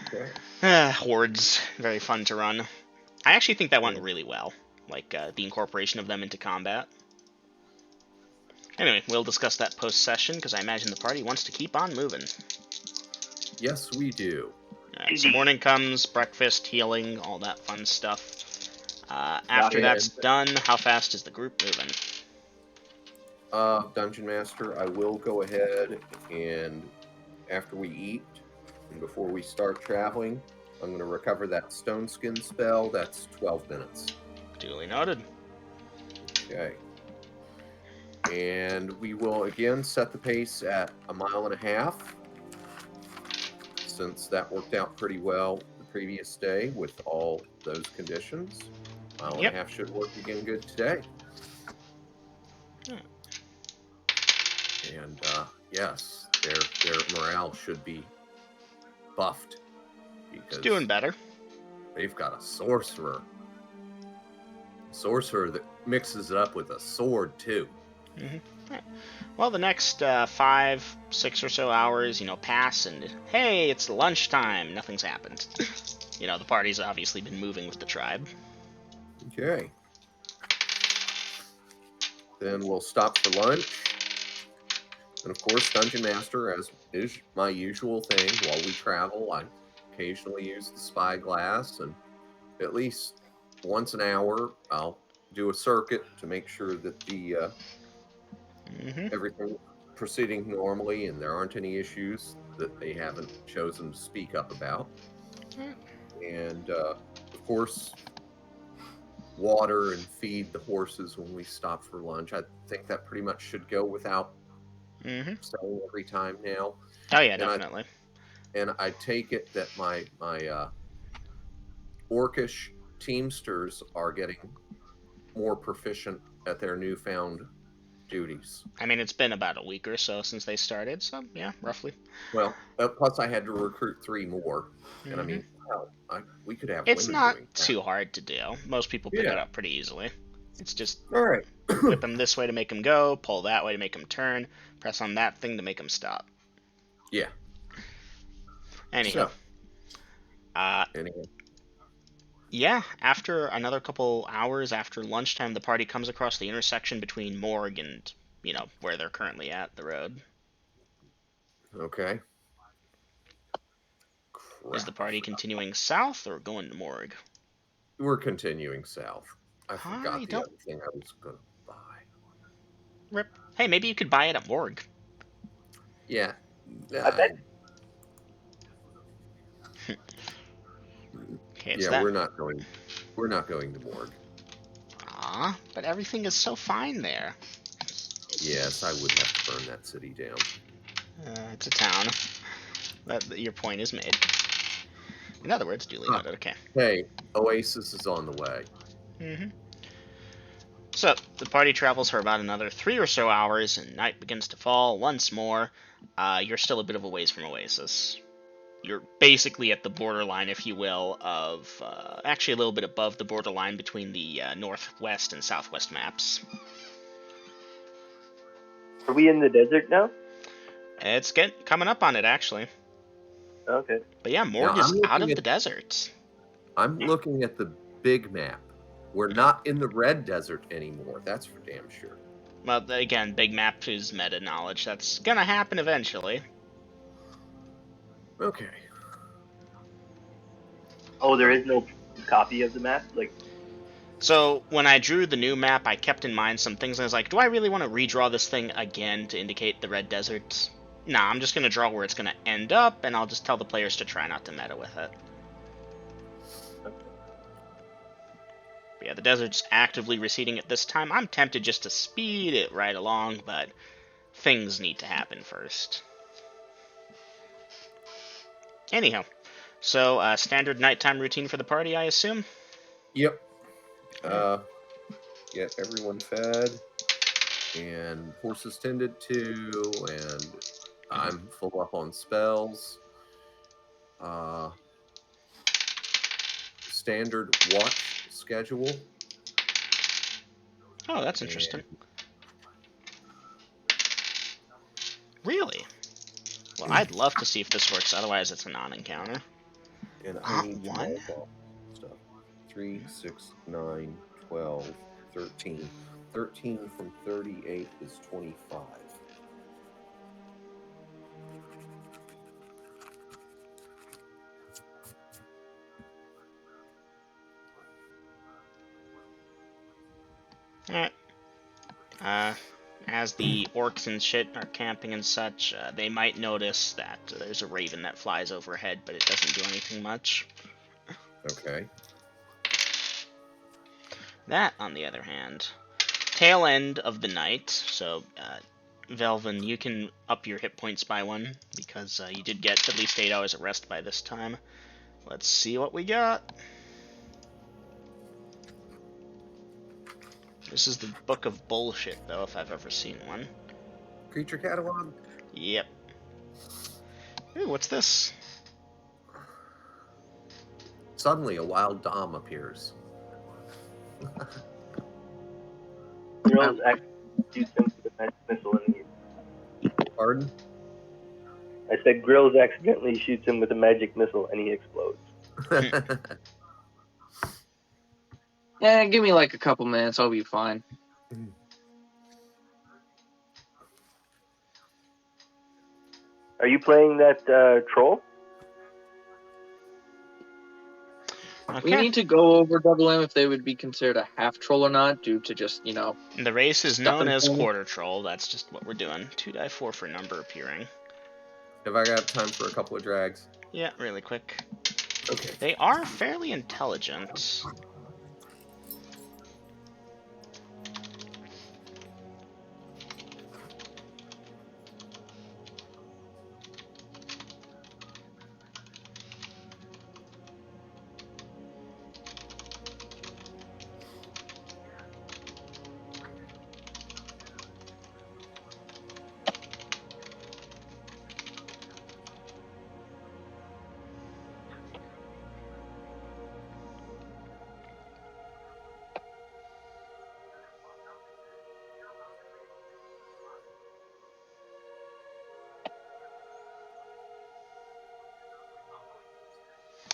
Okay. Hordes, very fun to run. I actually think that went really well, like the incorporation of them into combat. Anyway, we'll discuss that post-session, because I imagine the party wants to keep on moving. Yes, we do. Alright, so morning comes, breakfast, healing, all that fun stuff. After that's done, how fast is the group moving? Dungeon Master, I will go ahead and after we eat and before we start traveling, I'm going to recover that stone skin spell. That's 12 minutes. Duly noted. Okay. And we will again set the pace at 1.5 miles, since that worked out pretty well the previous day with all those conditions. 1.5 miles should work again good today. And yes, their morale should be buffed because It's doing better. they've got a sorcerer that mixes it up with a sword too. Right. Well, the next 5, 6 or so hours, pass, and hey, it's lunchtime. Nothing's happened. The party's obviously been moving with the tribe. Okay. Then we'll stop for lunch. And of course, Dungeon Master, as is my usual thing, while we travel, I occasionally use the spyglass, and at least once an hour, I'll do a circuit to make sure that the everything proceeding normally and there aren't any issues that they haven't chosen to speak up about. And of course, water and feed the horses when we stop for lunch. I think that pretty much should go without saying every time now. Oh yeah, And definitely. I take it that my orcish teamsters are getting more proficient at their newfound duties. I mean, it's been about a week or so since they started, so yeah, roughly. Well, plus I had to recruit 3 more, and I mean, hell, we could have It's women not doing that. too hard to do. Most people pick it Yeah. up pretty easily. It's just All right. whip them this way to make them go, pull that way to make them turn, press on that thing to make them stop. Yeah. Anyhow, Anyway. yeah, after another couple hours after lunchtime, the party comes across the intersection between Morgue and, where they're currently at, the road. Okay. Is the party continuing south or going to Morgue? We're continuing south. I forgot the other thing I was going to buy. Rip. Hey, maybe you could buy it at Morgue. Yeah. I bet. Okay, Yeah, we're not going to Morgue. Aw, but everything is so fine there. Yes, I would have to burn that city down. It's a town. Your point is made. In other words, duly noted. Okay. Hey, Oasis is on the way. So, the party travels for about another 3 or so hours, and night begins to fall once more. You're still a bit of a ways from Oasis. You're basically at the borderline, if you will, of... actually a little bit above the borderline between the northwest and southwest maps. Are we in the desert now? It's coming up on it, actually. Okay. But yeah, Morgue is out of the desert. I'm looking at the big map. We're not in the red desert anymore. That's for damn sure. Well, again, big map is meta knowledge. That's gonna happen eventually. Okay. Oh, there is no copy of the map? So, when I drew the new map, I kept in mind some things. I was like, do I really want to redraw this thing again to indicate the red desert? Nah, I'm just going to draw where it's going to end up, and I'll just tell the players to try not to meta with it. But yeah, the desert's actively receding at this time. I'm tempted just to speed it right along, but things need to happen first. Anyhow, so standard nighttime routine for the party, I assume? Yep. Get everyone fed and horses tended to, and I'm full up on spells. Standard watch schedule. Oh, that's interesting. Really? Well, I'd love to see if this works. Otherwise, it's a non-encounter. And I need one? Stuff. 3, 6, 9, 12, 13. 13 from 38 is 25. Alright. As the orcs and shit are camping and such, they might notice that there's a raven that flies overhead, but it doesn't do anything much. Okay. That, on the other hand, tail end of the night, so, Velvin, you can up your hit points by 1, because you did get at least 8 hours of rest by this time. Let's see what we got. This is the Book of Bullshit, though, if I've ever seen one. Creature catalog? Yep. Ooh, what's this? Suddenly, a wild Dom appears. Girls actually shoot them with a magic missile and he... Pardon? I said Grills accidentally shoots him with a magic missile and he explodes. Yeah, give me like a couple minutes, I'll be fine. Are you playing that troll? We Okay. need to go over Double M if they would be considered a half troll or not, due to just, The race is stuff known and as things. quarter troll. That's just what we're doing. 2 die 4 for number appearing. Have I got time for a couple of drags? Yeah, really quick. Okay. They are fairly intelligent.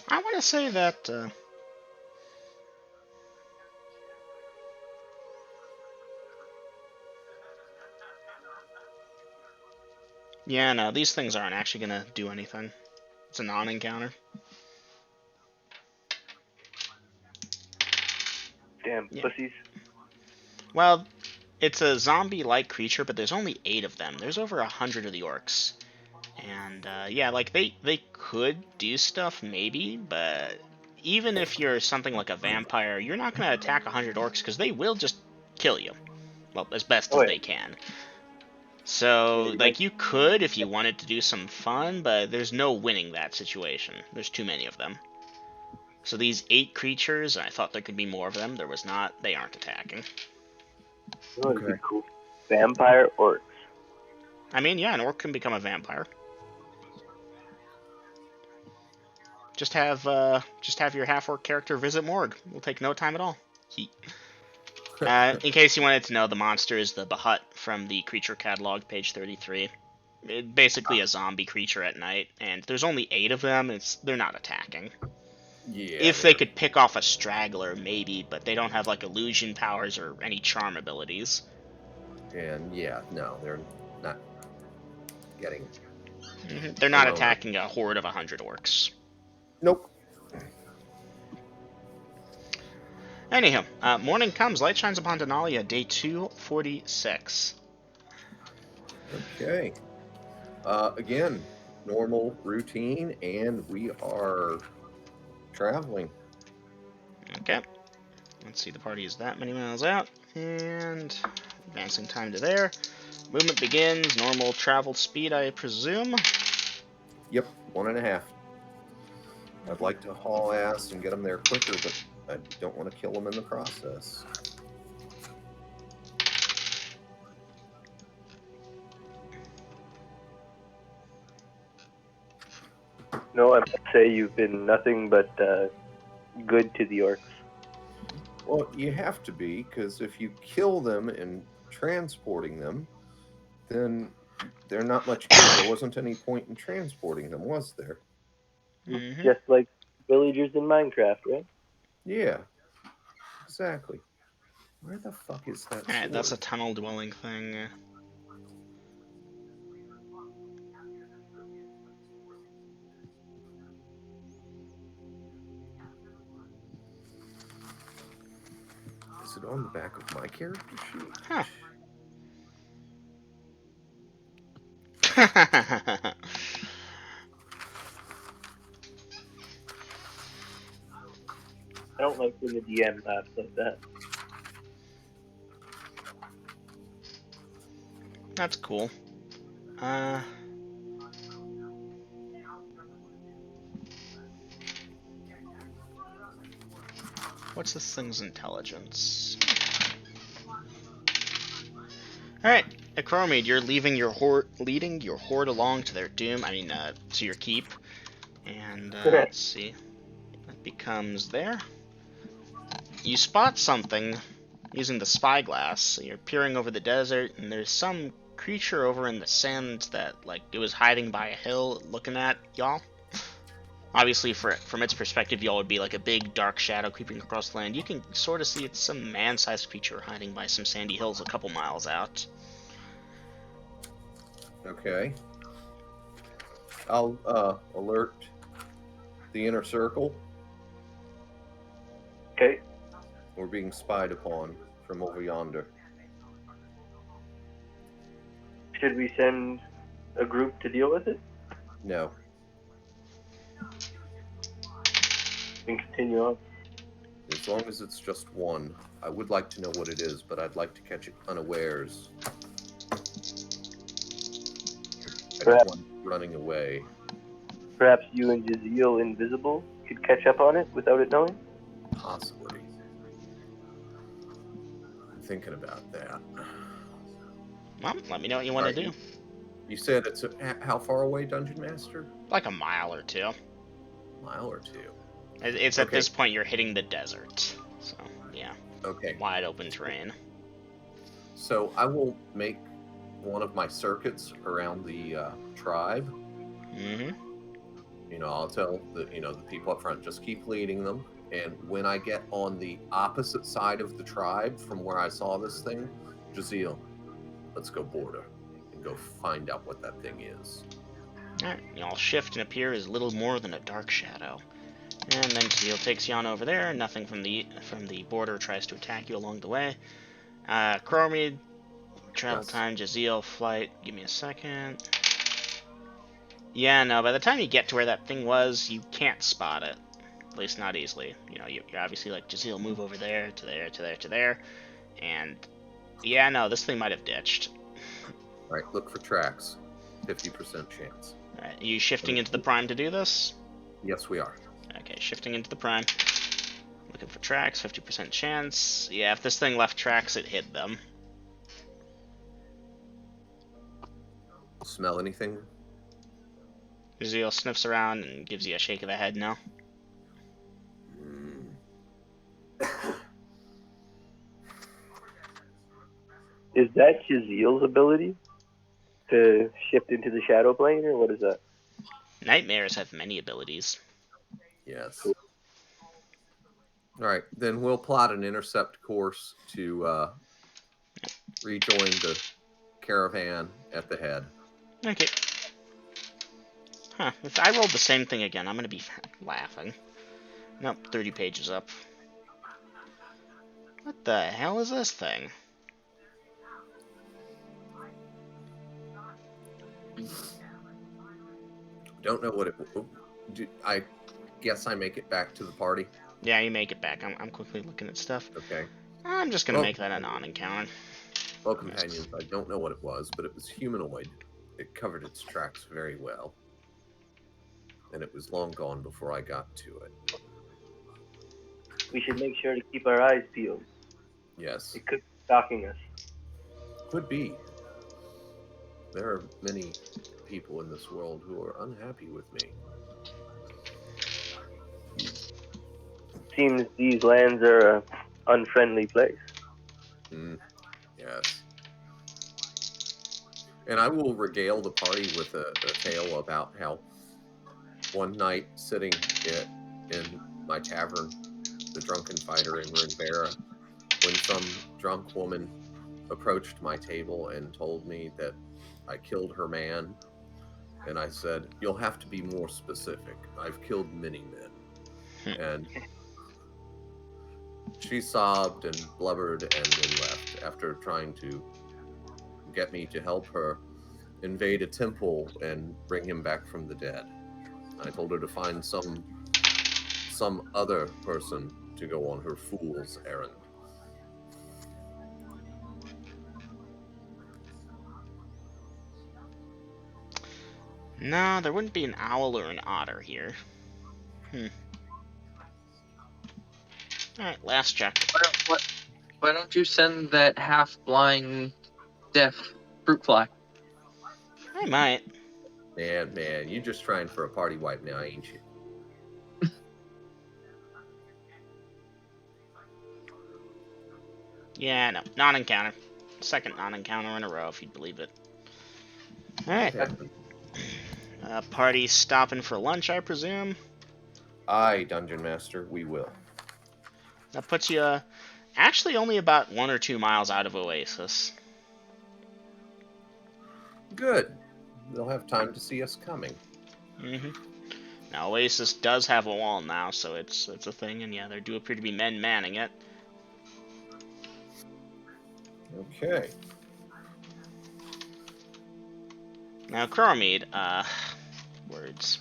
I want to say that yeah, no, these things aren't actually gonna do anything. It's a non-encounter. Damn Yeah. pussies. Well, it's a zombie-like creature, but there's only 8 of them. There's over 100 of the orcs. And, yeah, like, they could do stuff, maybe, but even if you're something like a vampire, you're not going to attack 100 orcs, because they will just kill you. Well, as best as they can. So, like, you could if you wanted to do some fun, but there's no winning that situation. There's too many of them. So these 8 creatures, I thought there could be more of them. There was not. They aren't attacking. Oh, it'd be cool. Vampire orcs. I mean, yeah, an orc can become a vampire. Just have your half-orc character visit Morg. Will take no time at all. In case you wanted to know, the monster is the Bahat from the creature catalog, page 33. Basically a zombie creature at night, and there's only 8 of them. They're not attacking. Yeah. If they could pick off a straggler, maybe, but they don't have like illusion powers or any charm abilities. And yeah, no, they're not getting. They're not Alone. attacking a horde of 100 orcs. Nope. Anyhow, morning comes, light shines upon Denalia, day 246. Okay. Again, normal routine, and we are traveling. Okay. Let's see, the party is that many miles out, and advancing time to there. Movement begins, normal travel speed, I presume. Yep, 1.5. I'd like to haul ass and get them there quicker, but I don't want to kill them in the process. No, I must say you've been nothing but good to the orcs. Well, you have to be, because if you kill them in transporting them, then they're not much good. There wasn't any point in transporting them, was there? Mm-hmm. Just like villagers in Minecraft, right? Yeah, exactly. Where the fuck is that Alright, sword? that's a tunnel dwelling thing. Is it on the back of my character sheet? Huh. I don't like when the DM laughs like that. That's cool. What's this thing's intelligence? Alright, Ecroromede, you're leading your horde along to their doom. To your keep. And, let's see. That becomes there. You spot something using the spyglass. You're peering over the desert, and there's some creature over in the sand that, like, it was hiding by a hill looking at y'all. Obviously, from its perspective, y'all would be like a big dark shadow creeping across the land. You can sort of see it's some man-sized creature hiding by some sandy hills a couple miles out. Okay. I'll alert the inner circle. Okay. We're being spied upon from over yonder. Should we send a group to deal with it? No. And continue on. As long as it's just one. I would like to know what it is, but I'd like to catch it unawares. Anyone running away. Perhaps you and Jaziel Invisible could catch up on it without it knowing? Possibly. I'm thinking about that. Well, let me know what you want to do. You said it's how far away, Dungeon Master? Like a mile or two. Mile or two. It's at this point you're hitting the desert. So, yeah. Okay. Wide open terrain. So I will make one of my circuits around the tribe. Mm-hmm. You know, I'll tell the people up front, just keep leading them. And when I get on the opposite side of the tribe from where I saw this thing, Jaziel, let's go border and go find out what that thing is. Alright, y'all shift and appear as little more than a dark shadow. And then Jaziel takes you on over there. Nothing from the border tries to attack you along the way. Ecroromede, travel time, Jaziel, flight. Give me a second. Yeah, no, by the time you get to where that thing was, you can't spot it. At least not easily. You know, you're obviously like, Jaziel, move over there, to there, to there, to there. And, yeah, no, this thing might have ditched. Alright, look for tracks. 50% chance. Alright, are you shifting into the prime to do this? Yes, we are. Okay, shifting into the prime. Looking for tracks, 50% chance. Yeah, if this thing left tracks, it hid them. Smell anything? Jaziel sniffs around and gives you a shake of the head, no? Is that Jaziel's ability to shift into the shadow plane, or what is that? Nightmares have many abilities. Yes. Alright, then we'll plot an intercept course to rejoin the caravan at the head. Okay. Huh, if I rolled the same thing again, I'm gonna be laughing. Nope, 30 pages up. What the hell is this thing? Don't know what it... I guess I make it back to the party. Yeah, you make it back. I'm quickly looking at stuff. Okay. I'm just gonna make that a non-encounter. Well, companions, I don't know what it was, but it was humanoid. It covered its tracks very well. And it was long gone before I got to it. We should make sure to keep our eyes peeled. Yes. It could be stalking us. Could be. There are many people in this world who are unhappy with me. Seems these lands are an unfriendly place. Yes. And I will regale the party with a tale about how one night sitting in my tavern, the Drunken Fighter in Runeberra, when some drunk woman approached my table and told me that I killed her man, and I said, "You'll have to be more specific. I've killed many men." And she sobbed and blubbered and then left after trying to get me to help her invade a temple and bring him back from the dead. I told her to find some other person to go on her fool's errand. No, there wouldn't be an owl or an otter here. Alright, last check. Why don't you send that half-blind, deaf fruit fly? I might. Man, you just trying for a party wipe now, ain't you? Yeah, no. Non-encounter. Second non-encounter in a row, if you'd believe it. Alright. Party stopping for lunch, I presume? Aye, Dungeon Master, we will. That puts you actually only about 1 or 2 miles out of Oasis. Good. They'll have time to see us coming. Mm-hmm. Now, Oasis does have a wall now, so it's a thing, and yeah, there do appear to be men manning it. Okay. Now, Ecroromede, words.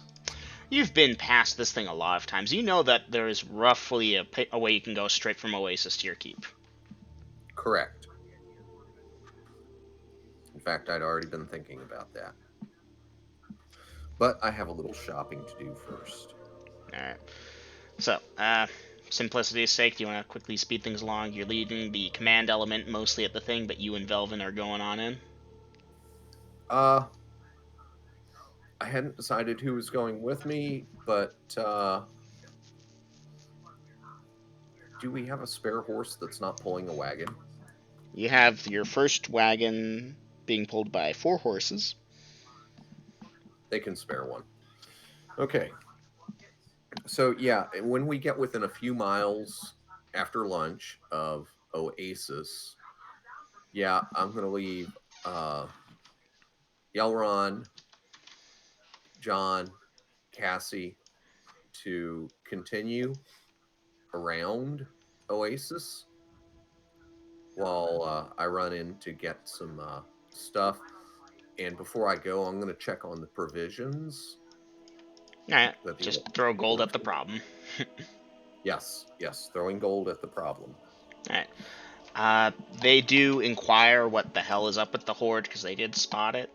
You've been past this thing a lot of times. You know that there is roughly a way you can go straight from Oasis to your keep. Correct. In fact, I'd already been thinking about that. But I have a little shopping to do first. Alright. So, simplicity's sake, do you want to quickly speed things along? You're leading the command element mostly at the thing, but you and Velvin are going on in. I hadn't decided who was going with me, but do we have a spare horse that's not pulling a wagon? You have your first wagon being pulled by 4 horses. They can spare one. Okay. So, yeah, when we get within a few miles after lunch of Oasis, yeah, I'm going to leave Yelron, John, Cassie to continue around Oasis while I run in to get some stuff. And before I go, I'm going to check on the provisions. Alright, just throw gold at the problem. Yes, throwing gold at the problem. Alright. They do inquire what the hell is up with the horde, because they did spot it.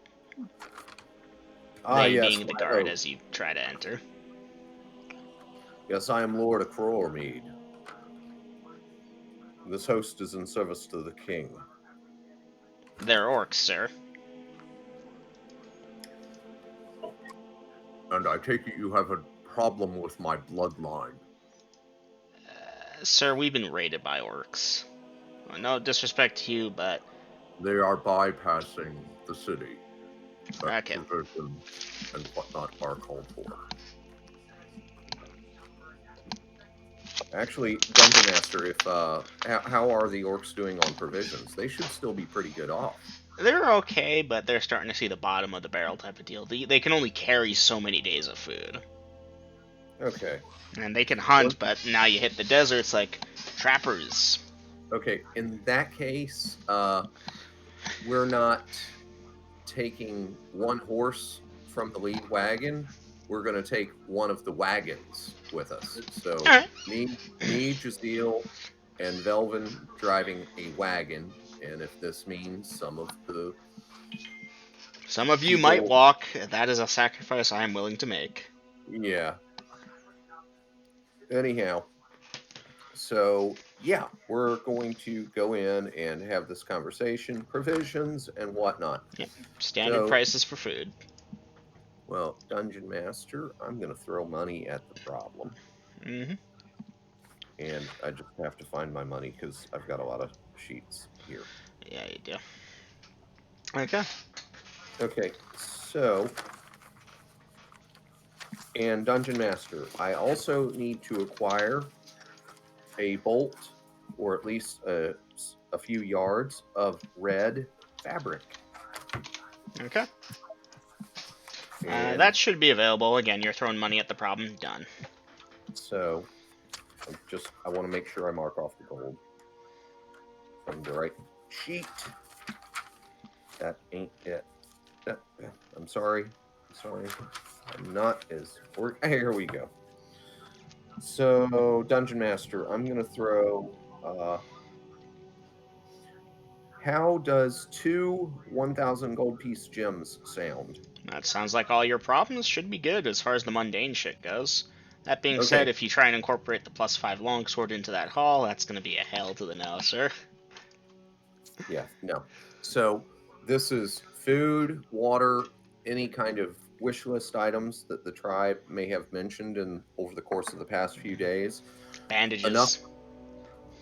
They yes, being the guard as you try to enter. Yes, I am Lord Ecroromede. This host is in service to the king. They're orcs, sir. And I take it you have a problem with my bloodline. Sir, we've been raided by orcs. Well, no disrespect to you, but... They are bypassing the city. Okay. Provision and whatnot are called for. Actually, Dungeon Master, if how are the orcs doing on provisions? They should still be pretty good off. They're okay, but they're starting to see the bottom of the barrel type of deal. They can only carry so many days of food. Okay. And they can hunt, but now you hit the desert, it's like trappers. Okay, in that case, we're not taking one horse from the lead wagon. We're going to take one of the wagons with us. So Right. me, Jazeel, and Velvin driving a wagon. And if this means some of you might walk. That is a sacrifice I am willing to make. Yeah. Anyhow, so yeah, we're going to go in and have this conversation, provisions and whatnot. Yep. Standard prices for food. Well, Dungeon Master, I'm going to throw money at the problem. Mm-hmm. And I just have to find my money because I've got a lot of sheets here. Yeah, you do. Okay. Okay, so... And Dungeon Master, I also need to acquire a bolt, or at least a few yards of red fabric. Okay. That should be available. Again, you're throwing money at the problem. Done. So, I want to make sure I mark off the gold from the right sheet. That ain't it. I'm sorry. I'm not as... Here we go. So, Dungeon Master, I'm going to throw... how does 2 1,000 gold piece gems sound? That sounds like all your problems should be good as far as the mundane shit goes. That being said, if you try and incorporate the +5 longsword into that haul, that's going to be a hell to the no, sir. Yeah, no. So, this is food, water, any kind of wish list items that the tribe may have mentioned over the course of the past few days. Bandages. Enough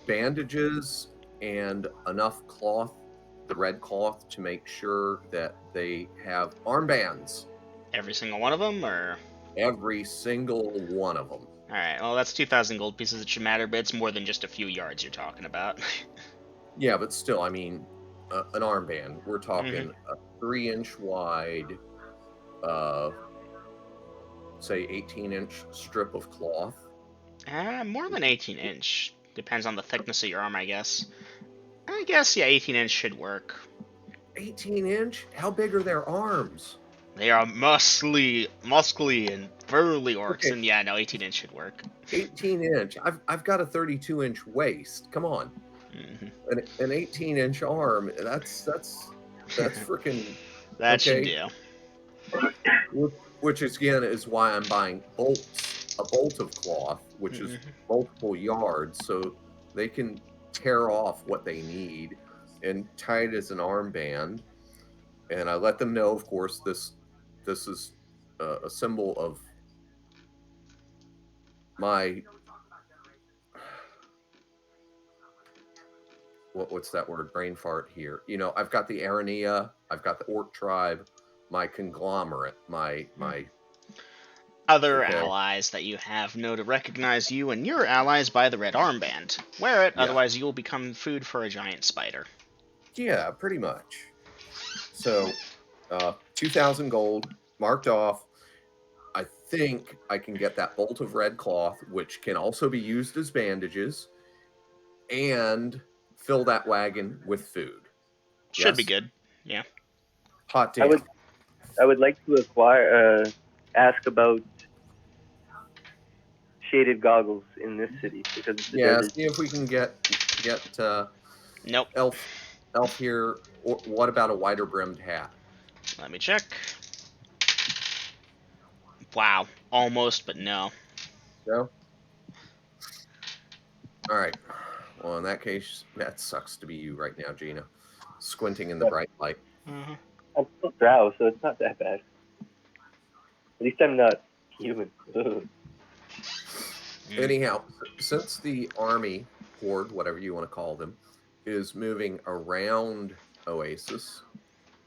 bandages and enough cloth, the red cloth, to make sure that they have armbands. Every single one of them, or? Every single one of them. Alright, well that's 2,000 gold pieces. It should matter, but it's more than just a few yards you're talking about. Yeah, but still, I mean, an armband. We're talking a 3-inch wide say 18-inch strip of cloth? More than 18-inch. Depends on the thickness of your arm, I guess. I guess, yeah, 18-inch should work. 18-inch? How big are their arms? They are muscly and burly orcs, Okay. and yeah, no, 18-inch should work. 18-inch. I've got a 32-inch waist. Come on. Mhm. An 18-inch arm. That's freaking That should okay. do. Which again is why I'm buying bolts, a bolt of cloth, which is multiple yards, so they can tear off what they need and tie it as an armband. And I let them know, of course, this is a symbol of my what's that word? Brain fart here. You know, I've got the Aranea, I've got the Orc tribe, my conglomerate, my Other okay. allies that you have know to recognize you and your allies by the red armband. Wear it, Yeah. otherwise you will become food for a giant spider. Yeah, pretty much. So, 2,000 gold marked off. I think I can get that bolt of red cloth, which can also be used as bandages, and fill that wagon with food. Should be Yes? good. Yeah. Hot damn. I would like to ask about shaded goggles in this city because it's a Yeah, desert. see if we can get Nope. elf here. Or what about a wider brimmed hat? Let me check. Wow. Almost, but no. No? All right. Well, in that case, that sucks to be you right now, Gina. Squinting in the bright light. Uh-huh. I'm still drow, so it's not that bad. At least I'm not human. Anyhow, since the army horde, whatever you want to call them, is moving around Oasis,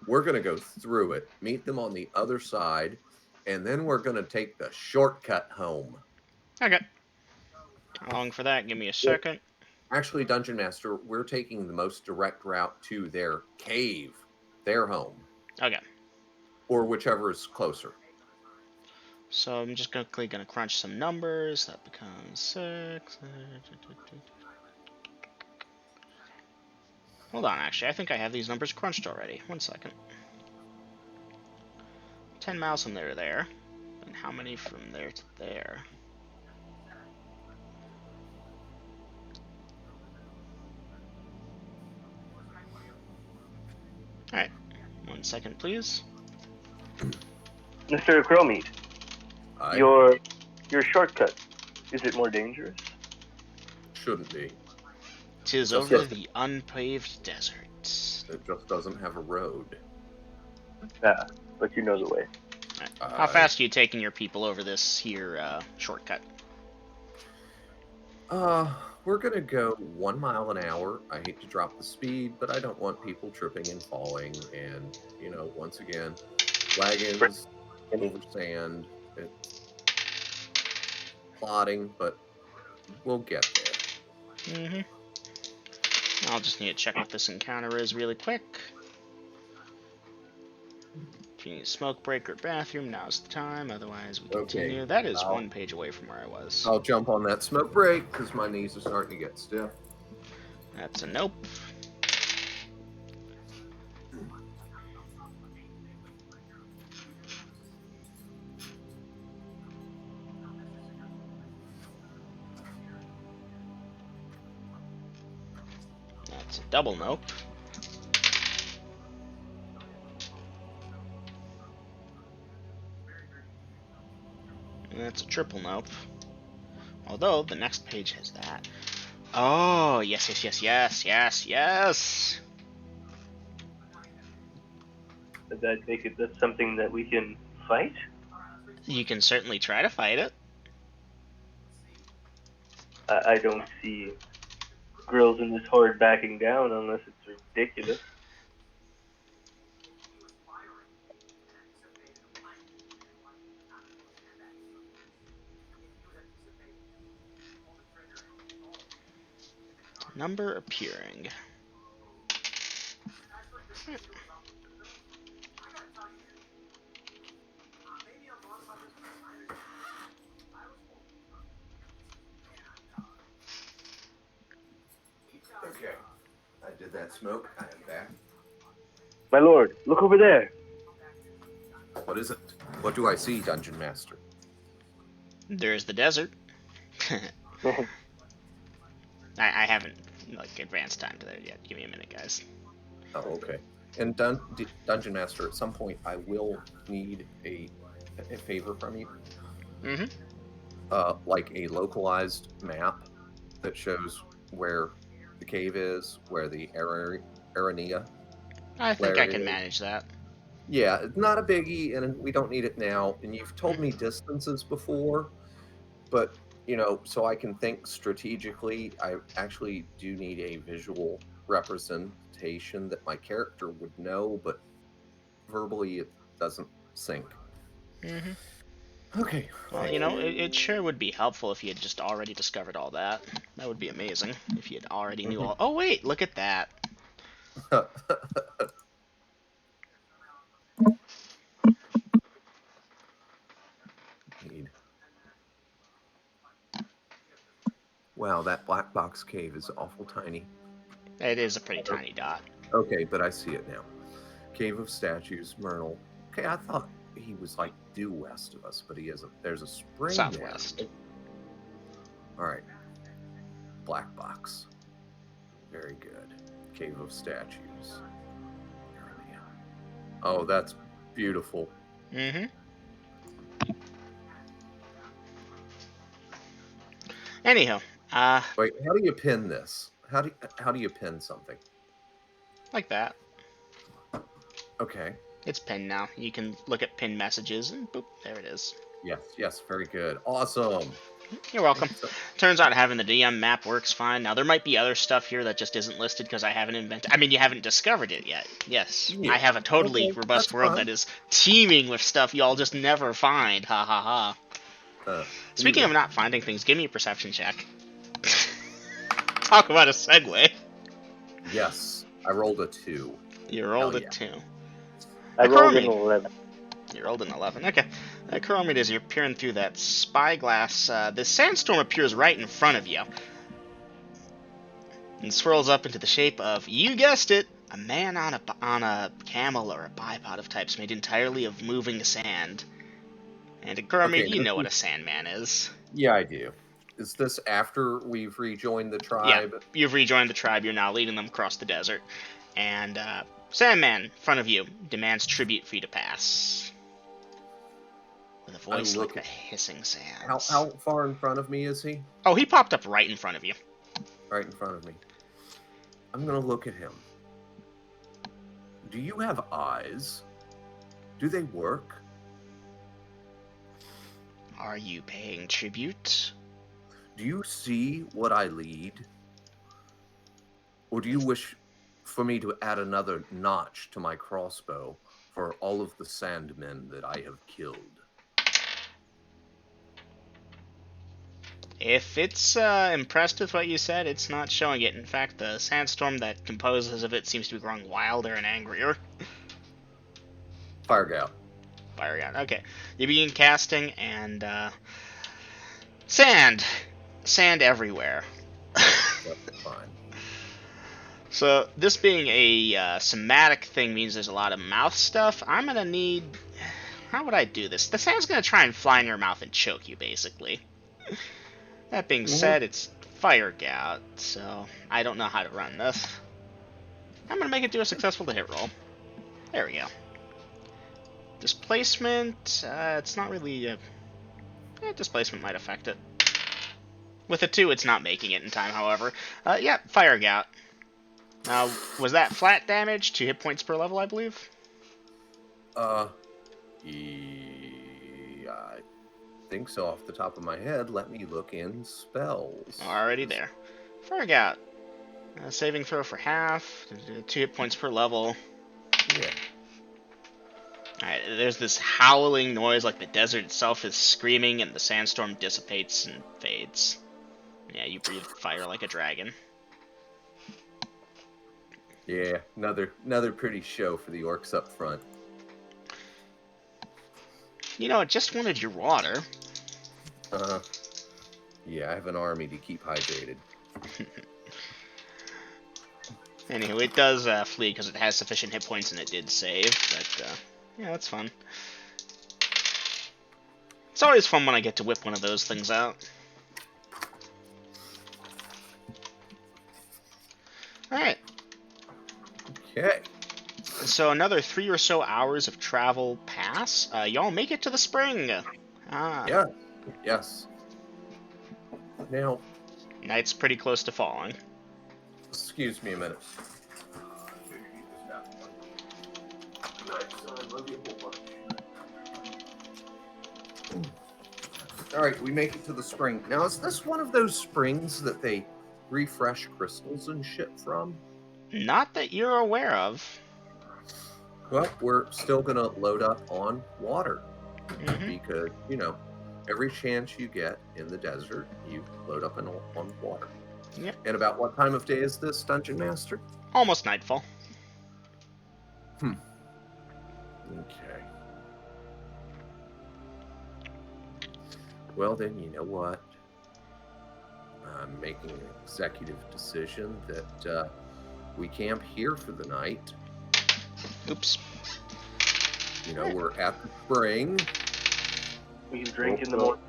we're going to go through it, meet them on the other side, and then we're going to take the shortcut home. Okay. Along for that, give me a second. Actually, Dungeon Master, we're taking the most direct route to their cave, their home. Okay. Or whichever is closer. So I'm just quickly going to crunch some numbers. That becomes 6. Hold on, actually. I think I have these numbers crunched already. 1 second. 10 miles from there to there. And how many from there to there? Alright. 1 second, please. Mr. Ecroromede, your shortcut, is it more dangerous? Shouldn't be. 'Tis Just over a- the unpaved desert. It just doesn't have a road. Ah, but you know the way. How fast are you taking your people over this here shortcut? We're gonna go 1 mile an hour. I hate to drop the speed, but I don't want people tripping and falling. And you know, once again, wagons over sand, plodding, but we'll get there. I'll just need to check what this encounter is really quick. If you need a smoke break or bathroom, now's the time. Otherwise, we continue. Okay. That is 1 page away from where I was. I'll jump on that smoke break because my knees are starting to get stiff. That's a nope. That's a double nope. And that's a triple nope. Although, the next page has that. Oh, yes. Does that make it that's something that we can fight? You can certainly try to fight it. I don't see girls in this horde backing down unless it's ridiculous. Number appearing. Okay. I did that smoke. I am back. My lord, look over there. What is it? What do I see, Dungeon Master? There's the desert. I haven't like advanced time to that yet. Give me a minute, guys. Oh, okay. And Dungeon Master, at some point, I will need a favor from you. Mm-hmm. Like a localized map that shows where the cave is, where the Aranea I think lair I can is. manage that. Yeah, it's not a biggie, and we don't need it now. And you've told me distances before, but so I can think strategically. I actually do need a visual representation that my character would know, but verbally it doesn't sync. Mm-hmm. Okay. Well, it sure would be helpful if you had just already discovered all that. That would be amazing if you had already knew all. Oh wait, look at that. Need. Wow, that black box cave is awful tiny. It is a pretty tiny dot. Okay, but I see it now. Cave of Statues, Myrtle. Okay, I thought he was like due west of us, but there's a spring Southwest. there. All right. Black box. Very good. Cave of Statues. Oh, that's beautiful. Mm-hmm. Anyhow, Wait, how do you pin this? How do you pin something? like that. Okay. It's pinned now. You can look at pinned messages, and boop, there it is. Yes, very good. Awesome. You're welcome. Turns out having the DM map works fine. Now, there might be other stuff here that just isn't listed because I haven't invented... I mean, you haven't discovered it yet. Yes, Yeah. I have a totally Okay, robust that's world fine. that is teeming with stuff y'all just never find. Ha ha ha. Speaking of not finding things, give me a perception check. Talk about a segue. Yes, I rolled a 2. You rolled Hell a yeah. 2. I rolled an Chronicles. 11. You rolled an 11. Okay. Ecroromede, as you're peering through that spyglass, this sandstorm appears right in front of you. And swirls up into the shape of, you guessed it, a man on a camel or a bipod of types made entirely of moving sand. And Ecroromede, Okay, you know what a sandman is. Yeah, I do. Is this after we've rejoined the tribe? Yeah, you've rejoined the tribe. You're now leading them across the desert. And Sandman, in front of you, demands tribute for you to pass. With a voice like the hissing sands. How far in front of me is he? Oh, he popped up right in front of you. Right in front of me. I'm going to look at him. Do you have eyes? Do they work? Are you paying tribute? Do you see what I lead? Or do you wish for me to add another notch to my crossbow for all of the sandmen that I have killed? If it's impressed with what you said, it's not showing it. In fact, the sandstorm that composes of it seems to be growing wilder and angrier. Fire gout. Fire out. Okay. You begin casting, and sand everywhere. That's fine. So this being a somatic thing means there's a lot of mouth stuff. I'm gonna need... How would I do this? The sand's gonna try and fly in your mouth and choke you, basically. That being said, it's fire gout, so I don't know how to run this. I'm gonna make it do a successful hit roll. There we go. Displacement, it's not really... displacement might affect it. With a 2, it's not making it in time, however. Yeah, fire gout. Now, was that flat damage? 2 hit points per level, I believe? Yeah, I think so off the top of my head. Let me look in spells. Already there. Fire gout. Saving throw for half. 2 hit points per level. Yeah. Alright, there's this howling noise like the desert itself is screaming and the sandstorm dissipates and fades. Yeah, you breathe fire like a dragon. Yeah, another pretty show for the orcs up front. You know, I just wanted your water. Yeah, I have an army to keep hydrated. Anywho, it does flee because it has sufficient hit points and it did save, but yeah, that's fun. It's always fun when I get to whip one of those things out. Alright, Okay. so another 3 or so hours of travel pass. Y'all make it to the spring. Yeah. Yes. Now, Night's pretty close to falling. excuse me a minute. All right, we make it to the spring. Now, is this one of those springs that they refresh crystals and shit from? Not that you're aware of. Well, we're still going to load up on water Hmm. because, every chance you get in the desert, you load up on water. Yep. And about what time of day is this, Dungeon Master? Almost nightfall. Okay. Well, then, you know what? I'm making an executive decision that we camp here for the night. Oops. We're at the spring. We can drink in the morning.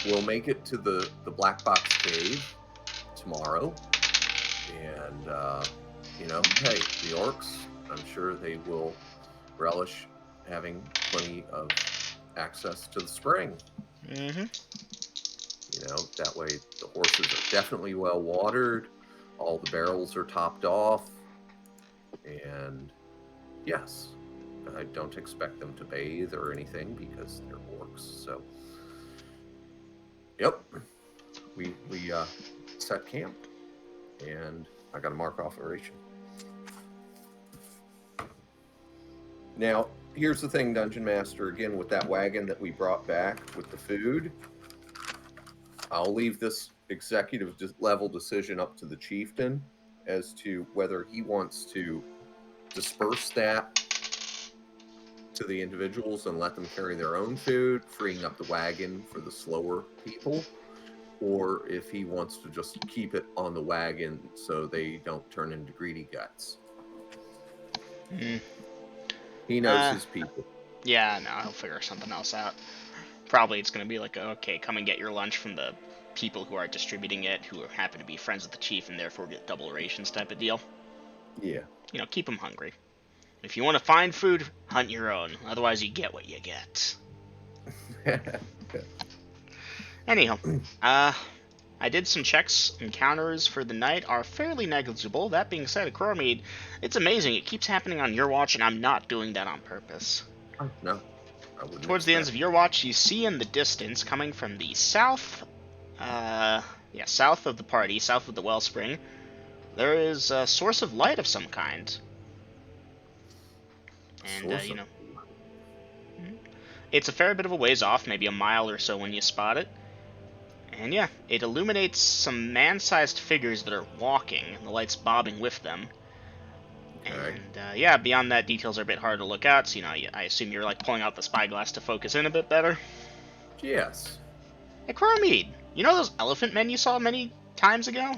We'll make it to the Black Box Cave tomorrow. And, hey, the orcs, I'm sure they will relish having plenty of access to the spring. Mm-hmm. That way the horses are definitely well watered. All the barrels are topped off. And, yes, I don't expect them to bathe or anything because they're orcs. So, yep, we set camp, and I got to mark off a ration. Now, here's the thing, Dungeon Master. Again, with that wagon that we brought back with the food, I'll leave this executive level decision up to the chieftain as to whether he wants to disperse that to the individuals and let them carry their own food, freeing up the wagon for the slower people, or if he wants to just keep it on the wagon so they don't turn into greedy guts. He knows his people. Yeah, no, he'll figure something else out. Probably it's going to be like, okay, come and get your lunch from the people who are distributing it, who happen to be friends with the chief and therefore get double rations type of deal. Yeah. Keep them hungry. If you want to find food, hunt your own. Otherwise, you get what you get. Anyhow, I did some checks. Encounters for the night are fairly negligible. That being said, Ecroromede, it's amazing. It keeps happening on your watch, and I'm not doing that on purpose. Oh, no. I wouldn't Towards the ends of your watch, you see in the distance, coming from the south, south of the party, south of the wellspring, there is a source of light of some kind. And, it's a fair bit of a ways off, maybe a mile or so when you spot it. And yeah, it illuminates some man-sized figures that are walking, and the light's bobbing with them. Okay. And beyond that, details are a bit hard to look at, so I assume you're pulling out the spyglass to focus in a bit better. Yes. Hey, Ecroromede, you know those elephant men you saw many times ago?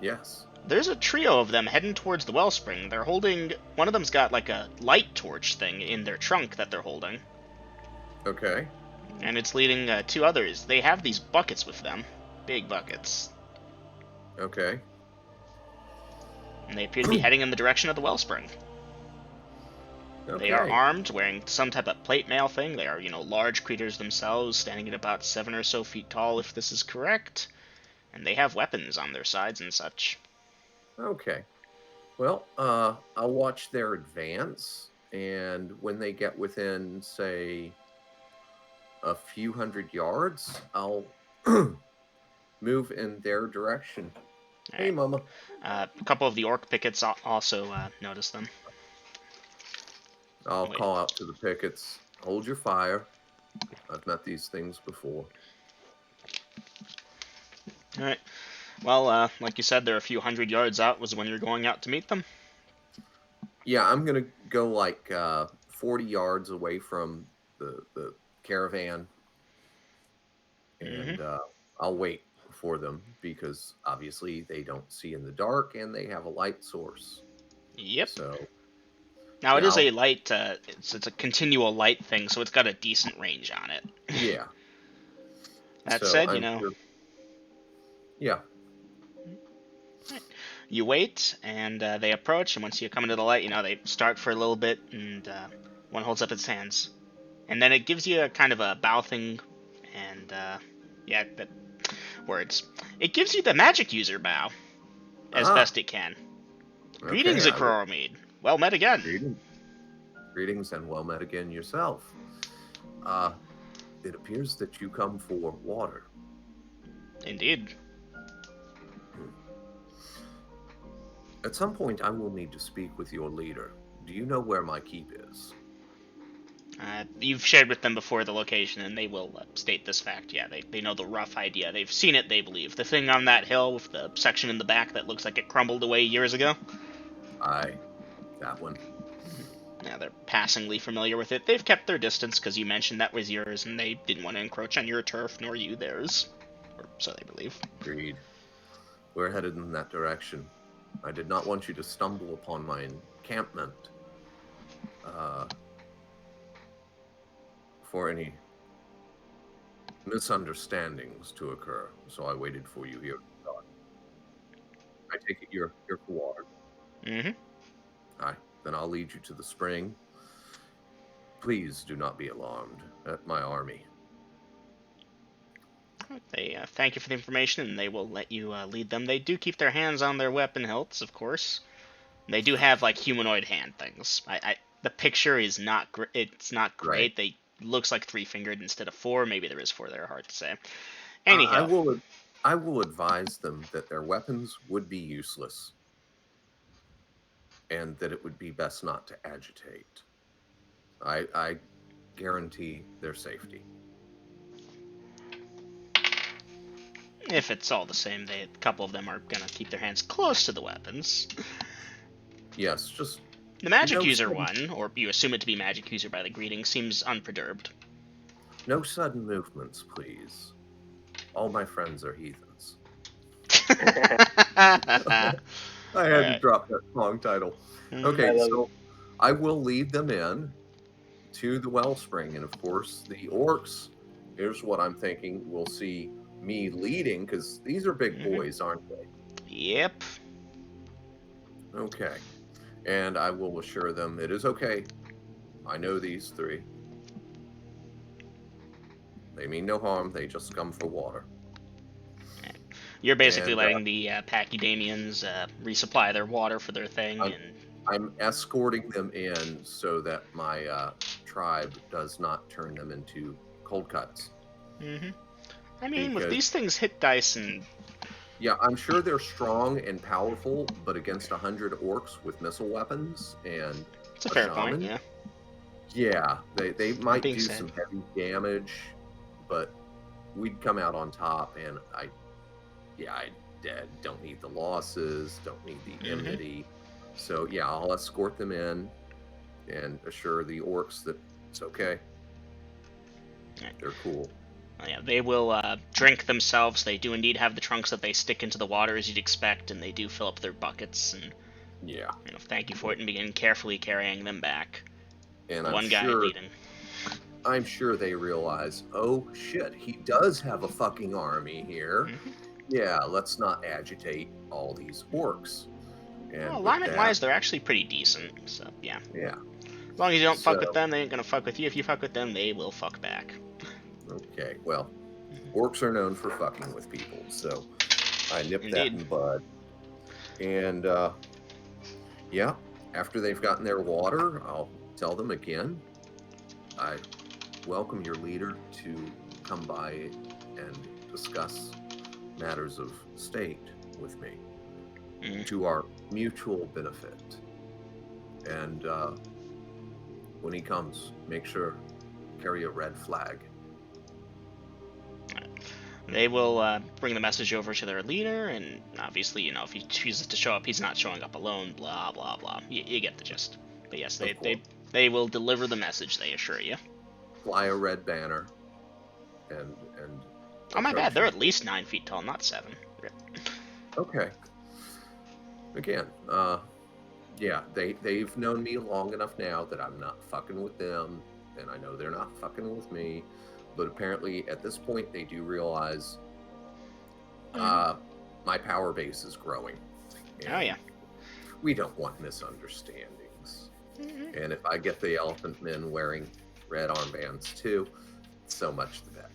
Yes. There's a trio of them heading towards the wellspring. They're holding... One of them's got a light torch thing in their trunk that they're holding. Okay. And it's leading 2 others. They have these buckets with them. Big buckets. Okay. And they appear to be heading in the direction of the wellspring. Okay. They are armed, wearing some type of plate mail thing. They are, large creatures themselves, standing at about 7 or so feet tall, if this is correct. And they have weapons on their sides and such. Okay. Well, I'll watch their advance, and when they get within, say, a few hundred yards, I'll move in their direction. Hey, Right. Mama. A couple of the orc pickets also notice them. I'll Wait. call out to the pickets, hold your fire. I've met these things before. Alright. Well, like you said, they're a few hundred yards out was when you're going out to meet them. Yeah, I'm going to go 40 yards away from the caravan. And I'll wait for them because obviously they don't see in the dark and they have a light source. Yep. So Now it yeah, is a light. It's a continual light thing, so it's got a decent range on it. yeah. That So said, I'm sure, yeah. you wait, and they approach, and once you come into the light, they start for a little bit, and one holds up its hands. And then it gives you a kind of a bow thing, and, that words. It gives you the magic user bow, as best it can. Greetings, Okay. Ecroromede. Well met again. Greetings and well met again yourself. It appears that you come for water. Indeed. At some point, I will need to speak with your leader. Do you know where my keep is? You've shared with them before the location, and they will state this fact. Yeah, they know the rough idea. They've seen it, they believe. The thing on that hill with the section in the back that looks like it crumbled away years ago. Aye, that one. Yeah, they're passingly familiar with it. They've kept their distance because you mentioned that was yours, and they didn't want to encroach on your turf, nor you theirs. Or so they believe. Agreed. We're headed in that direction. I did not want you to stumble upon my encampment for any misunderstandings to occur, so I waited for you here. I take it you're here for water. Mm-hmm. Aye, then I'll lead you to the spring. Please do not be alarmed at my army. They thank you for the information, and they will let you lead them. They do keep their hands on their weapon hilts, of course. They do have like humanoid hand things. The picture is not it's not great. Right. They looks like 3-fingered instead of 4. Maybe there is 4 there. Hard to say. I Anyhow, will advise them that their weapons would be useless, and that it would be best not to agitate. I guarantee their safety. if it's all the same, a couple of them are gonna keep their hands close to the weapons. Yes, just The magic no user sudden, one, or you assume it to be magic user by the greeting, seems unperturbed. no sudden movements, please. All my friends are heathens. I had to drop that song title. Okay, so I will lead them in to the wellspring, and of course the orcs, here's what I'm thinking, will see me leading, because these are big boys, aren't they? Yep. Okay. And I will assure them it is okay. I know these 3. They mean no harm, they just come for water. You're basically letting the Pachydermians resupply their water for their thing, I'm escorting them in so that my tribe does not turn them into cold cuts. I mean, with these things hit dice and... Yeah, I'm sure they're strong and powerful, but against 100 orcs with missile weapons and It's a fair point, yeah. Yeah, they might do said, some heavy damage, but we'd come out on top, and I don't need the losses, don't need the enmity. So yeah, I'll escort them in and assure the orcs that it's okay. They're cool. Yeah, they will drink themselves. They do indeed have the trunks that they stick into the water as you'd expect, and they do fill up their buckets and thank you for it and begin carefully carrying them back. And One guy leading. I'm sure they realize, oh shit, he does have a fucking army here. Yeah, let's not agitate all these orcs. And alignment-wise, they're actually pretty decent, so yeah. Yeah. As long as you don't fuck with them, they ain't gonna fuck with you. If you fuck with them, they will fuck back. Okay, well, orcs are known for fucking with people, so I nipped that in the bud. And, yeah, after they've gotten their water, I'll tell them again, I welcome your leader to come by and discuss matters of state with me to our mutual benefit. And when he comes, make sure carry a red flag. They will bring the message over to their leader, and obviously, if he chooses to show up, he's not showing up alone, blah, blah, blah. You get the gist. But yes, they will deliver the message, they assure you. Fly a red banner and Oh, my bad. They're approaching. at least 9 feet tall, not 7. Okay. Again, yeah, they've known me long enough now that I'm not fucking with them, and I know they're not fucking with me. But apparently, at this point, they do realize my power base is growing. Oh, yeah. We don't want misunderstandings. And if I get the elephant men wearing red armbands too, so much the better.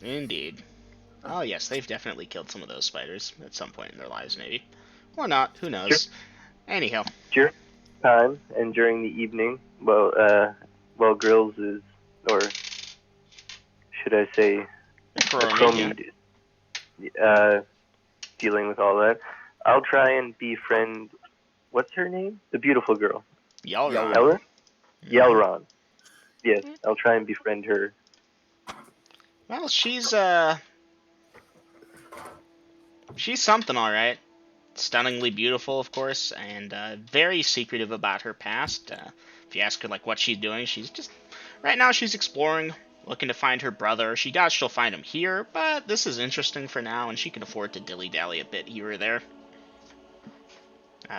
Indeed. Oh, yes, they've definitely killed some of those spiders at some point in their lives, maybe. Or not, who knows. Anyhow. During time and during the evening, while Grills is, or should I say, Ecroromede, dealing with all that, I'll try and befriend. What's her name? The beautiful girl. Yelron. Ella? Yelron. Yes, I'll try and befriend her. Well, she's something, alright. Stunningly beautiful, of course, and very secretive about her past. If you ask her, like, what she's doing, she's just... Right now, she's exploring, looking to find her brother. She doubts she'll find him here, but this is interesting for now, and she can afford to dilly-dally a bit here or there.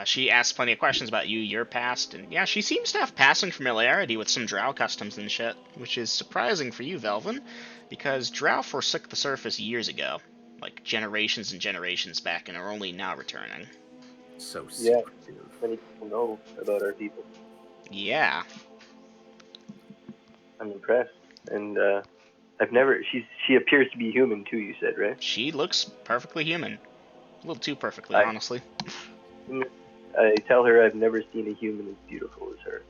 She asks plenty of questions about you, your past, and yeah, she seems to have passing familiarity with some drow customs and shit, which is surprising for you, Velvin, because drow forsook the surface years ago, like generations and generations back, and are only now returning. So Yeah, secretive. many people know about our people. Yeah. I'm impressed, and I've never. She appears to be human too. You said, right? She looks perfectly human. A little too perfectly, honestly. I tell her I've never seen a human as beautiful as her.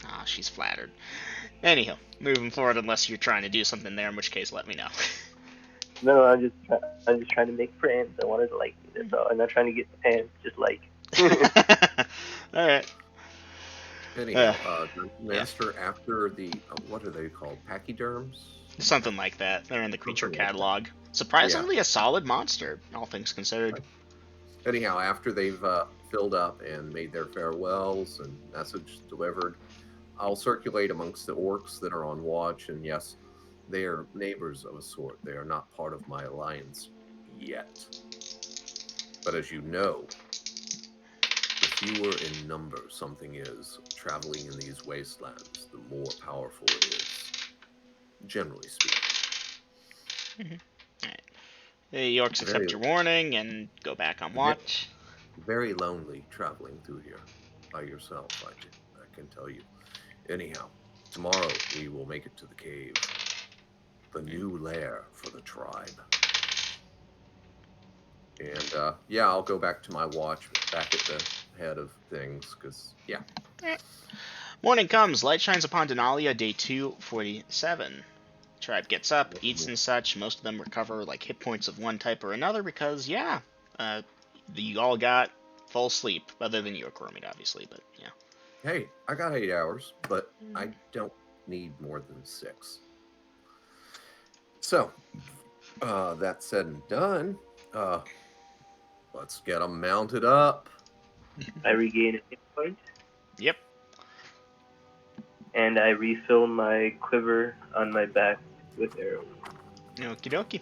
Ah, she's flattered. Anyhow, moving forward, unless you're trying to do something there, in which case, let me know. No, I'm just trying to make friends. I want her to like me. That's all. I'm not trying to get the pants. Just like. Alright. Anyhow, Master, after the, what are they called? Pachyderms? Something like that. They're in the creature catalog. Surprisingly, a solid monster, all things considered. Anyhow, after they've filled up and made their farewells and message delivered, I'll circulate amongst the orcs that are on watch, and yes, they are neighbors of a sort. They are not part of my alliance yet. But as you know, the fewer in number something is traveling in these wastelands, the more powerful it is, generally speaking. Alright. The orcs accept your warning and go back on watch. Very lonely traveling through here by yourself, I can tell you. Anyhow, tomorrow we will make it to the cave. The new lair for the tribe. And, yeah, I'll go back to my watch, back at the head of things, because, yeah. Morning comes, light shines upon Denalia, day 247. Tribe gets up, eats and such. Most of them recover like hit points of one type or another because, yeah, you all got full sleep, other than you, Ecroromede, obviously, but yeah. Hey, I got 8 hours, but I don't need more than 6. So, that said and done, let's get them mounted up. I regain a hit point. Yep. And I refill my quiver on my back with arrows. Okie dokie.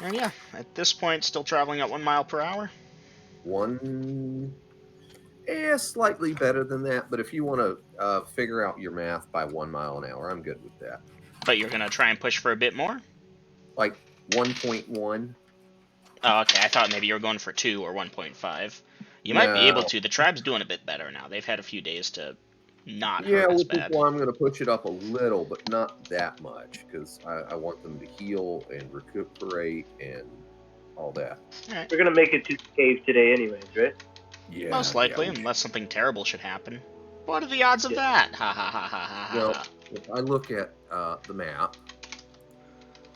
And yeah, at this point, still traveling at 1 mile per hour. Slightly better than that, but if you want to figure out your math by 1 mile an hour, I'm good with that. But you're going to try and push for a bit more? Like 1.1. Oh, okay. I thought maybe you were going for 2 or 1.5. You might be able to. The tribe's doing a bit better now. They've had a few days to not hurt as bad. Well, I'm going to push it up a little, but not that much, because I want them to heal and recuperate and all that. All right. We're gonna make it to the cave today, anyways, right? Yeah. Most likely, unless something terrible should happen. What are the odds of that? Ha ha ha ha ha. Well, if I look at the map,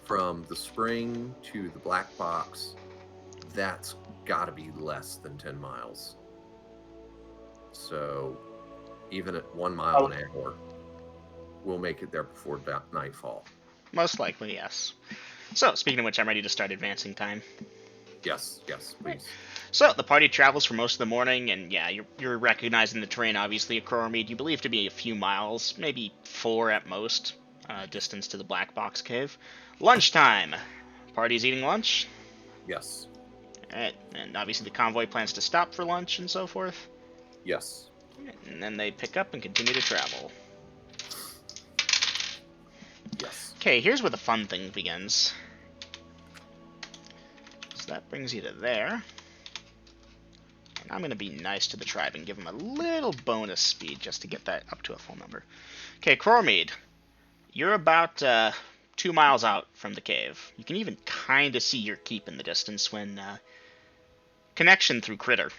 from the spring to the black box, that's got to be less than 10 miles. So, even at 1 mile an hour, we'll make it there before nightfall. Most likely, yes. So, speaking of which, I'm ready to start advancing time. Yes, please. So, the party travels for most of the morning, and yeah, you're recognizing the terrain, obviously. Ecroromede, you believe to be a few miles, maybe 4 at most, distance to the Black Box Cave. Lunchtime. party's eating lunch. Yes. Alright, and obviously the convoy plans to stop for lunch and so forth. Yes. And then they pick up and continue to travel. Yes. Okay, here's where the fun thing begins. So that brings you to there. And I'm going to be nice to the tribe and give them a little bonus speed just to get that up to a full number. Okay, Ecroromede, you're about 2 miles out from the cave. You can even kind of see your keep in the distance when connection through Critter.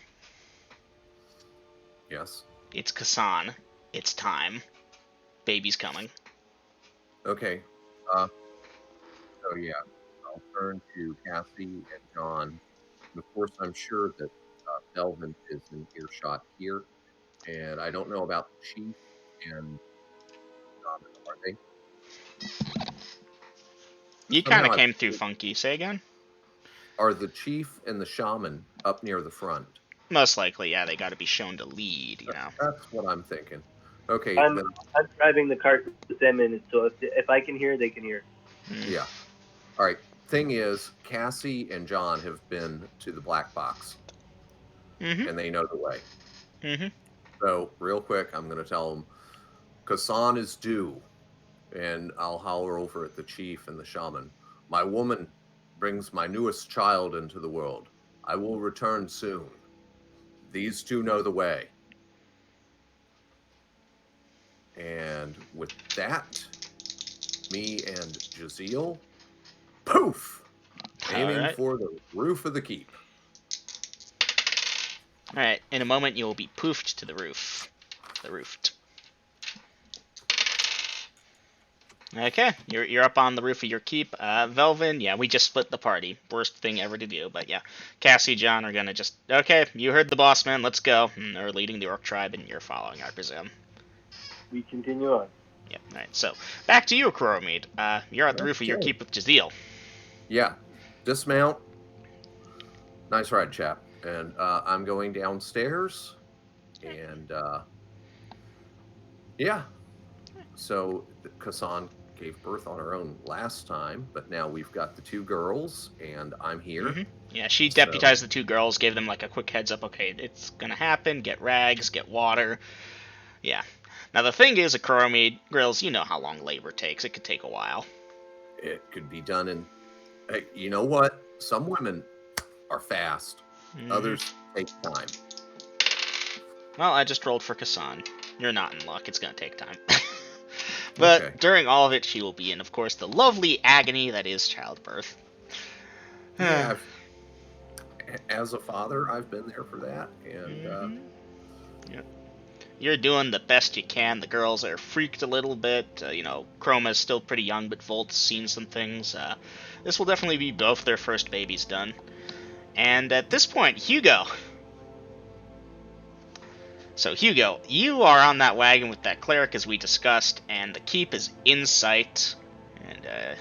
Yes. It's Kassan. It's time. Baby's coming. Okay. So yeah, I'll turn to Cassie and John. And of course, I'm sure that Delvin is in earshot here, and I don't know about the chief and are they? You kind Somehow of came through funky. Say again? Are the chief and the shaman up near the front? Most likely, yeah. They got to be shown to lead, you know. That's what I'm thinking. Okay, I'm then driving the cart with them in it, so if I can hear, they can hear. yeah. All right. Thing is, Cassie and John have been to the black box, Mm-hmm. and they know the way. Mm-hmm. So, real quick, I'm going to tell them, Kassan is due, and I'll holler over at the chief and the shaman. My woman brings my newest child into the world. I will return soon. These two know the way. And with that, me and Jaziel, poof, aiming Alright. for the roof of the keep. Alright, in a moment you will be poofed to the roof. The roofed. Okay, you're up on the roof of your keep. Velvin, yeah, we just split the party. Worst thing ever to do, but yeah. Cassie, John are gonna just, okay, you heard the boss man, let's go. And they're leading the orc tribe and you're following, I presume. We continue on. Yep, alright, so, back to you, Ecroromede. You're at the roof of your Okay. keep with Jaziel. Yeah, dismount. Nice ride, chap. And I'm going downstairs. And yeah. So Kassan gave birth on her own last time, but now we've got the two girls, and I'm here. Mm-hmm. Yeah, she So- deputized the two girls, gave them like a quick heads up, okay, it's gonna happen, get rags, get water. Yeah. Now the thing is, Ecroromede, girls, you know how long labor takes. It could take a while. It could be done in. Hey, you know what? Some women are fast. Mhm. Others take time. Well, I just rolled for Kassan. You're not in luck. It's gonna take time. But Okay. during all of it, she will be in, of course, the lovely agony that is childbirth. Yeah, as a father, I've been there for that, and Mhm. Yep. You're doing the best you can. The girls are freaked a little bit. You know, Chroma's still pretty young, but Volt's seen some things. This will definitely be both their first babies done. And at this point, Hugo. So, Hugo, you are on that wagon with that cleric as we discussed, and the keep is in sight. And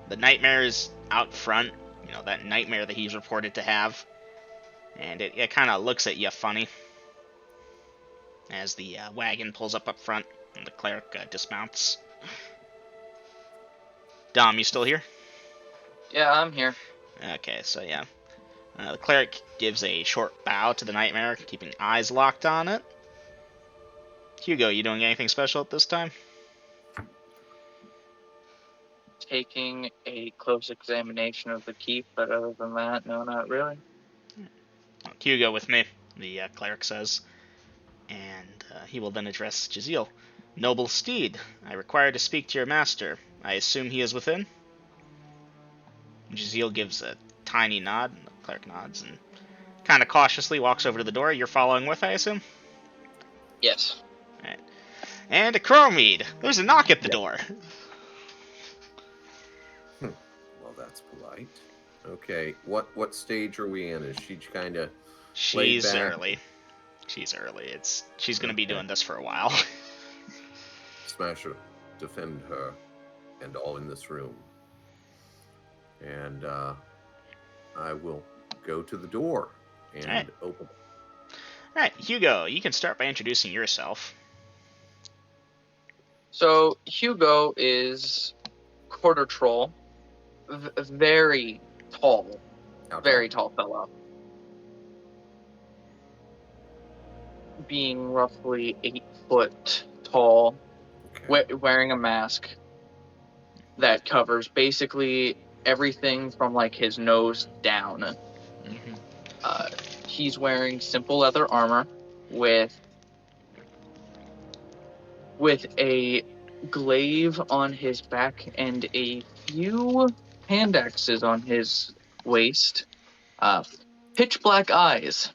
the nightmare is out front. You know, that nightmare that he's reported to have. And it kind of looks at you funny as the wagon pulls up front and the cleric dismounts. Dom, you still here? Yeah, I'm here. Okay, so yeah. The cleric gives a short bow to the nightmare, keeping eyes locked on it. Hugo, you doing anything special at this time? Taking a close examination of the keep, but other than that, no, not really. Hugo with me, the cleric says. And he will then address Jaziel. Noble steed, I require to speak to your master. I assume he is within? Jaziel gives a tiny nod, and the cleric nods, and kind of cautiously walks over to the door. You're following with, I assume? Yes. Alright. And Ecroromede, there's a knock at the door. well, that's polite. Okay, what stage are we in? Is she kind of She's back? early. She's early. She's gonna be Okay. doing this for a while. Smasher, defend her, and all in this room. And I will go to the door and Alright. open. Alright, Hugo, you can start by introducing yourself. So Hugo is quarter troll, very, tall, How very tall? tall fellow. Being roughly 8 foot tall, Okay. wearing a mask that covers basically everything from like his nose down. Mm-hmm. He's wearing simple leather armor with a glaive on his back and a few hand axes on his waist. Pitch black eyes.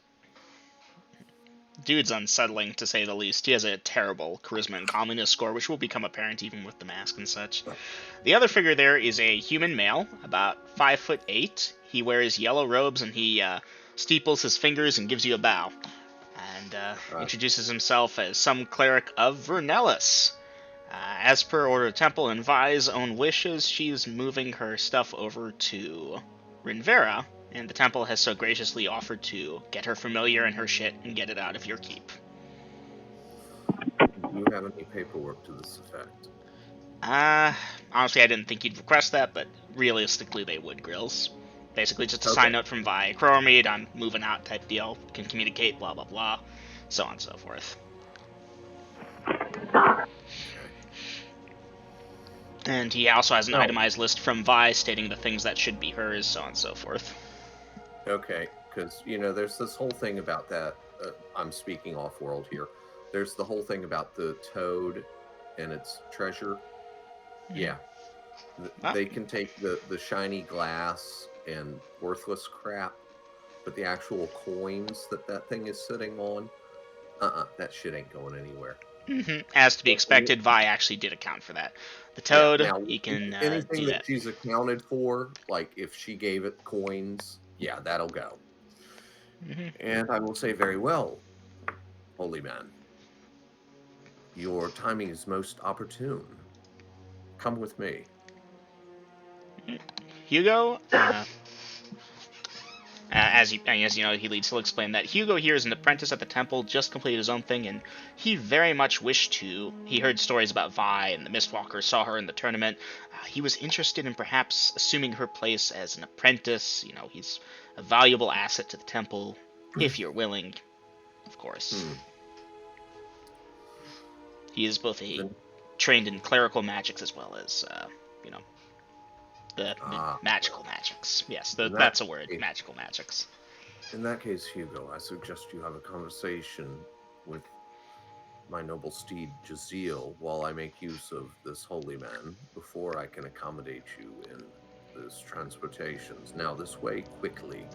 Dude's unsettling, to say the least. He has a terrible charisma and comeliness score, which will become apparent even with the mask and such. The other figure there is a human male, about 5'8". He wears yellow robes, and he steeples his fingers and gives you a bow. And introduces himself as some cleric of Vernellus. As per Order of Temple and Vi's own wishes, she's moving her stuff over to Rinvera, and the temple has so graciously offered to get her familiar and her shit and get it out of your keep. Do you have any paperwork to this effect? Honestly, I didn't think you'd request that, but realistically, they would, Grills. Basically, just a Okay. sign note from Vi. Ecroromede, I'm moving out type deal. Can communicate, blah, blah, blah. So on and so forth. Okay. And he also has an No. itemized list from Vi stating the things that should be hers, so on and so forth. Okay, because, you know, there's this whole thing about that. I'm speaking off-world here. There's the whole thing about the toad and its treasure. Yeah. They can take the shiny glass and worthless crap, but the actual coins that thing is sitting on, that shit ain't going anywhere. Mm-hmm. As to be expected, Vi actually did account for that. The toad, Yeah, now, he can anything do that that. she's accounted for, like if she gave it coins, yeah, that'll go. Mm-hmm. And I will say very well, holy man, your timing is most opportune. Come with me. Hugo, as you know, he leads. He'll explain that Hugo here is an apprentice at the temple, just completed his own thing, and he very much wished to. He heard stories about Vi and the Mistwalker, saw her in the tournament. He was interested in perhaps assuming her place as an apprentice. You know, he's a valuable asset to the temple, if you're willing, of course. He is both trained in clerical magics as well as, you know, the magical magics. Yes, that's a word, magical magics. In that case, Hugo, I suggest you have a conversation with my noble steed, Jaziel, while I make use of this holy man, before I can accommodate you in this transportations. Now, this way, quickly.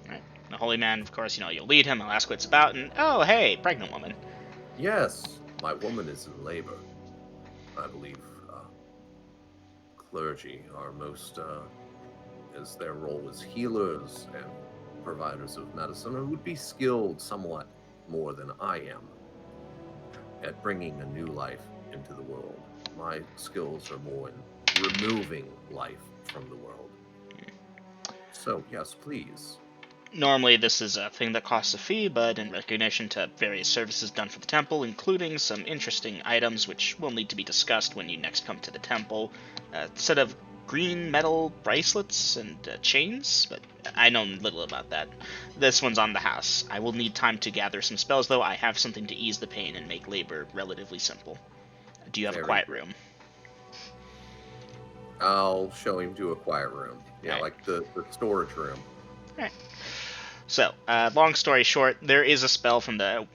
Right. The holy man, of course, you know, you'll lead him, he'll ask what it's about, and, oh, hey, pregnant woman. Yes, my woman is in labor. I believe clergy are most, as their role as healers and providers of medicine, and would be skilled somewhat more than I am at bringing a new life into the world. My skills are more in removing life from the world. So, yes, please. Normally, this is a thing that costs a fee, but in recognition to various services done for the temple, including some interesting items which will need to be discussed when you next come to the temple, a set of green metal bracelets and chains, but I know little about that. This one's on the house. I will need time to gather some spells, though. I have something to ease the pain and make labor relatively simple. Do you have a quiet room? I'll show him to a quiet room. Yeah, right. Like the storage room. Right. So, long story short, there is a spell from the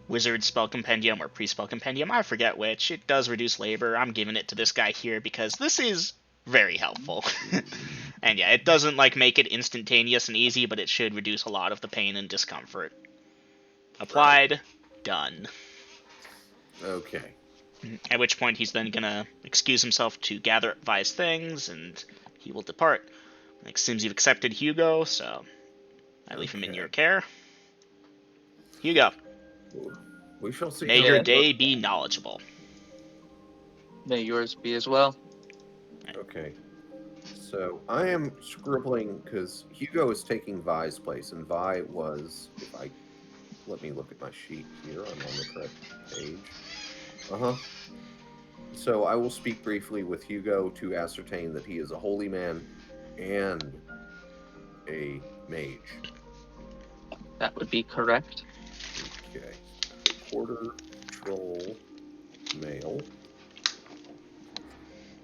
Wizard Spell Compendium or Pre-Spell Compendium, I forget which. It does reduce labor. I'm giving it to this guy here because this is very helpful. And yeah, it doesn't like make it instantaneous and easy, but it should reduce a lot of the pain and discomfort. Applied, right. Done. Okay. At which point he's then gonna excuse himself to gather up Vi's things, and he will depart. It seems you've accepted Hugo, so I leave him in your care. Hugo. We shall see. May your day be knowledgeable. May yours be as well. Okay. So I am scribbling because Hugo is taking Vi's place, and Vi was, let me look at my sheet here. I'm on the correct page. So I will speak briefly with Hugo to ascertain that he is a holy man and a mage. That would be correct. Okay. Quarter, troll, male.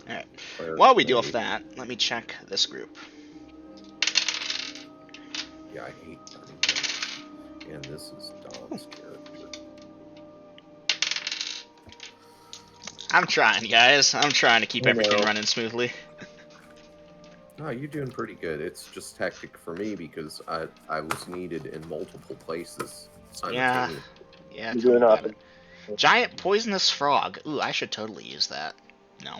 Alright. Cleric, While we deal with mage. that, let me check this group. Yeah, I hate burning heads. And this is Dom's character. I'm trying, guys. I'm trying to keep I everything know. running smoothly. No, you're doing pretty good. It's just hectic for me because I was needed in multiple places Yeah. simultaneously. Yeah, I'm tell me doing about awesome. it. Giant poisonous frog. Ooh, I should totally use that. No.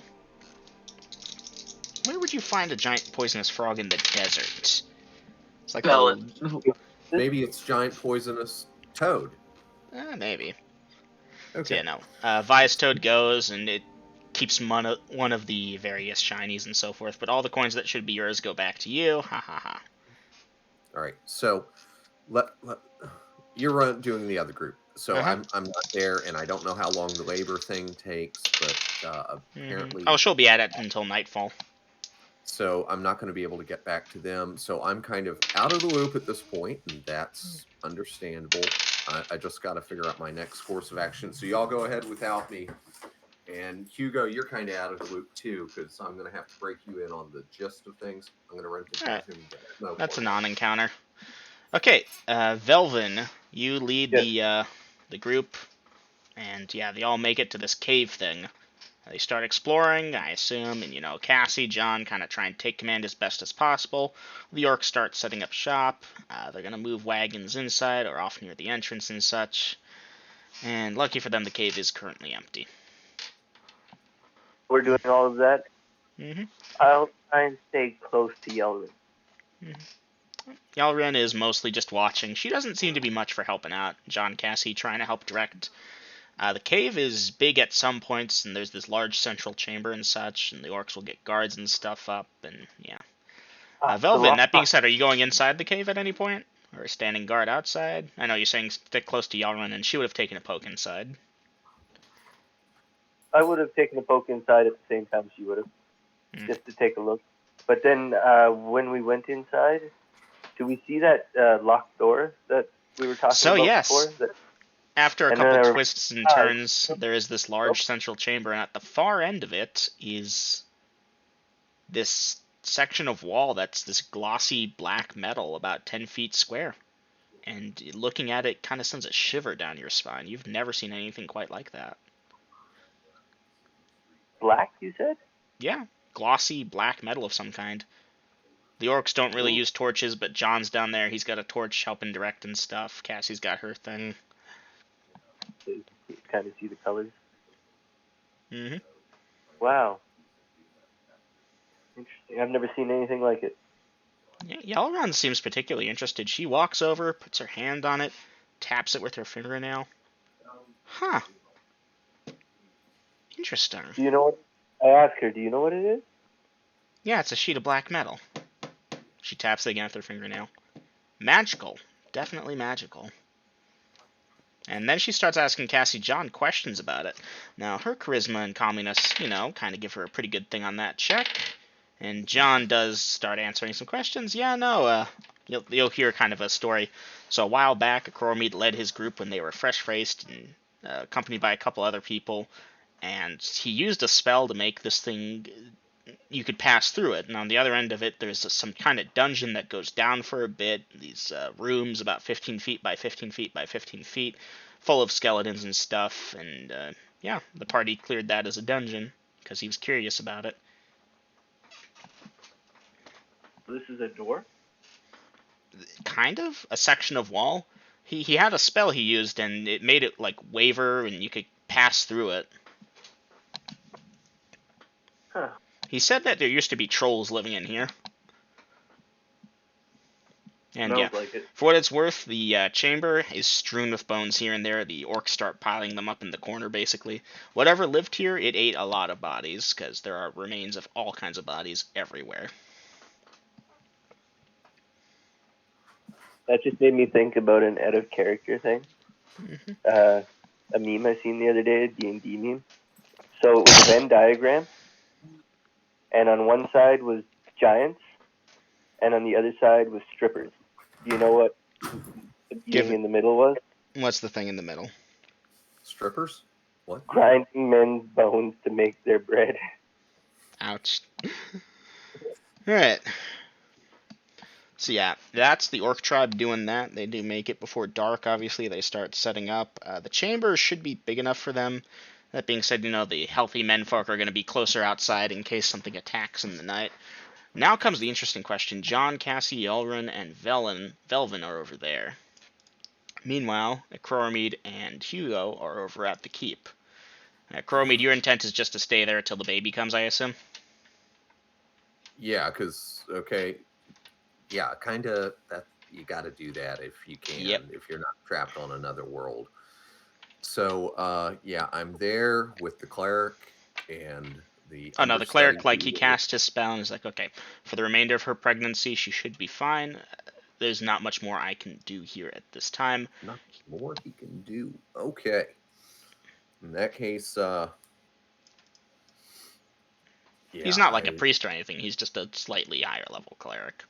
Where would you find a giant poisonous frog in the desert? It's like Well, Maybe it's giant poisonous toad. maybe. So Okay. yeah, no. Vice Toad goes, and it keeps one of the various shinies and so forth, but all the coins that should be yours go back to you. Ha ha ha. All right. So you're doing the other group. So Uh-huh. I'm not there, and I don't know how long the labor thing takes, but apparently, Oh, she'll be at it until nightfall. so I'm not going to be able to get back to them. So I'm kind of out of the loop at this point, and that's understandable. I just got to figure out my next course of action. So y'all go ahead without me. And Hugo, you're kind of out of the loop too, because I'm going to have to break you in on the gist of things. I'm going to run to All right. no That's a portal. non-encounter. Okay, Velvin, you lead the group, and yeah, they all make it to this cave thing. They start exploring, I assume, and Cassie, John kind of try and take command as best as possible. The orcs start setting up shop. They're gonna move wagons inside or off near the entrance and such. And lucky for them, the cave is currently empty. We're doing all of that. Mm-hmm. I'll try and stay close to Yelrin. Yalren is mostly just watching. She doesn't seem to be much for helping out. John, Cassie trying to help direct. The cave is big at some points, and there's this large central chamber and such, and the orcs will get guards and stuff up, and yeah. Velvin, that being said, are you going inside the cave at any point? Or standing guard outside? I know you're saying stick close to Yalrun, and she would have taken a poke inside. I would have taken a poke inside at the same time she would have, just to take a look. But then when we went inside, do we see that locked door that we were talking about yes. before? After a couple twists and turns, there is this large central chamber, and at the far end of it is this section of wall that's this glossy black metal about 10 feet square. And looking at it kind of sends a shiver down your spine. You've never seen anything quite like that. Black, you said? Yeah, glossy black metal of some kind. The orcs don't really use torches, but John's down there. He's got a torch helping direct and stuff. Cassie's got her thing. So you can kind of see the colors. Mm-hmm. Wow. Interesting. I've never seen anything like it. Yeah, Yalron seems particularly interested. She walks over, puts her hand on it, taps it with her fingernail. Huh. Interesting. Do you know what? I asked her, do you know what it is? Yeah, it's a sheet of black metal. She taps it again with her fingernail. Magical. Definitely magical. And then she starts asking Cassie John questions about it. Now, her charisma and calmness, kind of give her a pretty good thing on that check. And John does start answering some questions. Yeah, no, you'll hear kind of a story. So a while back, Ecroromede led his group when they were fresh-faced and accompanied by a couple other people. And he used a spell to make this thing, you could pass through it. And on the other end of it, there's some kind of dungeon that goes down for a bit. These rooms about 15 feet by 15 feet by 15 feet, full of skeletons and stuff. And yeah, the party cleared that as a dungeon because he was curious about it. This is a door? Kind of a section of wall. He had a spell he used, and it made it like waver, and you could pass through it. Huh. He said that there used to be trolls living in here. And Smells yeah, like it. for what it's worth, the chamber is strewn with bones here and there. The orcs start piling them up in the corner, basically. Whatever lived here, it ate a lot of bodies, because there are remains of all kinds of bodies everywhere. That just made me think about an out of character thing. A meme I seen the other day, a D&D meme. So it was a Venn diagram, and on one side was giants, and on the other side was strippers. Do you know what the Give being it- in the middle was? What's the thing in the middle? Strippers? What? Grinding men's bones to make their bread. Ouch. Alright. So yeah, that's the orc tribe doing that. They do make it before dark, obviously. They start setting up. The chamber should be big enough for them. That being said, the healthy menfolk are going to be closer outside in case something attacks in the night. Now comes the interesting question. John, Cassie, Elrin, and Velvin are over there. Meanwhile, Ecroromede and Hugo are over at the keep. Ecroromede, your intent is just to stay there until the baby comes, I assume? Yeah, because, okay, yeah, kind of, that you got to do that if you can, Yep. if you're not trapped on another world. So, yeah, I'm there with the cleric and the Oh no, the cleric, understudy he cast his spell and is like, okay, for the remainder of her pregnancy, she should be fine. There's not much more I can do here at this time. Not more he can do. Okay. In that case, yeah, He's not like a priest or anything. He's just a slightly higher level cleric.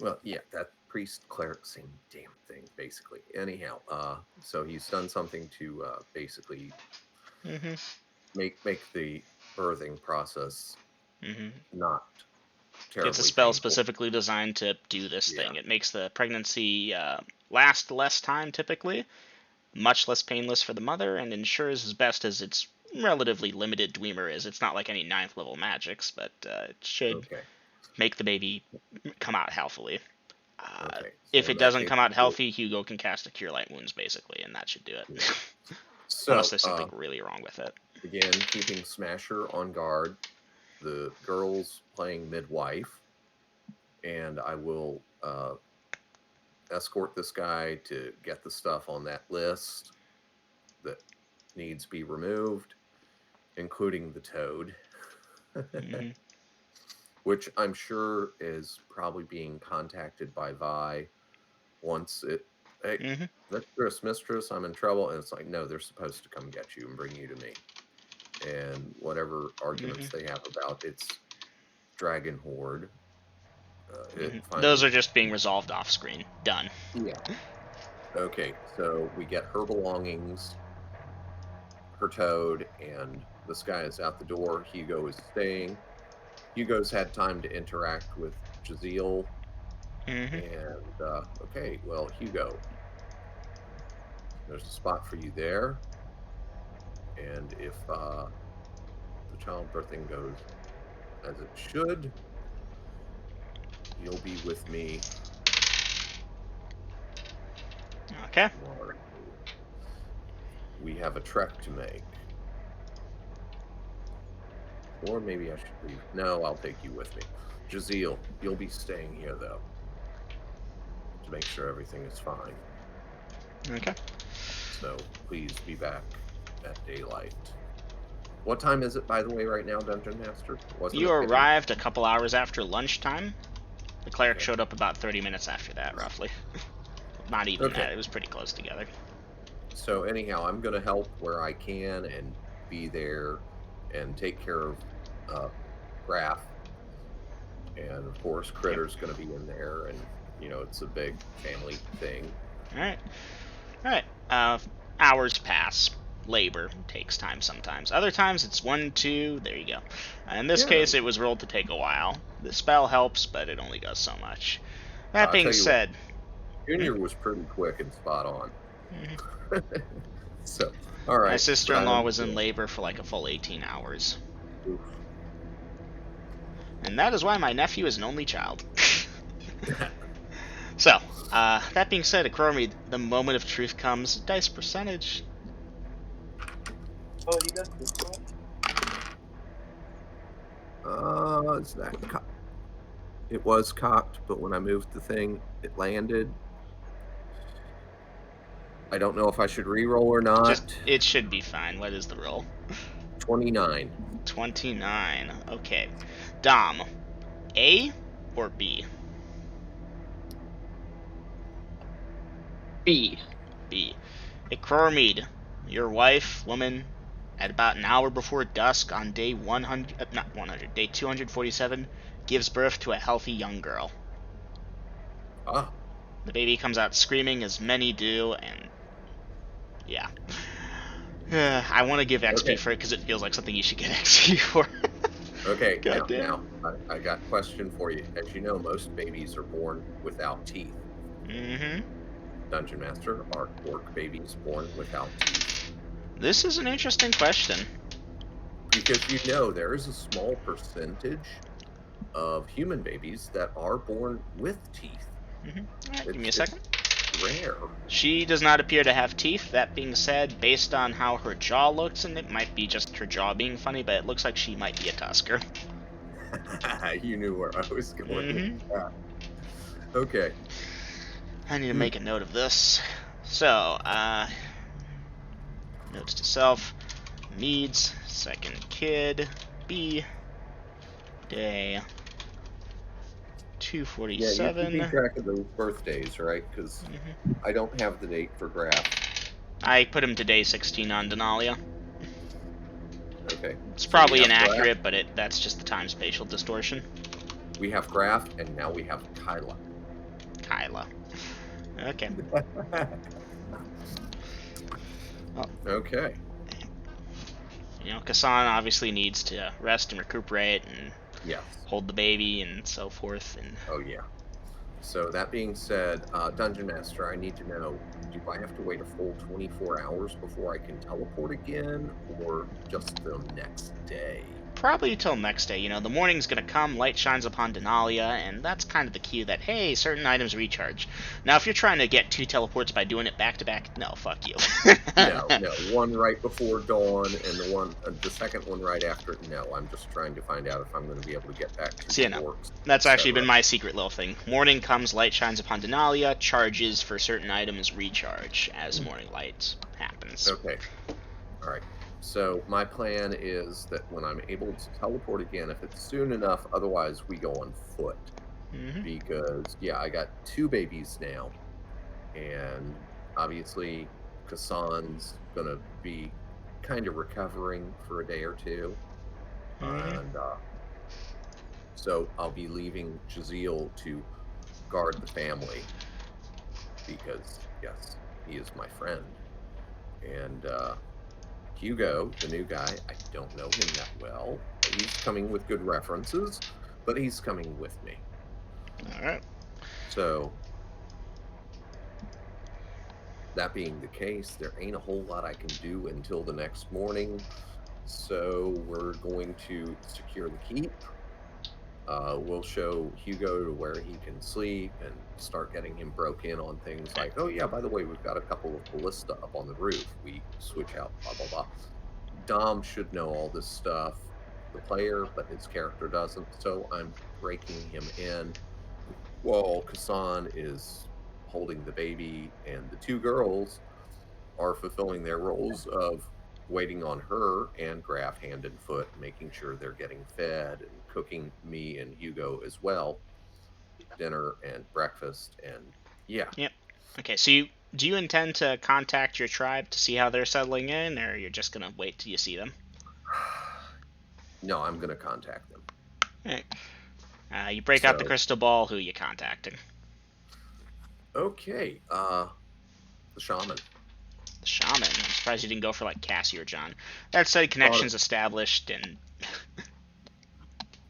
Well, yeah, that priest cleric, same damn thing, basically. Anyhow, so he's done something to basically Mm-hmm. make the birthing process Mm-hmm. not terribly It's a spell painful. specifically designed to do this Yeah. thing. It makes the pregnancy last less time, typically, much less painless for the mother, and ensures as best as its relatively limited Dwemer is. It's not like any 9th level magics, but it should Okay. make the baby come out healthily. Okay. If So it in that doesn't case, come out healthy, Hugo can cast a Cure Light Wounds, basically, and that should do it. Yeah. So Unless there's something really wrong with it. again, keeping Smasher on guard, the girls playing midwife, and I will escort this guy to get the stuff on that list that needs to be removed, including the toad, Mm-hmm. which I'm sure is probably being contacted by Vi once it, hey, Mm-hmm. mistress, I'm in trouble. And it's like, no, they're supposed to come get you and bring you to me. And whatever arguments they have about its dragon horde, Those are just being resolved off screen. Done. Yeah. Okay, so we get her belongings, her toad, and this guy is out the door. Hugo is staying. Hugo's had time to interact with Jaziel. Mm-hmm. And, okay, well, Hugo, there's a spot for you there. And if the childbirthing goes as it should, you'll be with me Okay. tomorrow. We have a trek to make. Or maybe I should leave. No, I'll take you with me. Jaziel, you'll be staying here, though, to make sure everything is fine. Okay. So please be back at daylight. What time is it, by the way, right now, Dungeon Master? You arrived a couple hours after lunchtime. The cleric Okay. showed up about 30 minutes after that, roughly. Not even Okay. that. It was pretty close together. So anyhow, I'm going to help where I can and be there and take care of Graf. And of course, Critter's going to be in there, and it's a big family thing. All right. Hours pass. Labor takes time sometimes. Other times it's 1, 2. There you go. In this case, it was rolled to take a while. The spell helps, but it only does so much. That being said, Junior was pretty quick and spot on. Mhm. So, all right. My sister-in-law was in labor for like a full 18 hours. Oof. And that is why my nephew is an only child. So, that being said, Ecroromede, the moment of truth comes. Dice percentage. Oh, you got this one? Is that it was cocked, but when I moved the thing, it landed. I don't know if I should re-roll or not. It should be fine. What is the roll? 29. 29. Okay. Dom, A or B? B. B. Ecroromede, your wife, woman, at about an hour before dusk on day 100, not 100, day 247, gives birth to a healthy young girl. Ah, The baby comes out screaming, as many do, and yeah. I want to give XP Okay. for it because it feels like something you should get XP for. okay. God damn. Now, I got a question for you. As you know, most babies are born without teeth. Mm-hmm. Dungeon Master, are orc babies born without teeth? This is an interesting question. Because you know there is a small percentage of human babies that are born with teeth. Alright, give me a It's second. rare. She does not appear to have teeth. That being said, based on how her jaw looks, and it might be just her jaw being funny, but it looks like she might be a tusker. You knew where I was going Mm-hmm. with that. Okay. I need to make a note of this. So, notes to self. Needs, second kid, B, day Yeah, you 247. keeping track of those birthdays, right? Because I don't have the date for Graph. I put him to day 16 on Denalia. Okay. It's So probably we have inaccurate, but that's just the time spatial distortion. We have Graph, and now we have Kyla. Kyla. Okay. Okay. You know, Kassan obviously needs to rest and recuperate and Yes. hold the baby and so forth. And Oh, yeah. So that being said, Dungeon Master, I need to know, do I have to wait a full 24 hours before I can teleport again, or just the next day? probably till next day. You know, the morning's gonna come, light shines upon Denalia, and that's kind of the cue that, hey, certain items recharge. Now, if you're trying to get 2 teleports by doing it back to back, no, fuck you. No, one right before dawn and the second one right after. No, I'm just trying to find out if I'm going to be able to get back to So, the you know, orcs. that's actually etc. been my secret little thing. Morning comes, light shines upon Denalia, charges for certain items recharge as morning light happens. Okay. All right. So my plan is that when I'm able to teleport again, if it's soon enough, otherwise we go on foot. Mm-hmm. Because, yeah, I got 2 babies now. And obviously, Kassan's going to be kind of recovering for a day or two. Mm-hmm. And so I'll be leaving Jaziel to guard the family. Because, yes, he is my friend. And Hugo, the new guy, I don't know him that well. He's coming with good references, but he's coming with me. Alright. So, that being the case, there ain't a whole lot I can do until the next morning. So, we're going to secure the keep. We'll show Hugo to where he can sleep and start getting him broke in on things like, oh, yeah, by the way, we've got a couple of ballista up on the roof. We switch out, blah, blah, blah. Dom should know all this stuff, the player, but his character doesn't. So I'm breaking him in while Kassan is holding the baby, and the 2 girls are fulfilling their roles of waiting on her and Graph hand and foot, making sure they're getting fed and cooking me and Hugo as well dinner and breakfast. And yeah. Yep. Okay, so do you intend to contact your tribe to see how they're settling in, or you're just gonna wait till you see them? No, I'm going to contact them. Alright. You break out the So- crystal ball. Who you contacting? Okay, the shaman. The shaman. I'm surprised you didn't go for like Cassie or John. That said, connections established, and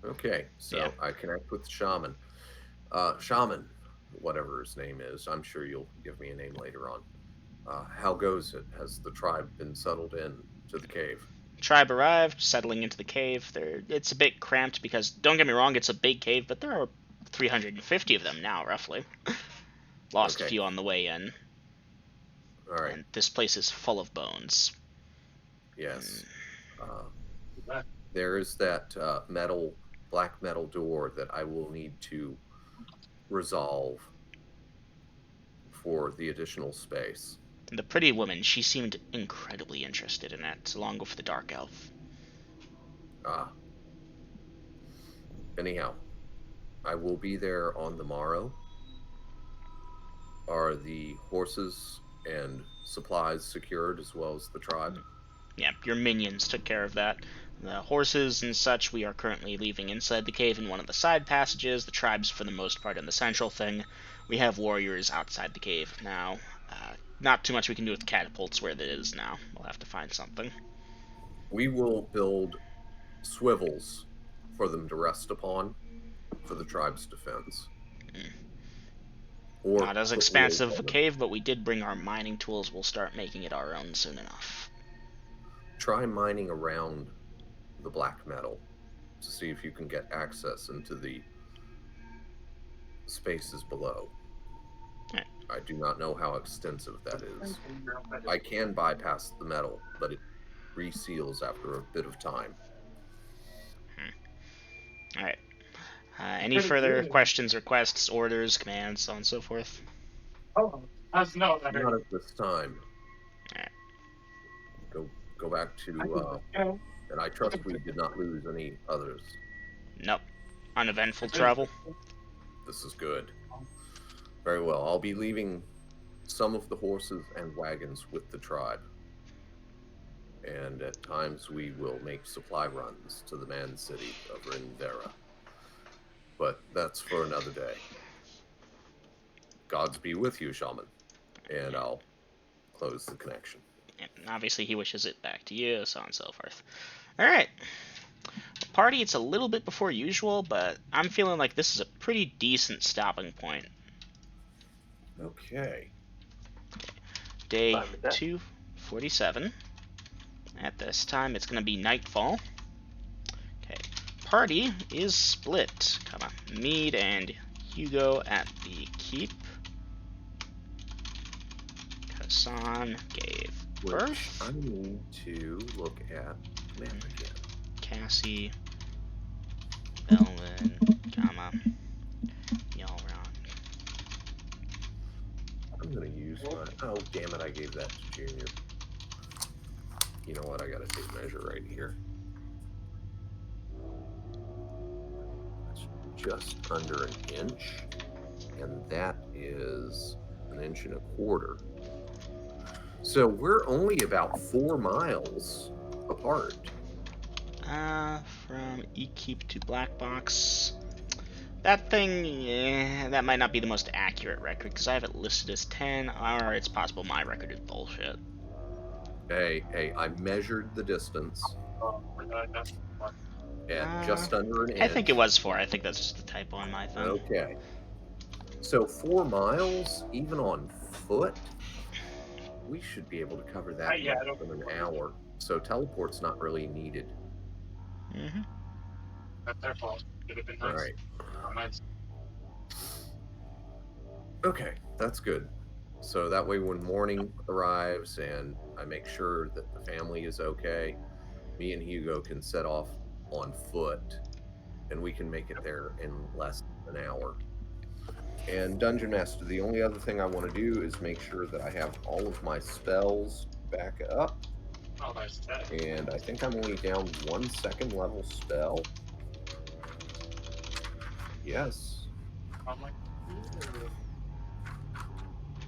Okay, so Yeah. I connect with the shaman. Shaman, whatever his name is, I'm sure you'll give me a name later on. How goes it? Has the tribe been settled in to the cave? tribe arrived, settling into the cave. It's a bit cramped because, don't get me wrong, it's a big cave, but there are 350 of them now, roughly. Lost a Okay. few on the way in, All right. and this place is full of bones. Yes. There is that black metal door that I will need to resolve for the additional space. And the pretty woman, she seemed incredibly interested in it, along with the dark elf. Anyhow, I will be there on the morrow. Are the horses and supplies secured as well as the tribe? Yeah, your minions took care of that. The horses and such we are currently leaving inside the cave in one of the side passages. The tribe's for the most part in the central thing. We have warriors outside the cave now. Not too much we can do with the catapults where it is now. We'll have to find something. We will build swivels for them to rest upon for the tribe's defense. Or Not as put expansive wheels of a on them. cave, but we did bring our mining tools. We'll start making it our own soon enough. Try mining around the black metal to see if you can get access into the spaces below. Right. I do not know how extensive that is. I can bypass the metal, but it reseals after a bit of time. Alright. Any further questions, requests, orders, commands, so on and so forth? Oh, that's no. Not at this time. Alright. Go back to, and I trust we did not lose any others. Nope. Uneventful travel. This is good. Very well. I'll be leaving some of the horses and wagons with the tribe. And at times we will make supply runs to the man city of Rindera. But that's for another day. Gods be with you, shaman. And I'll close the connection. And obviously he wishes it back to you, so on and so forth. Alright. Party, it's a little bit before usual, but I'm feeling like this is a pretty decent stopping point. Okay. Day Fine with that. 247. At this time, it's going to be nightfall. Okay. Party is split. Come on. Mead and Hugo at the keep. Hassan gave birth. Which I need to look at map again. Cassie, Belvin, comma, y'all wrong. I'm gonna use my. Oh, damn it! I gave that to Junior. You know what? I gotta take measure right here. That's just under an inch, and that is an inch and a quarter. So we're only about 4 miles apart. From E-Keep to Black Box. That thing, that might not be the most accurate record, because I have it listed as 10, or it's possible my record is bullshit. Hey, I measured the distance at just under an inch. I think it was 4. I think that's just a typo on my thing. Okay. So 4 miles, even on foot, we should be able to cover that Yeah, I in an hour. So teleport's not really needed. Mm-hmm. That's their fault. Could have been All nice. right. Nice. Okay, that's good. So that way when morning arrives and I make sure that the family is okay, me and Hugo can set off on foot and we can make it there in less than an hour. And Dungeon Master, the only other thing I want to do is make sure that I have all of my spells back up. Oh, nice. And I think I'm only down 1 2nd level spell. Yes. I'm like,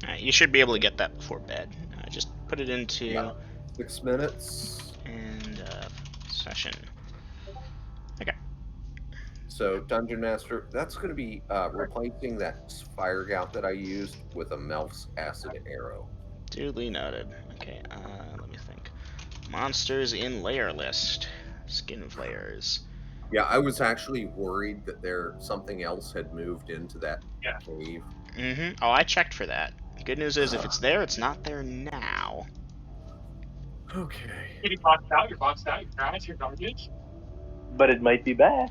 Alright, you should be able to get that before bed. Just put it into Yeah. 6 minutes. end of session. Okay. So Dungeon Master, that's going to be replacing that fire gout that I used with a Melf's acid arrow. Duly noted. Okay, let me think. Monsters in layer list. Skin flayers. Yeah, I was actually worried that something else had moved into that Yeah. cave. Mm-hmm. Oh, I checked for that. Good news is, if it's there, it's not there now. Okay. getting boxed out, you're your trash, your garbage. But it might be back.